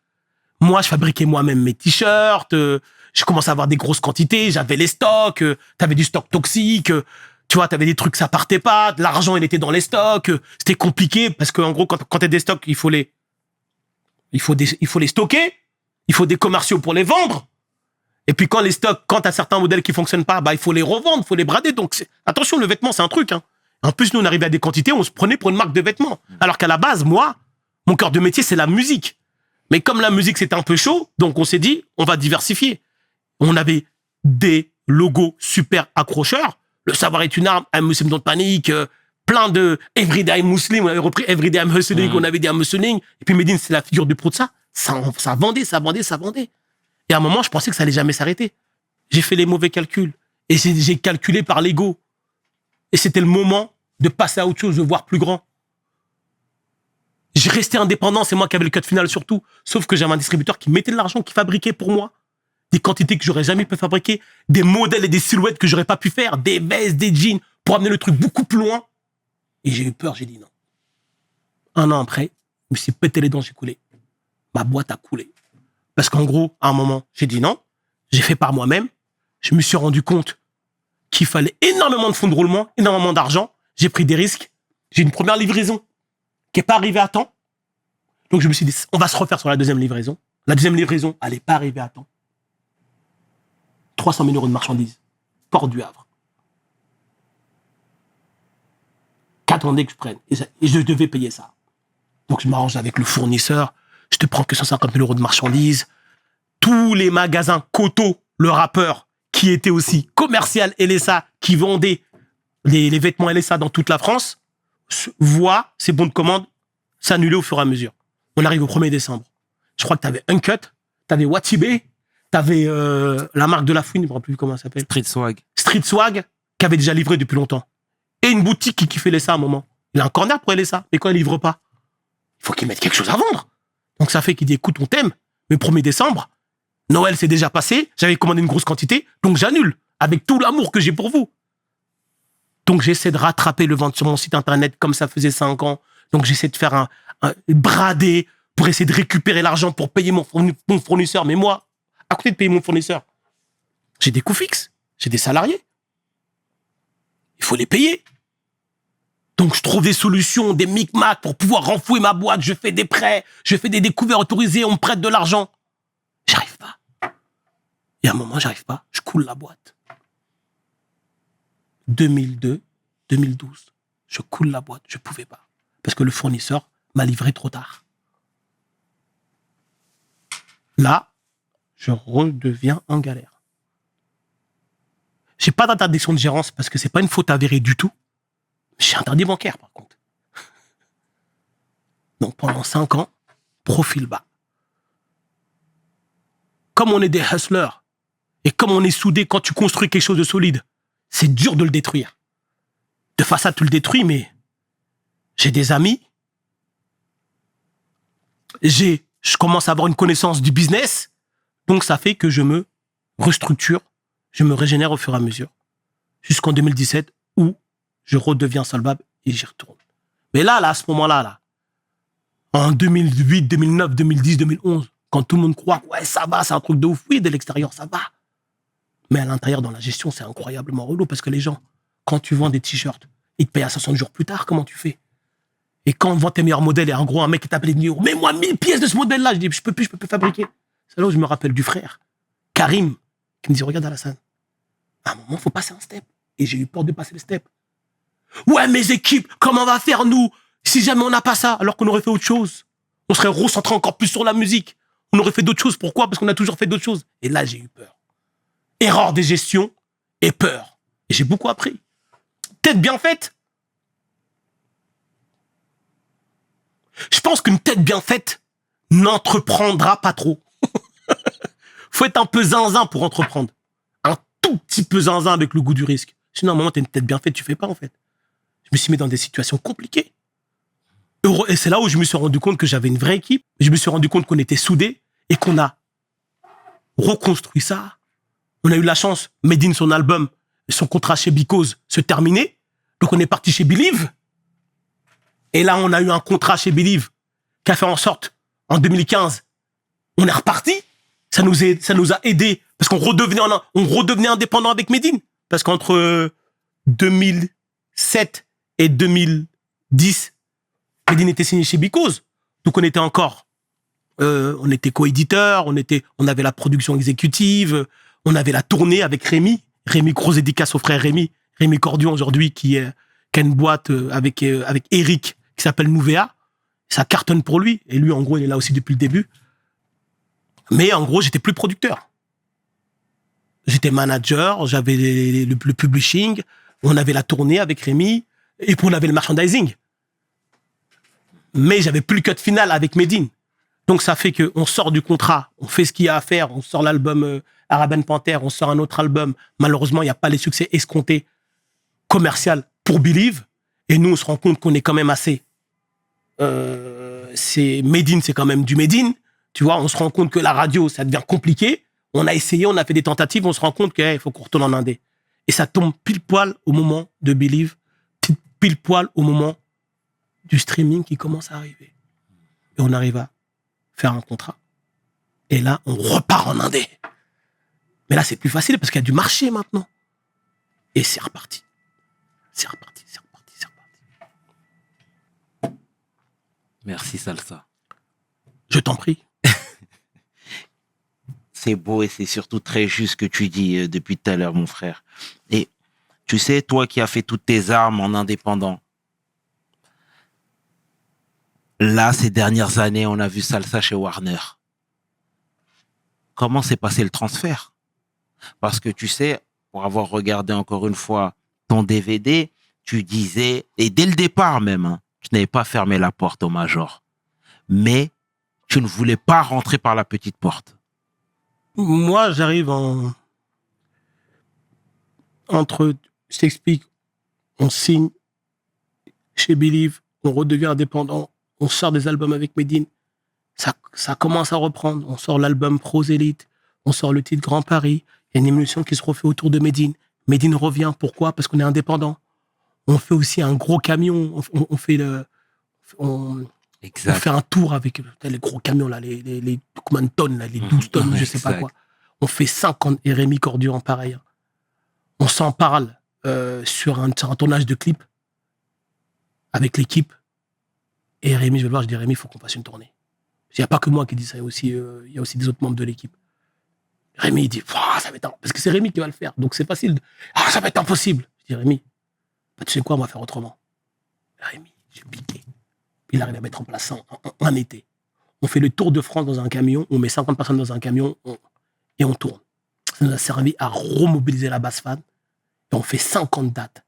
Moi, je fabriquais moi-même mes t-shirts, je commençais à avoir des grosses quantités, j'avais les stocks, t'avais du stock toxique, tu vois, t'avais des trucs, ça partait pas, l'argent, il était dans les stocks, c'était compliqué, parce qu'en gros, quand t'as des stocks, il faut les stocker, il faut des commerciaux pour les vendre, et puis quand t'as certains modèles qui fonctionnent pas, bah, il faut les revendre, il faut les brader, donc attention, le vêtement, c'est un truc, hein. En plus, nous, on arrivait à des quantités, on se prenait pour une marque de vêtements, alors qu'à la base, moi, mon cœur de métier, c'est la musique. Mais comme la musique, c'était un peu chaud, donc on s'est dit, on va diversifier. On avait des logos super accrocheurs. Le savoir est une arme, I'm Muslim, don't panic, plein de Everyday I'm Muslim, on avait repris Everyday I'm Hustling, on avait dit I'm Hustling. Et puis Medine, c'est la figure du pro de ça. Ça vendait. Et à un moment, je pensais que ça allait jamais s'arrêter. J'ai fait les mauvais calculs. Et j'ai calculé par l'ego. Et c'était le moment de passer à autre chose, de voir plus grand. J'ai resté indépendant, c'est moi qui avais le cut final surtout. Sauf que j'avais un distributeur qui mettait de l'argent, qui fabriquait pour moi. Des quantités que j'aurais jamais pu fabriquer. Des modèles et des silhouettes que j'aurais pas pu faire. Des vestes, des jeans, pour amener le truc beaucoup plus loin. Et j'ai eu peur, j'ai dit non. 1 an après, je me suis pété les dents, j'ai coulé. Ma boîte a coulé. Parce qu'en gros, à un moment, j'ai dit non. J'ai fait par moi-même. Je me suis rendu compte qu'il fallait énormément de fonds de roulement, énormément d'argent. J'ai pris des risques. J'ai une première livraison qui n'est pas arrivée à temps. Donc je me suis dit, on va se refaire sur la deuxième livraison. La deuxième livraison, elle n'est pas arrivée à temps. 300 000 € de marchandises. Port du Havre. Qu'attendait que je prenne. Et je devais payer ça. Donc je m'arrange avec le fournisseur. Je te prends que 150 000 € de marchandises. Tous les magasins Koto, le rappeur, qui était aussi commercial LSA, qui vendait les vêtements LSA dans toute la France, voient ces bons de commande s'annuler au fur et à mesure. On arrive au 1er décembre. Je crois que tu avais Uncut, tu avais Watibé, tu avais la marque de la fouine, je ne me rappelle plus comment ça s'appelle. Street Swag, qui avait déjà livré depuis longtemps. Et une boutique qui fait LSA à un moment. Il a un corner pour LSA, mais quand il ne livre pas, il faut qu'il mette quelque chose à vendre. Donc ça fait qu'il dit, écoute, on t'aime, mais 1er décembre, Noël s'est déjà passé, j'avais commandé une grosse quantité, donc j'annule, avec tout l'amour que j'ai pour vous. Donc j'essaie de rattraper le vente sur mon site internet comme ça faisait 5 ans. Donc j'essaie de faire un bradé pour essayer de récupérer l'argent pour payer mon fournisseur. Mais moi, à côté de payer mon fournisseur, j'ai des coûts fixes, j'ai des salariés. Il faut les payer. Donc je trouve des solutions, des micmacs pour pouvoir renflouer ma boîte. Je fais des prêts, je fais des découvertes autorisées, on me prête de l'argent. J'arrive pas. Et à un moment, j'arrive pas. Je coule la boîte. 2002, 2012, je coule la boîte. Je pouvais pas. Parce que le fournisseur m'a livré trop tard. Là, je redeviens en galère. J'ai pas d'interdiction de gérance parce que c'est pas une faute avérée du tout. J'ai interdit bancaire, par contre. Donc, pendant 5 ans, profil bas. Comme on est des hustlers, et comme on est soudés, quand tu construis quelque chose de solide, c'est dur de le détruire. De façade, tu le détruis, mais j'ai des amis. Je commence à avoir une connaissance du business. Donc, ça fait que je me restructure, je me régénère au fur et à mesure. Jusqu'en 2017, où je redeviens solvable et j'y retourne. Mais là, à ce moment-là, en 2008, 2009, 2010, 2011, quand tout le monde croit, ouais, ça va, c'est un truc de ouf. Oui, de l'extérieur, ça va. Mais à l'intérieur, dans la gestion, c'est incroyablement relou parce que les gens, quand tu vends des t-shirts, ils te payent à 60 jours plus tard, comment tu fais? Et quand on vend tes meilleurs modèles et en gros, un mec qui t'appelle et dit, mets-moi 1000 pièces de ce modèle-là, je dis, je peux plus fabriquer. C'est là où je me rappelle du frère, Karim, qui me dit, regarde Alassane, à un moment, il faut passer un step. Et j'ai eu peur de passer le step. Ouais, mes équipes, comment on va faire nous si jamais on n'a pas ça, alors qu'on aurait fait autre chose? On serait recentré encore plus sur la musique. On aurait fait d'autres choses. Pourquoi? Parce qu'on a toujours fait d'autres choses. Et là, j'ai eu peur. Erreur de gestion et peur. Et j'ai beaucoup appris. Tête bien faite. Je pense qu'une tête bien faite n'entreprendra pas trop. Faut être un peu zinzin pour entreprendre. Un tout petit peu zinzin avec le goût du risque. Sinon, à un moment, t'as une tête bien faite, tu fais pas, en fait. Je me suis mis dans des situations compliquées. Et c'est là où je me suis rendu compte que j'avais une vraie équipe. Je me suis rendu compte qu'on était soudés et qu'on a reconstruit ça. On a eu la chance, Medine, son album, son contrat chez Because se terminer. Donc, on est parti chez Believe. Et là, on a eu un contrat chez Believe qui a fait en sorte, en 2015, on est reparti. Ça nous a aidés parce qu'on redevenait indépendant avec Medine. Parce qu'entre 2007 et 2010, Medine était signé chez Because. Donc on était encore, on était co-éditeur, on avait la production exécutive, on avait la tournée avec Rémi. Rémi, grosse dédicace au frère Rémi. Rémi Cordion aujourd'hui qui a une boîte avec Eric qui s'appelle Nouvea. Ça cartonne pour lui. Et lui, en gros, il est là aussi depuis le début. Mais en gros, j'étais plus producteur. J'étais manager, j'avais le publishing, on avait la tournée avec Rémi, et puis on avait le merchandising. Mais j'avais plus le cut final avec Medine. Donc, ça fait qu'on sort du contrat, on fait ce qu'il y a à faire, on sort l'album Arabian Panther, on sort un autre album. Malheureusement, il n'y a pas les succès escomptés commercial pour Believe. Et nous, on se rend compte qu'on est quand même assez... c'est Made in, c'est quand même du Made in. Tu vois, on se rend compte que la radio, ça devient compliqué. On a essayé, on a fait des tentatives, on se rend compte qu'il faut qu'on retourne en indé. Et ça tombe pile poil au moment de Believe, pile poil au moment du streaming qui commence à arriver. Et on arrive à faire un contrat. Et là, on repart en indé. Mais là, c'est plus facile parce qu'il y a du marché maintenant. Et c'est reparti. C'est reparti, c'est reparti, c'est reparti. Merci, Salsa. Je t'en prie. C'est beau et c'est surtout très juste ce que tu dis depuis tout à l'heure, mon frère. Et tu sais, toi qui as fait toutes tes armes en indépendant, là, ces dernières années, on a vu Salsa chez Warner. Comment s'est passé le transfert? Parce que tu sais, pour avoir regardé encore une fois ton DVD, tu disais, et dès le départ même, hein, tu n'avais pas fermé la porte au Major. Mais tu ne voulais pas rentrer par la petite porte. Moi, j'arrive je t'explique, on signe chez Believe, on redevient indépendant, on sort des albums avec Medine, ça commence à reprendre, on sort l'album Prosélite, on sort le titre Grand Paris, il y a une émulsion qui se refait autour de Medine. Medine revient, pourquoi? Parce qu'on est indépendant. On fait aussi un gros camion, on fait un tour avec les gros camions, là, les combien de tonnes, là, les 12 tonnes, je sais pas quoi. On fait 50, et Rémi Corduan, pareil. On s'en parle sur un tournage de clip avec l'équipe. Et Rémi, je vais le voir, je dis Rémi, il faut qu'on fasse une tournée. Il n'y a pas que moi qui dis ça, il y a aussi des autres membres de l'équipe. Rémi, il dit, ça va être parce que c'est Rémi qui va le faire, donc c'est facile. Ça va être impossible. Je dis Rémi, tu sais quoi, on va faire autrement. Rémi, j'ai piqué. Il arrive à mettre en place un été. On fait le tour de France dans un camion, on met 50 personnes dans un camion et on tourne. Ça nous a servi à remobiliser la base fan et on fait 50 dates.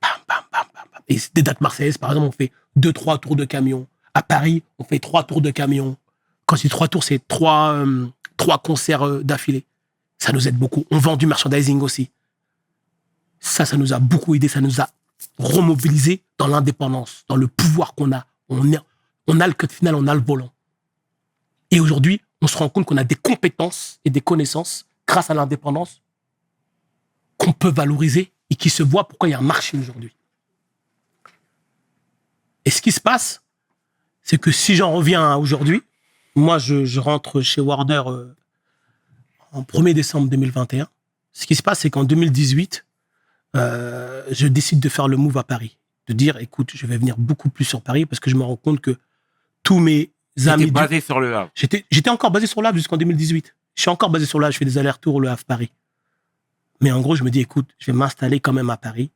Bam, bam, bam, bam, bam. Et des dates marseillaises, par exemple, on fait 2-3 tours de camion. À Paris, on fait 3 tours de camion. Quand je dis 3 tours, c'est 3 concerts d'affilée. Ça nous aide beaucoup. On vend du merchandising aussi. Ça nous a beaucoup aidé. Ça nous a remobilisé dans l'indépendance, dans le pouvoir qu'on a. On a le code final, on a le volant. Et aujourd'hui, on se rend compte qu'on a des compétences et des connaissances grâce à l'indépendance qu'on peut valoriser et qui se voit pourquoi il y a un marché aujourd'hui. Et ce qui se passe, c'est que si j'en reviens à aujourd'hui, moi, je rentre chez Warner en 1er décembre 2021. Ce qui se passe, c'est qu'en 2018, je décide de faire le move à Paris. De dire, écoute, je vais venir beaucoup plus sur Paris parce que je me rends compte que tous mes amis... J'étais basé sur le Havre. J'étais encore basé sur le Havre jusqu'en 2018. Je suis encore basé sur le Havre, je fais des allers-retours le Havre-Paris. Mais en gros, je me dis, écoute, je vais m'installer quand même à Paris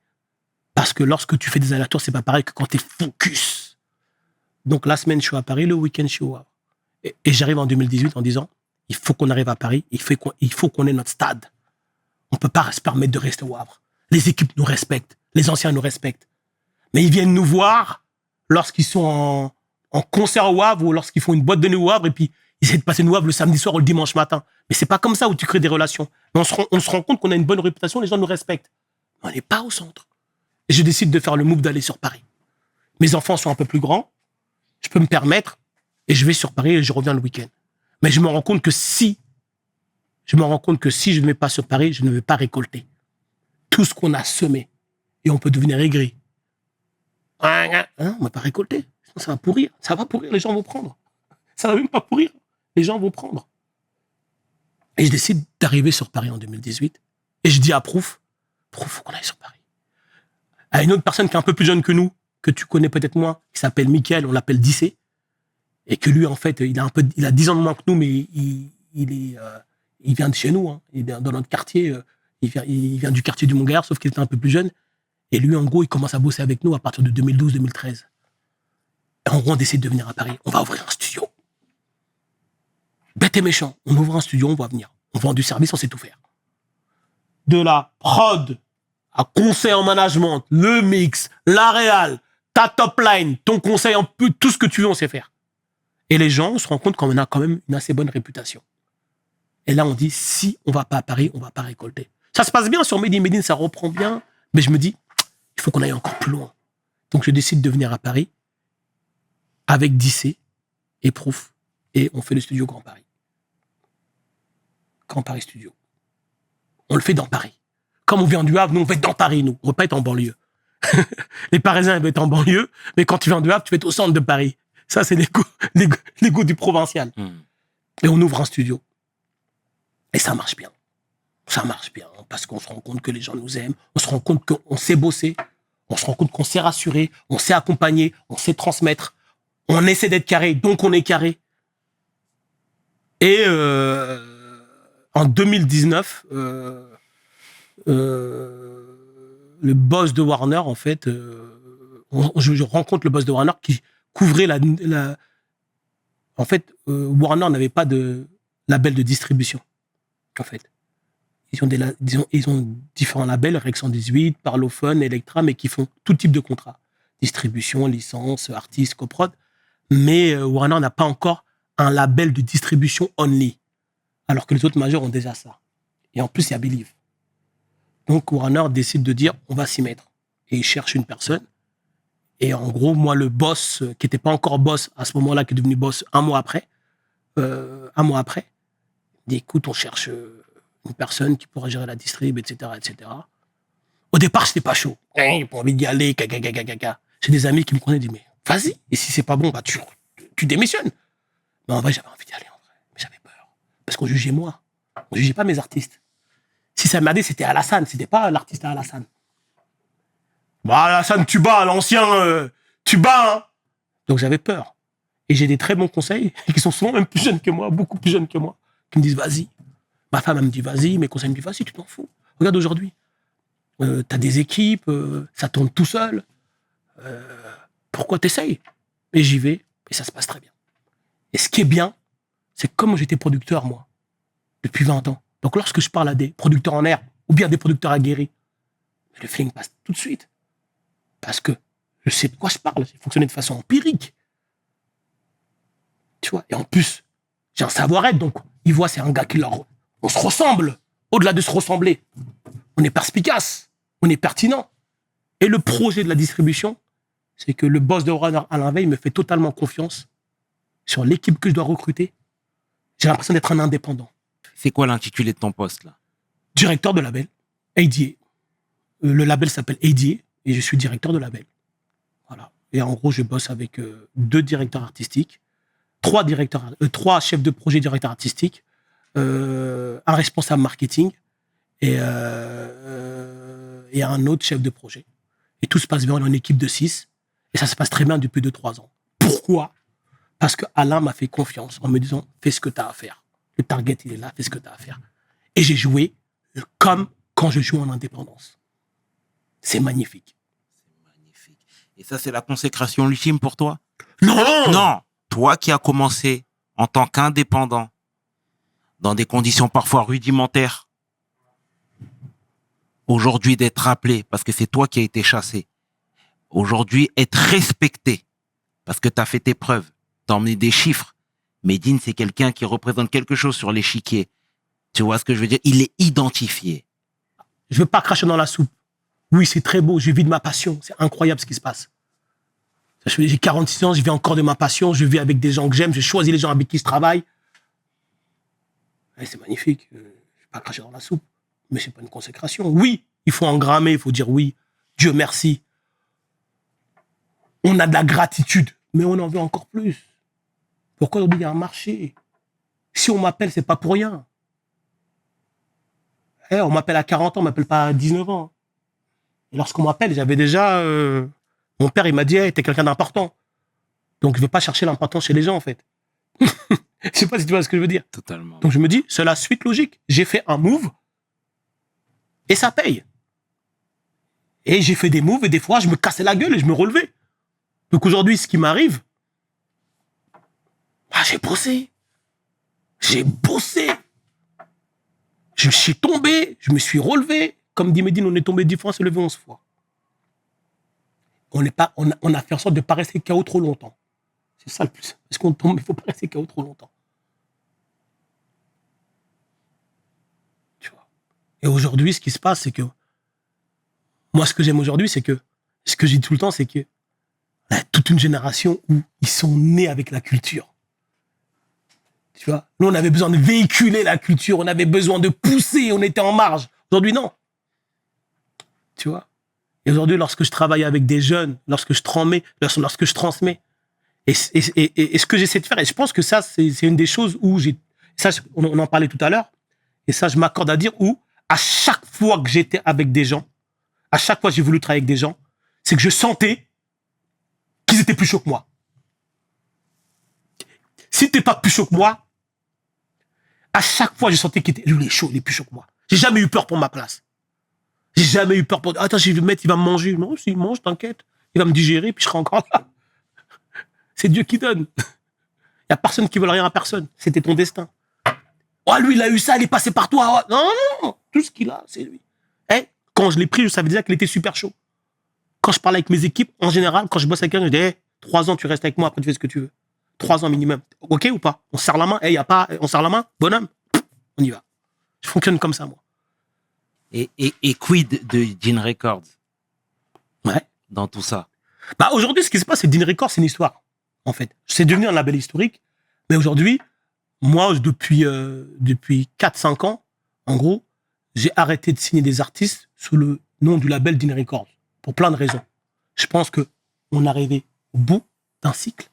parce que lorsque tu fais des allers-retours, c'est pas pareil que quand tu es focus. Donc la semaine, je suis à Paris, le week-end, je suis au Havre. Et j'arrive en 2018 en disant, il faut qu'on arrive à Paris, il faut qu'on ait notre stade. On ne peut pas se permettre de rester au Havre. Les équipes nous respectent, les anciens nous respectent. Mais ils viennent nous voir lorsqu'ils sont en concert au Havre ou lorsqu'ils font une boîte de nuit au Havre et puis ils essaient de passer nous au Havre le samedi soir ou le dimanche matin. Mais c'est pas comme ça où tu crées des relations. Mais on se rend compte qu'on a une bonne réputation, les gens nous respectent. Mais on n'est pas au centre. Et je décide de faire le move d'aller sur Paris. Mes enfants sont un peu plus grands, je peux me permettre et je vais sur Paris et je reviens le week-end. Mais je me rends compte que si je ne vais pas sur Paris, je ne vais pas récolter tout ce qu'on a semé et on peut devenir aigri. On ne va pas récolter. Sinon, ça va pourrir. Ça va pourrir, les gens vont prendre. Ça va même pas pourrir. Les gens vont prendre. Et je décide d'arriver sur Paris en 2018. Et je dis à Proof, faut qu'on aille sur Paris. À une autre personne qui est un peu plus jeune que nous, que tu connais peut-être moins, qui s'appelle Mickaël, on l'appelle Dissé. Et que lui, en fait, il a 10 ans de moins que nous, mais il vient de chez nous. Hein. Il vient dans notre quartier. Il vient du quartier du Mont-Gaillard, sauf qu'il était un peu plus jeune. Et lui, en gros, il commence à bosser avec nous à partir de 2012-2013. Et en gros, on décide de venir à Paris. On va ouvrir un studio. Bête et méchant. On ouvre un studio, on va venir. On vend du service, on sait tout faire. De la prod à conseil en management, le mix, la réal, ta top line, ton conseil, tout ce que tu veux, on sait faire. Et les gens, on se rend compte qu'on a quand même une assez bonne réputation. Et là, on dit, si on va pas à Paris, on va pas récolter. Ça se passe bien sur Made in Médine, ça reprend bien. Mais je me dis, il faut qu'on aille encore plus loin. Donc, je décide de venir à Paris avec Dissé et Proof. Et on fait le studio Grand Paris. Grand Paris Studio. On le fait dans Paris. Comme on vient du Havre, nous, on va être dans Paris, nous. On ne va pas être en banlieue. Les Parisiens, ils vont être en banlieue, mais quand tu viens du Havre, tu vas être au centre de Paris. Ça, c'est l'ego du provincial. Et on ouvre un studio. Et ça marche bien. Ça marche bien, parce qu'on se rend compte que les gens nous aiment, on se rend compte qu'on sait bosser, on se rend compte qu'on sait rassurer, on sait accompagner, on sait transmettre, on essaie d'être carré, donc on est carré. Et en 2019, le boss de Warner, en fait, je rencontre le boss de Warner qui couvrait en fait, Warner n'avait pas de label de distribution, en fait. Ils ont différents labels, Rec 118, Parlophone, Electra, mais qui font tout type de contrats. Distribution, licence, artiste, coprod. Mais Warner n'a pas encore un label de distribution only. Alors que les autres majors ont déjà ça. Et en plus, il y a Believe. Donc Warner décide de dire, on va s'y mettre. Et il cherche une personne. Et en gros, moi, le boss, qui n'était pas encore boss à ce moment-là, qui est devenu boss un mois après, dit, écoute, on cherche une personne qui pourrait gérer la distrib, etc., etc. Au départ, c'était pas chaud. J'ai pas envie d'y aller, caca. J'ai des amis qui me connaissent, disent, mais vas-y. Et si c'est pas bon, bah, tu démissionnes. Mais en vrai, j'avais envie d'y aller, en vrai. Mais j'avais peur. Parce qu'on jugeait moi. On jugeait pas mes artistes. Si ça m'a dit, c'était Alassane. C'était pas l'artiste à Alassane. Bah, Alassane, tu bats, l'ancien, tu bats, hein. Donc, j'avais peur. Et j'ai des très bons conseils, qui sont souvent même plus jeunes que moi, beaucoup plus jeunes que moi, qui me disent, vas-y. Ma femme, elle me dit, vas-y. Mes conseils me disent, vas-y, tu t'en fous. Regarde aujourd'hui. T'as des équipes, ça tourne tout seul. Pourquoi t'essayes? Et j'y vais, et ça se passe très bien. Et ce qui est bien, c'est que comme j'étais producteur, moi, depuis 20 ans, donc lorsque je parle à des producteurs en herbe, ou bien des producteurs aguerris, le feeling passe tout de suite. Parce que je sais de quoi je parle. J'ai fonctionné de façon empirique. Tu vois? Et en plus, j'ai un savoir-être, donc ils voient, c'est un gars qui leur... On se ressemble. Au-delà de se ressembler, on est perspicace, on est pertinent. Et le projet de la distribution, c'est que le boss de Warner, Alain Veil, me fait totalement confiance sur l'équipe que je dois recruter. J'ai l'impression d'être un indépendant. C'est quoi l'intitulé de ton poste, là? Directeur de label, ADA. Le label s'appelle ADA et je suis directeur de label. Voilà. Et en gros, je bosse avec 2 directeurs artistiques, 3 chefs de projet directeurs artistiques, un responsable marketing et un autre chef de projet. Et tout se passe bien, on est une équipe de 6 et ça se passe très bien depuis 2-3 ans. Pourquoi? Parce que Alain m'a fait confiance en me disant, fais ce que tu as à faire. Le target, il est là, fais ce que tu as à faire. Et j'ai joué comme quand je joue en indépendance. C'est magnifique. C'est magnifique. Et ça, c'est la consécration ultime pour toi? Non! Non! Toi qui as commencé en tant qu'indépendant, dans des conditions parfois rudimentaires, aujourd'hui d'être rappelé, parce que c'est toi qui as été chassé. Aujourd'hui, être respecté, parce que tu as fait tes preuves, tu as emmené des chiffres. Medine, c'est quelqu'un qui représente quelque chose sur l'échiquier. Tu vois ce que je veux dire? Il est identifié. Je veux pas cracher dans la soupe. Oui, c'est très beau, je vis de ma passion. C'est incroyable ce qui se passe. J'ai 46 ans, je vis encore de ma passion, je vis avec des gens que j'aime, je choisis les gens avec qui je travaille. Et c'est magnifique. Je ne vais pas cracher dans la soupe. Mais c'est pas une consécration. Oui, il faut engrammer, il faut dire oui. Dieu merci. On a de la gratitude, mais on en veut encore plus. Pourquoi aujourd'hui il y a un marché? Si on m'appelle, c'est pas pour rien. On m'appelle à 40 ans, on m'appelle pas à 19 ans. Et lorsqu'on m'appelle, j'avais déjà... mon père, il m'a dit, hey, t'es quelqu'un d'important. Donc, je ne vais pas chercher l'importance chez les gens, en fait. Je sais pas si tu vois ce que je veux dire. Totalement. Donc, je me dis, c'est la suite logique. J'ai fait un move et ça paye. Et j'ai fait des moves et des fois, je me cassais la gueule et je me relevais. Donc, aujourd'hui, ce qui m'arrive, j'ai bossé. J'ai bossé. Je suis tombé, je me suis relevé. Comme dit Medine, on est tombé 10 fois, on s'est levé 11 fois. On a fait en sorte de ne pas rester KO trop longtemps. C'est ça le plus. Parce qu'on tombe, mais il ne faut pas rester KO trop longtemps. Tu vois. Et aujourd'hui, ce qui se passe, c'est que moi, ce que j'aime aujourd'hui, c'est que ce que je dis tout le temps, c'est que il y a toute une génération où ils sont nés avec la culture. Tu vois. Nous, on avait besoin de véhiculer la culture, on avait besoin de pousser, on était en marge. Aujourd'hui, non. Tu vois. Et aujourd'hui, lorsque je travaille avec des jeunes, lorsque je transmets, et ce que j'essaie de faire, et je pense que ça, c'est une des choses où ça, on en parlait tout à l'heure, et ça, je m'accorde à dire, où à chaque fois que j'étais avec des gens, à chaque fois que j'ai voulu travailler avec des gens, c'est que je sentais qu'ils étaient plus chauds que moi. Si t'es pas plus chaud que moi, à chaque fois, je sentais qu'il était, lui, il est chaud, il est plus chaud que moi. J'ai jamais eu peur pour ma place. J'ai jamais eu peur pour, attends, je vais le mettre, il va me manger. Non, s'il mange, t'inquiète. Il va me digérer, puis je serai encore là. C'est Dieu qui donne. Il y a personne qui veut rien à personne. C'était ton destin. Oh, lui, il a eu ça, il est passé par toi. Oh, non. Tout ce qu'il a, c'est lui. Quand je l'ai pris, je savais déjà qu'il était super chaud. Quand je parlais avec mes équipes, en général, quand je bosse avec quelqu'un, je dis, 3 ans, tu restes avec moi, après tu fais ce que tu veux. 3 ans minimum. OK ou pas? On serre la main. On serre la main? Bonhomme? On y va. Je fonctionne comme ça, moi. Et quid de Dean Records? Ouais. Dans tout ça? Bah, aujourd'hui, ce qui se passe, c'est Dean Records, c'est une histoire, en fait. C'est devenu un label historique. Mais aujourd'hui, moi, depuis 4-5 ans, en gros, j'ai arrêté de signer des artistes sous le nom du label Dean Records. Pour plein de raisons. Je pense qu'on est arrivé au bout d'un cycle.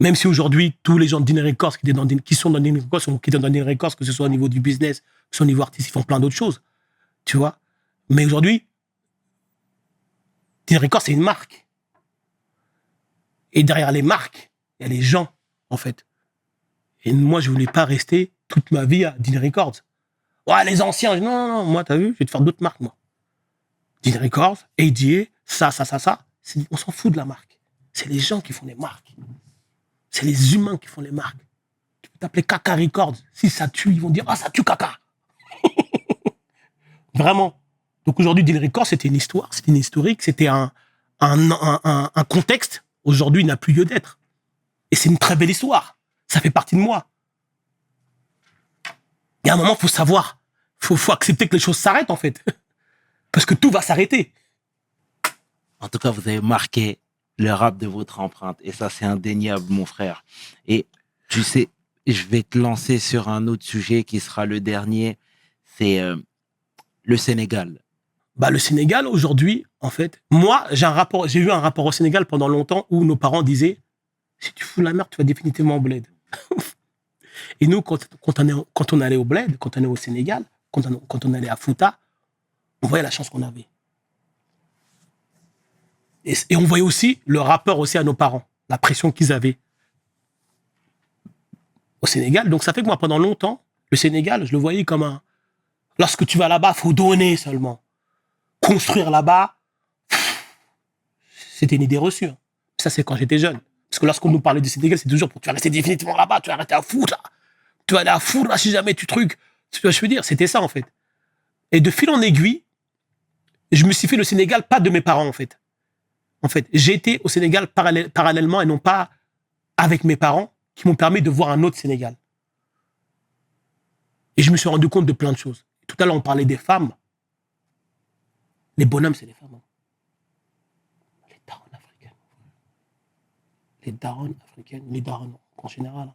Même si aujourd'hui, tous les gens de Dean Records qui sont dans Dean Records, qui étaient dans Dean Records, que ce soit au niveau du business, que ce soit au niveau artistique, ils font plein d'autres choses. Tu vois. Mais aujourd'hui, Dean Records, c'est une marque. Et derrière les marques, il y a les gens, en fait. Et moi, je voulais pas rester toute ma vie à Dean Records. Ouais, les anciens. Non. Moi, t'as vu, je vais te faire d'autres marques, moi. Dean Records, ADA, ça. On s'en fout de la marque. C'est les gens qui font les marques. C'est les humains qui font les marques. Tu peux t'appeler Kaka Records. Si ça tue, ils vont dire « Ah, ça tue Kaka !» Vraiment. Donc aujourd'hui, Dean Records, c'était une histoire, c'était une historique, c'était un contexte. Aujourd'hui, il n'a plus lieu d'être. Et c'est une très belle histoire. Ça fait partie de moi. Il y a un moment, il faut savoir. Il faut accepter que les choses s'arrêtent, en fait. Parce que tout va s'arrêter. En tout cas, vous avez marqué le rap de votre empreinte. Et ça, c'est indéniable, mon frère. Et tu sais, je vais te lancer sur un autre sujet qui sera le dernier. C'est le Sénégal. Bah, le Sénégal, aujourd'hui, en fait, moi, j'ai eu un rapport au Sénégal pendant longtemps où nos parents disaient « Si tu fous la merde, tu vas définitivement au bled. » Et nous, quand on allait au bled, quand on allait au Sénégal, quand on allait à Fouta, on voyait la chance qu'on avait. Et on voyait aussi le rapport aussi à nos parents, la pression qu'ils avaient au Sénégal. Donc ça fait que moi, pendant longtemps, le Sénégal, je le voyais comme un... Lorsque tu vas là-bas, il faut donner seulement. Construire là-bas, c'était une idée reçue. Hein. Ça, c'est quand j'étais jeune. Parce que lorsqu'on nous parlait du Sénégal, c'est toujours pour tu vas rester définitivement là-bas, tu vas rester à Fouta. Tu vas aller à Fouta si jamais tu trucs. Tu vois ce que je veux dire? C'était ça, en fait. Et de fil en aiguille, je me suis fait le Sénégal, pas de mes parents, en fait. En fait, j'ai été au Sénégal parallèlement et non pas avec mes parents qui m'ont permis de voir un autre Sénégal. Et je me suis rendu compte de plein de choses. Tout à l'heure, on parlait des femmes. Les bonhommes, c'est les femmes. Hein. Les darons africaines. Les darons africaines, les darons en général. Hein.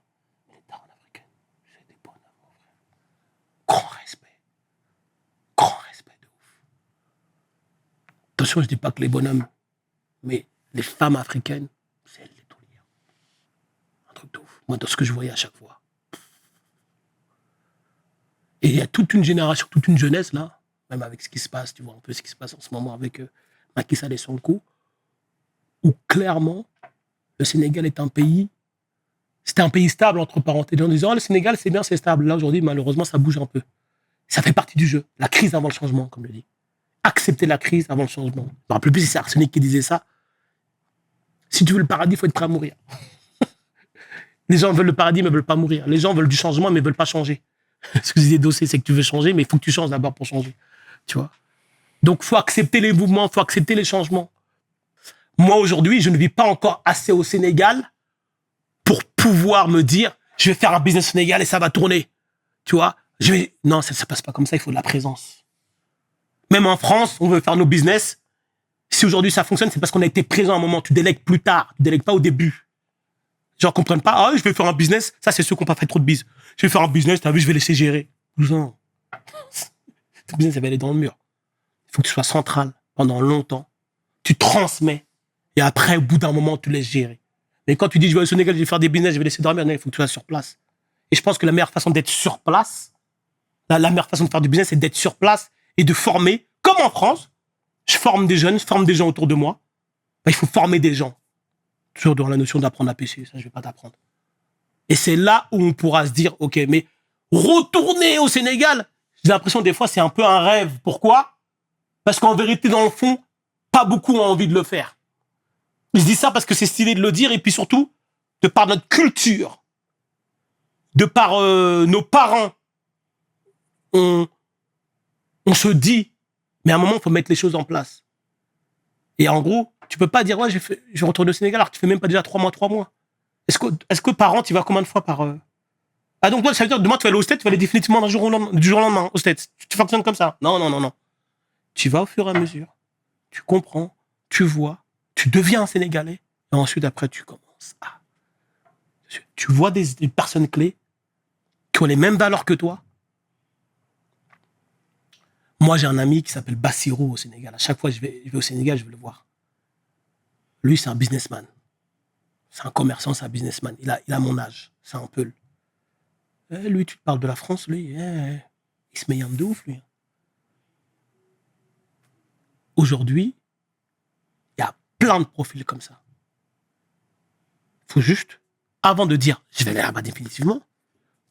Les darons africaines, c'est des bonhommes, mon frère. Grand respect. Grand respect de ouf. Attention, je ne dis pas que les bonhommes, mais les femmes africaines, c'est les toulières. Un truc de ouf. Moi, dans ce que je voyais à chaque fois. Et il y a toute une génération, toute une jeunesse, là, même avec ce qui se passe, tu vois un peu ce qui se passe en ce moment avec Macky Sall et Sonko, où clairement, le Sénégal est un pays, c'était un pays stable, entre parenthèses, en disant, oh, le Sénégal, c'est bien, c'est stable. Là, aujourd'hui, malheureusement, ça bouge un peu. Ça fait partie du jeu. La crise avant le changement, comme je dis. Accepter la crise avant le changement. Je me rappelle plus si c'est Arsenic qui disait ça. Si tu veux le paradis, il faut être prêt à mourir. Les gens veulent le paradis, mais ne veulent pas mourir. Les gens veulent du changement, mais ne veulent pas changer. Ce que disait Dossé, c'est que tu veux changer, mais il faut que tu changes d'abord pour changer. Tu vois. Donc, il faut accepter les mouvements, il faut accepter les changements. Moi, aujourd'hui, je ne vis pas encore assez au Sénégal pour pouvoir me dire, je vais faire un business au Sénégal et ça va tourner. Tu vois? Non, ça passe pas comme ça, il faut de la présence. Même en France, on veut faire nos business. Si aujourd'hui ça fonctionne, c'est parce qu'on a été présent à un moment. Tu délègues plus tard, tu délègues pas au début. Les gens comprennent pas, ah, je vais faire un business. Ça, c'est ceux qui n'ont pas fait trop de bise. Je vais faire un business, t'as vu, je vais laisser gérer. Non. Ton business, ça va aller dans le mur. Il faut que tu sois central pendant longtemps. Tu transmets. Et après, au bout d'un moment, tu laisses gérer. Mais quand tu dis, je vais au Sénégal, je vais faire des business, je vais laisser dormir, non, il faut que tu sois sur place. Et je pense que la meilleure façon d'être sur place, la meilleure façon de faire du business, c'est d'être sur place et de former. Comme en France, je forme des jeunes, je forme des gens autour de moi. Ben, il faut former des gens. Toujours dans la notion d'apprendre à pêcher, ça, je vais pas t'apprendre. Et c'est là où on pourra se dire, OK, mais retourner au Sénégal, j'ai l'impression des fois, c'est un peu un rêve. Pourquoi? Parce qu'en vérité, dans le fond, pas beaucoup ont envie de le faire. Ils se disent ça parce que c'est stylé de le dire, et puis surtout, de par notre culture, de par nos parents, on se dit, mais à un moment, il faut mettre les choses en place. Et en gros, tu peux pas dire, ouais, je vais retourner au Sénégal, alors que tu fais même pas déjà 3 mois. Est-ce que par an, tu vas combien de fois par... Ah, donc toi, ça veut dire, demain, tu vas aller au States, tu vas aller définitivement du jour au lendemain au States. Tu fonctionnes comme ça. Non. Tu vas au fur et à mesure. Tu comprends, tu vois, tu deviens un Sénégalais, et ensuite, après, tu commences à... Tu vois des personnes clés qui ont les mêmes valeurs que toi. Moi, j'ai un ami qui s'appelle Bassirou au Sénégal. À chaque fois que je vais au Sénégal, je vais le voir. Lui, c'est un businessman. C'est un commerçant, c'est un businessman. Il a mon âge. C'est un peu... lui, tu te parles de la France, lui, il se met yam de ouf, lui. Aujourd'hui, il y a plein de profils comme ça. Il faut juste, avant de dire, je vais aller là-bas définitivement,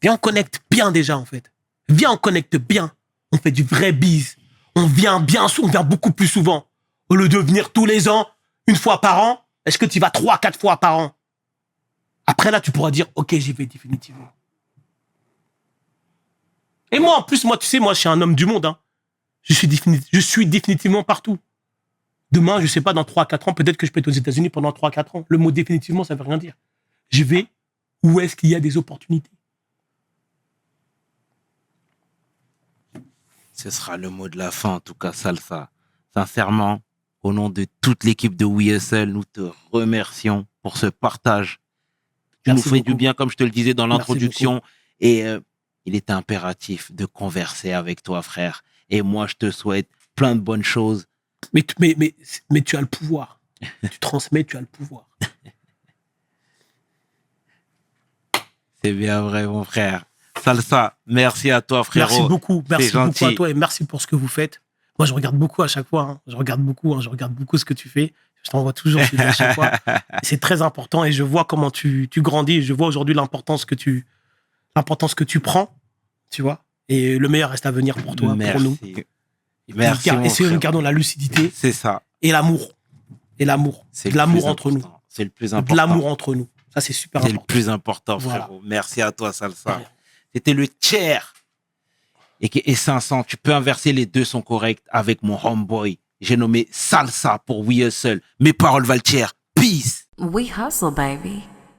viens, on connecte bien déjà, en fait. Viens, on connecte bien. On fait du vrai bise. On vient beaucoup plus souvent. Au lieu de venir tous les ans, une fois par an, est-ce que tu y vas 3-4 fois par an? Après, là, tu pourras dire, OK, j'y vais définitivement. Et moi, en plus, tu sais, moi, je suis un homme du monde. Hein. Je suis définitivement partout. Demain, je sais pas, dans 3-4 ans, peut-être que je peux être aux États-Unis pendant 3-4 ans. Le mot définitivement, ça veut rien dire. Je vais où est-ce qu'il y a des opportunités. Ce sera le mot de la fin, en tout cas, Salsa. Sincèrement, au nom de toute l'équipe de WeHustle, nous te remercions pour ce partage. Tu nous fais du bien, comme je te le disais dans l'introduction. Et il est impératif de converser avec toi, frère. Et moi, je te souhaite plein de bonnes choses. Mais tu as le pouvoir. Tu transmets, tu as le pouvoir. C'est bien vrai, mon frère. Salsa, merci à toi, frérot. Merci beaucoup à toi et merci pour ce que vous faites. Moi, je regarde beaucoup à chaque fois. Hein. Je regarde beaucoup ce que tu fais. Je t'envoie toujours à chaque fois. C'est très important et je vois comment tu grandis. Et je vois aujourd'hui l'importance que tu prends, tu vois. Et le meilleur reste à venir pour toi, pour nous. Merci. Essayons de garder la lucidité. C'est ça. Et l'amour. C'est de l'amour entre nous. C'est le plus important. De l'amour entre nous. Ça, c'est super important. C'est le plus important, frérot. Merci à toi, Salsa. C'était le tiers. Et 500, tu peux inverser, les deux sont corrects avec mon homeboy. J'ai nommé Salsa pour WeHustle. Mes paroles valent tiers. Peace. We hustle, baby.